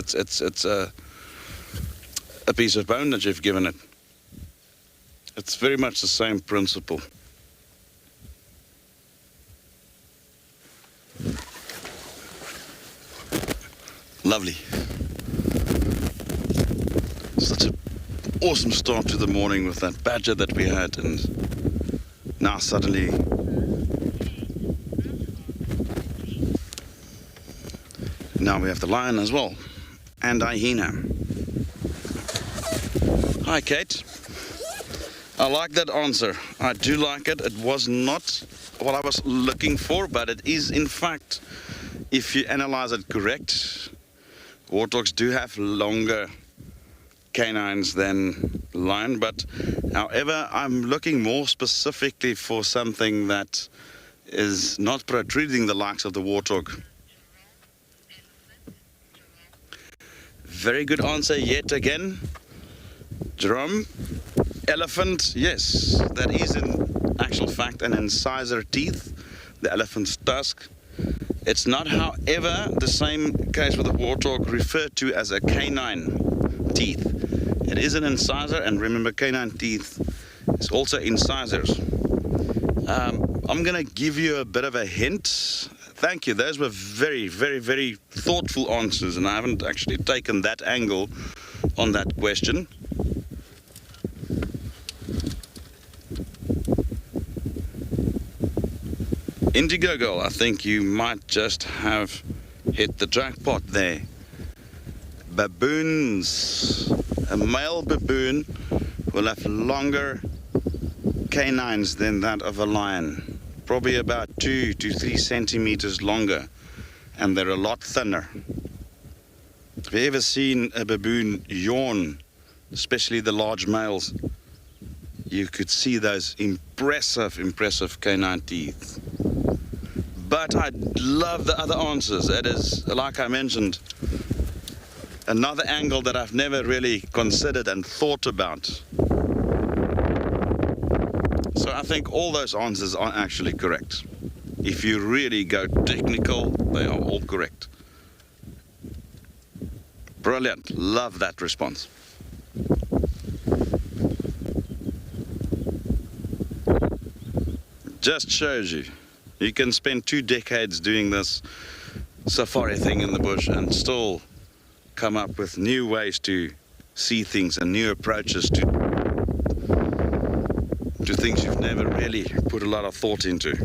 a piece of bone that you've given it. It's very much the same principle. Lovely. Such an awesome start to the morning with that badger that we had, and now suddenly now we have the lion as well, and hyena. Hi Kate, I like that answer. I do like it. It was not what I was looking for, but it is in fact, if you analyze it correct, warthogs do have longer canines than lion, but however, I'm looking more specifically for something that is not protruding the likes of the warthog. Very good answer yet again. Jerome, elephant, yes, that is in actual fact an incisor teeth, the elephant's tusk. It's not, however, the same case with the warthog referred to as a canine teeth. It is an incisor, and remember, canine teeth is also incisors. I'm going to give you a bit of a hint. Thank you. Those were very, very, very thoughtful answers, and I haven't actually taken that angle on that question. Indigo Girl, I think you might just have hit the jackpot there. Baboons. A male baboon will have longer canines than that of a lion. Probably about 2 to 3 centimeters longer, and they're a lot thinner. Have you ever seen a baboon yawn, especially the large males? You could see those impressive canine teeth. But I love the other answers. It is, like I mentioned, another angle that I've never really considered and thought about. So I think all those answers are actually correct. If you really go technical, they are all correct. Brilliant. Love that response. Just shows you. You can spend 2 decades doing this safari thing in the bush and still come up with new ways to see things and new approaches to things you've never really put a lot of thought into.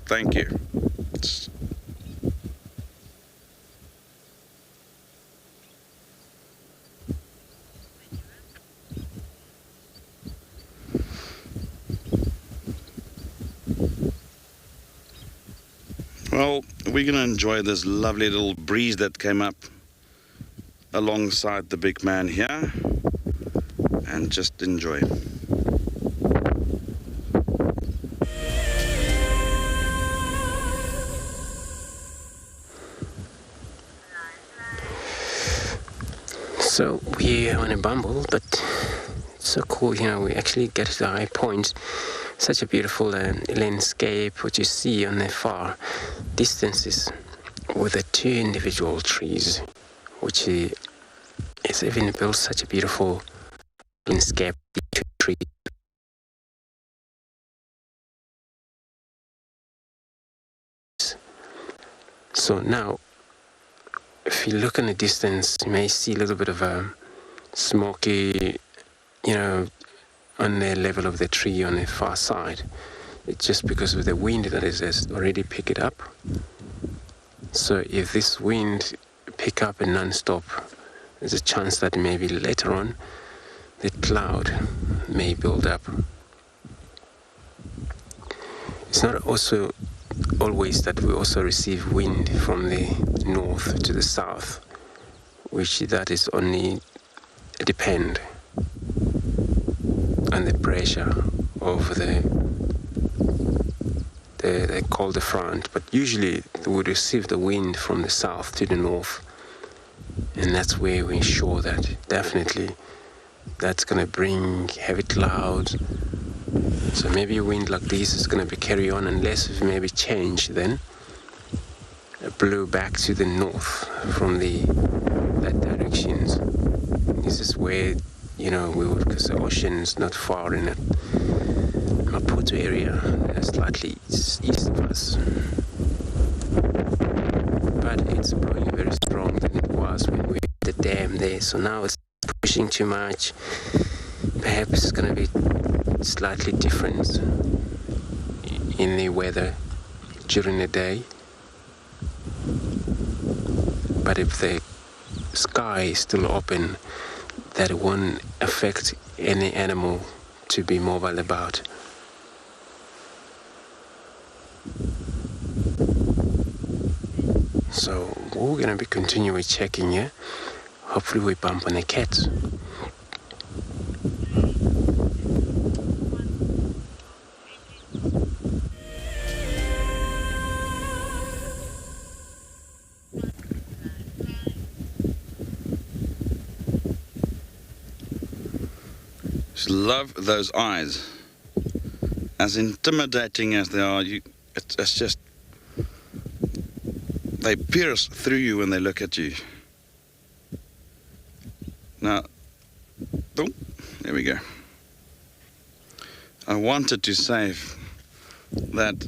Thank you. Well, we're going to enjoy this lovely little breeze that came up alongside the big man here, and just enjoy.
So we're on a bumble, but it's so cool, we actually get to the high points. Such a beautiful landscape, what you see on the far distances with the two individual trees, which is even built such a beautiful landscape. Tree. So now, if you look in the distance, you may see a little bit of a smoky, on the level of the tree on the far side. It's just because of the wind that has already picked it up. So if this wind pick up and non-stop, there's a chance that maybe later on the cloud may build up. It's not also always that we also receive wind from the north to the south, which that is only depend on the pressure of the colder front, but usually we would receive the wind from the south to the north, and that's where we ensure that definitely that's going to bring heavy clouds. So maybe a wind like this is going to be carry on unless we maybe change then blow back to the north from that directions. This is where we would, because the ocean is not far in it. Maputo area, slightly east of us. But it's blowing very strong than it was when we had the dam there. So now it's pushing too much. Perhaps it's going to be slightly different in the weather during the day. But if the sky is still open, that won't affect any animal to be mobile about. So we're going to be continually checking here. Hopefully we bump on a cat.
Just love those eyes. As intimidating as they are, it's just, they pierce through you when they look at you. Now, there we go. I wanted to say that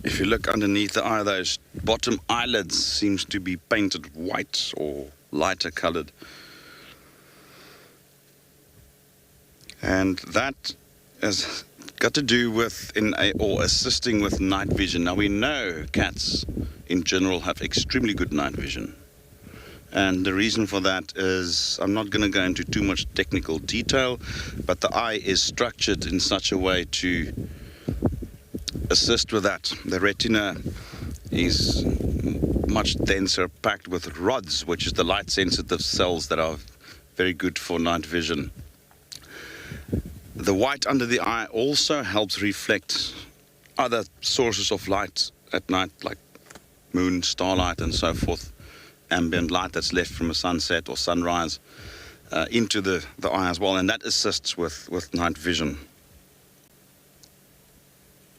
if you look underneath the eye, those bottom eyelids seems to be painted white or lighter colored. And that has got to do with assisting with night vision. Now we know cats in general have extremely good night vision. And the reason for that is, I'm not going to go into too much technical detail, but the eye is structured in such a way to assist with that. The retina is much denser, packed with rods, which is the light sensitive cells that are very good for night vision. The white under the eye also helps reflect other sources of light at night, like moon, starlight, and so forth. Ambient light that's left from a sunset or sunrise into the eye as well, and that assists with night vision.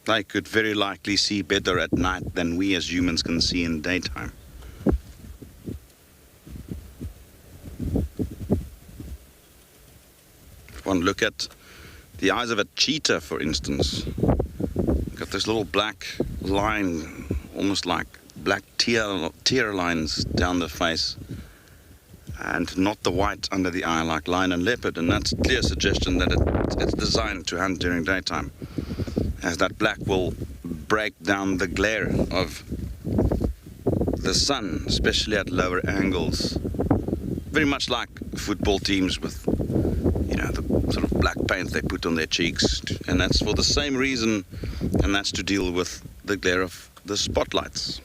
They could very likely see better at night than we as humans can see in daytime. If one look at the eyes of a cheetah, for instance, got this little black line, almost like black tear lines down the face, and not the white under the eye like lion and leopard, and that's a clear suggestion that it's designed to hunt during daytime, as that black will break down the glare of the sun, especially at lower angles. Very much like football teams with, the sort of black paint they put on their cheeks, and that's for the same reason, and that's to deal with the glare of the spotlights.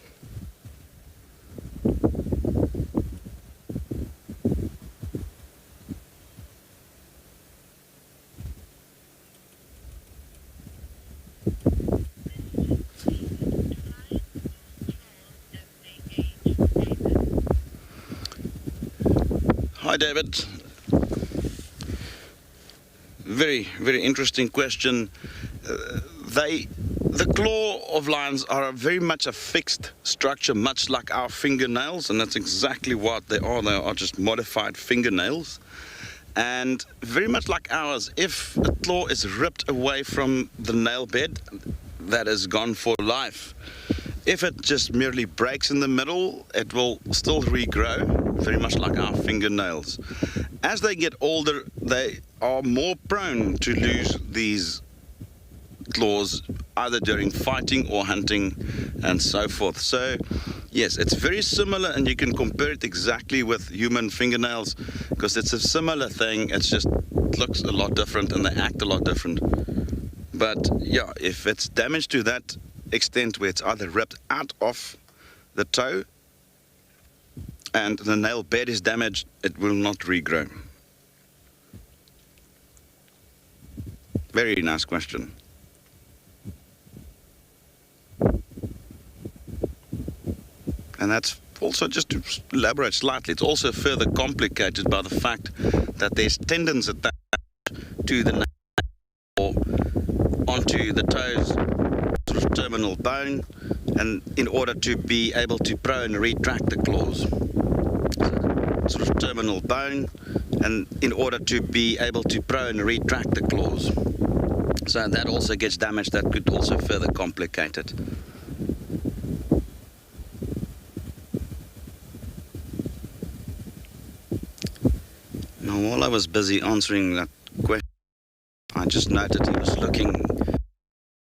Hi David. Very, very interesting question. The claw of lions are very much a fixed structure, much like our fingernails, and that's exactly what they are. They are just modified fingernails. And very much like ours, if a claw is ripped away from the nail bed, that is gone for life. If it just merely breaks in the middle, it will still regrow, very much like our fingernails. As they get older, they are more prone to lose these claws, either during fighting or hunting and so forth. So, yes, it's very similar, and you can compare it exactly with human fingernails, because it's a similar thing, it just looks a lot different and they act a lot different. But, yeah, if it's damaged to that extent where it's either ripped out of the toe and the nail bed is damaged, it will not regrow. Very nice question. And that's also, just to elaborate slightly, it's also further complicated by the fact that there's tendons attached to the nail or onto the toes, sort of terminal bone, and in order to be able to pro and retract the claws. So, sort of terminal bone, and in order to be able to pro and retract the claws. So that also gets damaged, that could also further complicate it. Now, while I was busy answering that question, I just noted he was looking,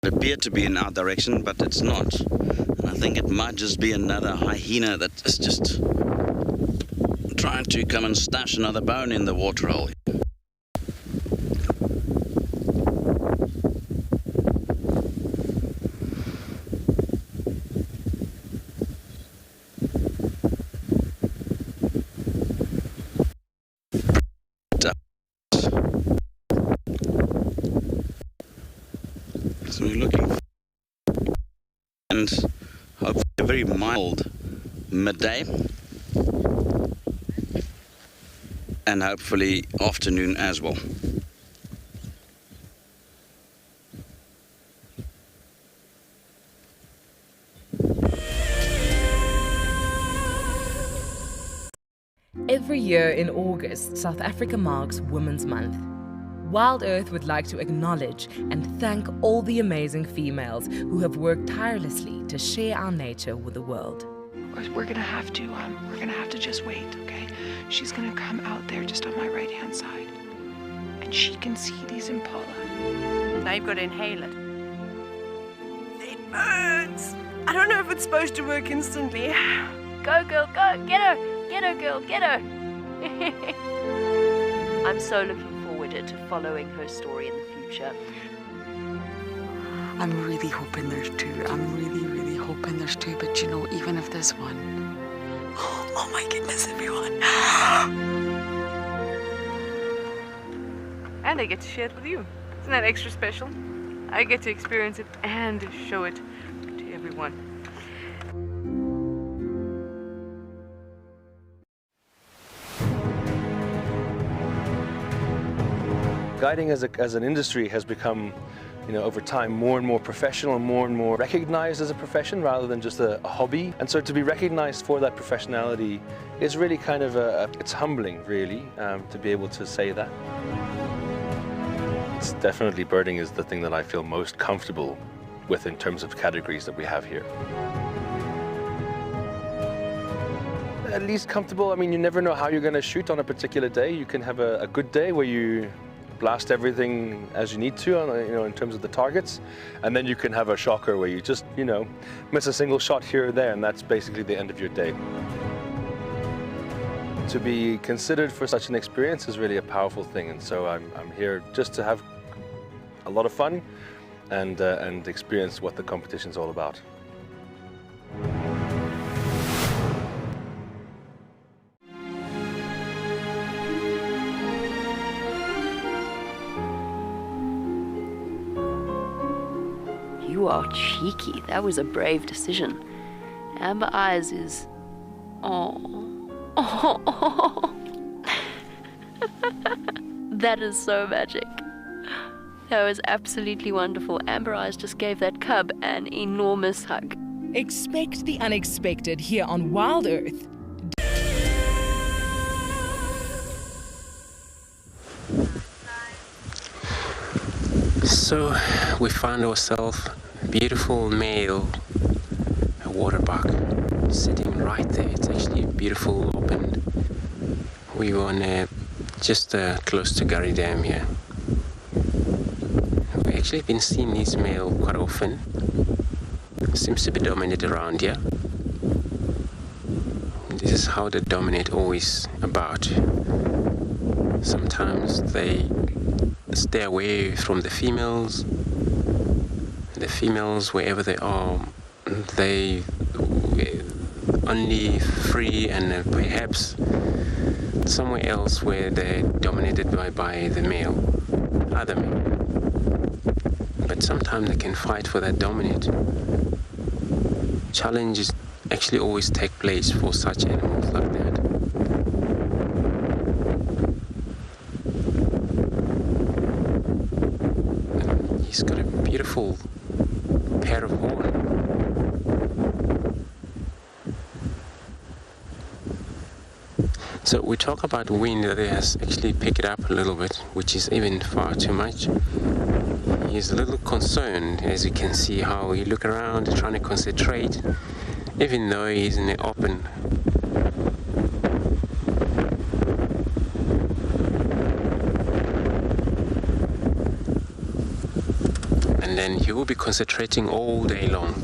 it appeared to be in our direction, but it's not. And I think it might just be another hyena that is just trying to come and stash another bone in the waterhole. So we're looking for, and hopefully a very mild midday, and hopefully afternoon as well.
Every year in August, South Africa marks Women's Month. WildEarth would like to acknowledge and thank all the amazing females who have worked tirelessly to share our nature with the world.
We're gonna have to just wait, okay? She's gonna come out there just on my right-hand side, and she can see these impala.
Now you've got to inhale it. It burns. I don't know if it's supposed to work instantly. Go, girl, go! Get her! Get her, girl! Get her! I'm so looking forward to following her story in the future.
I'm really hoping there's two. I'm really hoping there's two. But you know, even if there's one, oh my goodness, everyone!
And I get to share it with you. Isn't that extra special? I get to experience it and show it to everyone.
Guiding as an industry has become, over time, more and more professional and more recognized as a profession rather than just a hobby. And so to be recognized for that professionality is really kind of it's humbling, really, to be able to say that. It's definitely birding is the thing that I feel most comfortable with in terms of categories that we have here. At least comfortable. I mean, you never know how you're going to shoot on a particular day. You can have a good day where you blast everything as you need to, in terms of the targets, and then you can have a shocker where you just, miss a single shot here or there, and that's basically the end of your day. To be considered for such an experience is really a powerful thing, and so I'm here just to have a lot of fun and experience what the competition's all about.
You are cheeky. That was a brave decision. Amber Eyes is... Oh. That is so magic. That was absolutely wonderful. Amber Eyes just gave that cub an enormous hug.
Expect the unexpected here on WildEarth.
So we found ourselves a beautiful male waterbuck sitting right there. It's actually beautiful open. We were on just close to Gary Dam here. We've actually been seeing these male quite often. Seems to be dominant around here. This is how they dominate always about. Sometimes they stay away from the females. The females, wherever they are, they only free and perhaps somewhere else where they're dominated by the male, other male. But sometimes they can fight for that dominant. Challenges actually always take place for such animals like that. He's got a beautiful pair of horns. So we talk about wind that it has actually picked it up a little bit, which is even far too much. He's a little concerned, as you can see how he look around trying to concentrate, even though he's in the open. And then he will be concentrating all day long.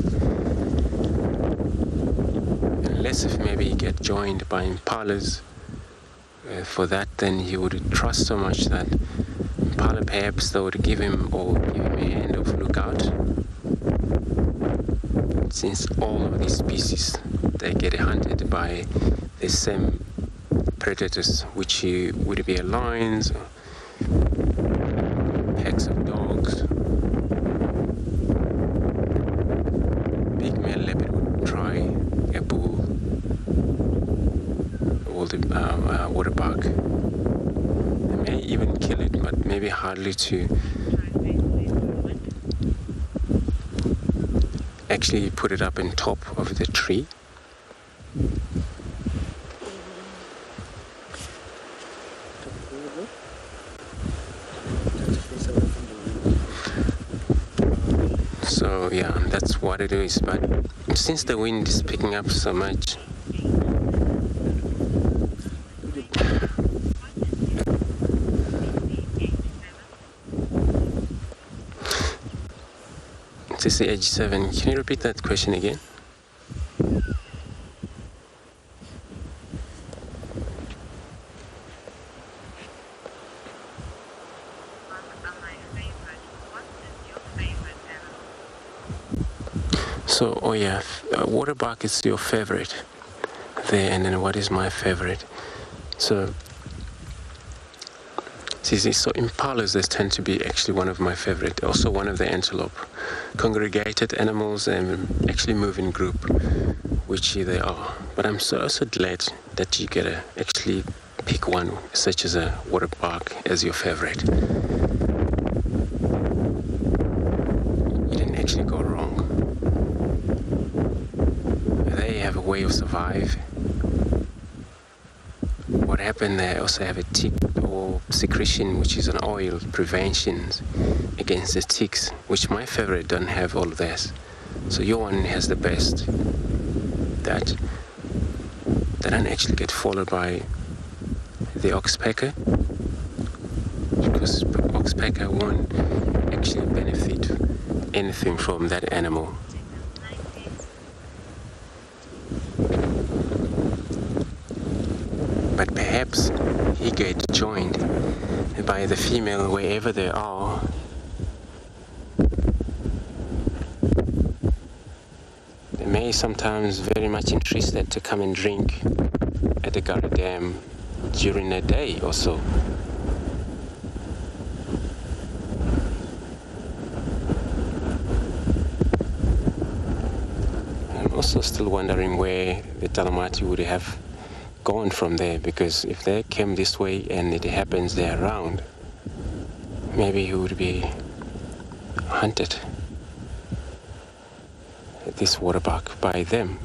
Unless if maybe he get joined by impalas. For that, then he would trust so much that Impala perhaps they would give him a hand of lookout. Since all of these species they get hunted by the same predators, which would be lions, packs of dogs. Big male leopard would try a bull. The waterbuck. They may even kill it, but maybe hardly to actually put it up on top of the tree. So yeah, that's what it is. But since the wind is picking up so much, this is age 7. Can you repeat that question again? So, oh yeah, waterbuck is your favorite there, and then what is my favorite? So impalas, they tend to be actually one of my favorite, also one of the antelope. Congregated animals and actually move in group, which they are. But I'm so glad that you get to actually pick one such as a waterbuck as your favorite. You didn't actually go wrong. They have a way of survive. What happened, they also have a tick or secretion, which is an oil prevention against the ticks, which my favorite don't have all of this. So your one has the best. That don't actually get followed by the oxpecker, because oxpecker won't actually benefit anything from that animal. But perhaps he get joined by the female wherever they are, They may sometimes very much interested to come and drink at the Ngala Dam during the day or so. I'm also still wondering where the Talamati would have gone from there, because if they came this way and it happens they're around, maybe he would be hunted at this waterpark by them.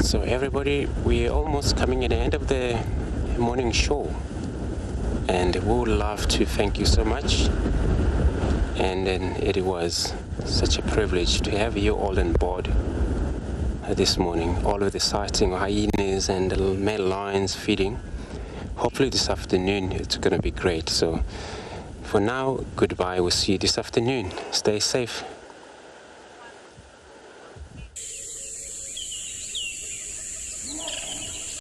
So everybody, we're almost coming at the end of the morning show, and we would love to thank you so much. And then it was such a privilege to have you all on board this morning, all of the sighting of hyenas and the male lions feeding. Hopefully this afternoon it's going to be great. So for now, goodbye. We'll see you this afternoon. Stay safe.